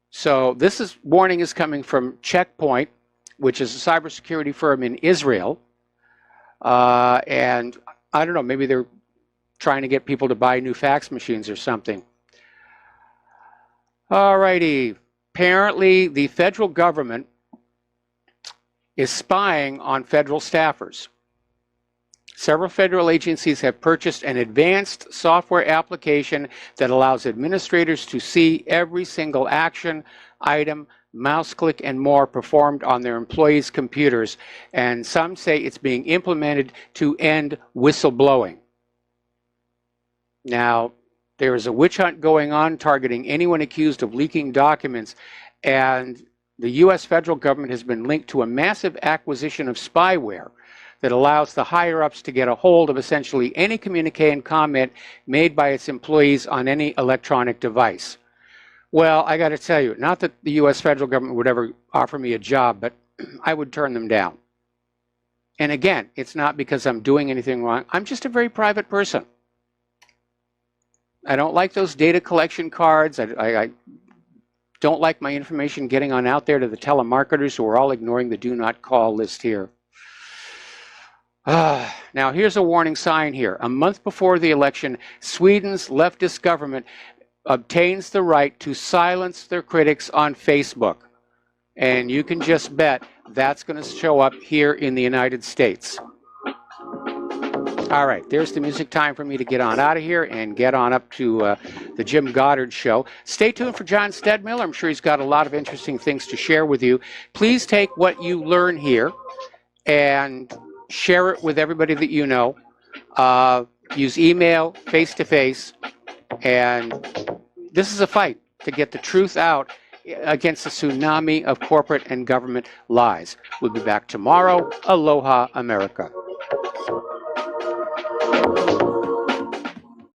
So this warning is coming from Checkpoint, which is a cybersecurity firm in Israel. And I don't know, maybe they're trying to get people to buy new fax machines or something. All righty. Apparently, the federal government is spying on federal staffers. Several federal agencies have purchased an advanced software application that allows administrators to see every single action, item, mouse click, and more performed on their employees' computers. And some say it's being implemented to end whistleblowing. Now, there is a witch hunt going on targeting anyone accused of leaking documents, and the U.S. federal government has been linked to a massive acquisition of spyware that allows the higher-ups to get a hold of essentially any communique and comment made by its employees on any electronic device. Well, I got to tell you, not that the U.S. federal government would ever offer me a job, but I would turn them down. And again, it's not because I'm doing anything wrong. I'm just a very private person. I don't like those data collection cards. I don't like my information getting on out there to the telemarketers who are all ignoring the do not call list here. Now, here's a warning sign here. A month before the election, Sweden's leftist government obtains the right to silence their critics on Facebook. And you can just bet that's going to show up here in the United States. All right, there's the music time for me to get on out of here and get on up to the Jim Goddard Show. Stay tuned for John Stedmiller. I'm sure he's got a lot of interesting things to share with you. Please take what you learn here and share it with everybody that you know. Use email, face-to-face, and this is a fight to get the truth out against the tsunami of corporate and government lies. We'll be back tomorrow. Aloha, America.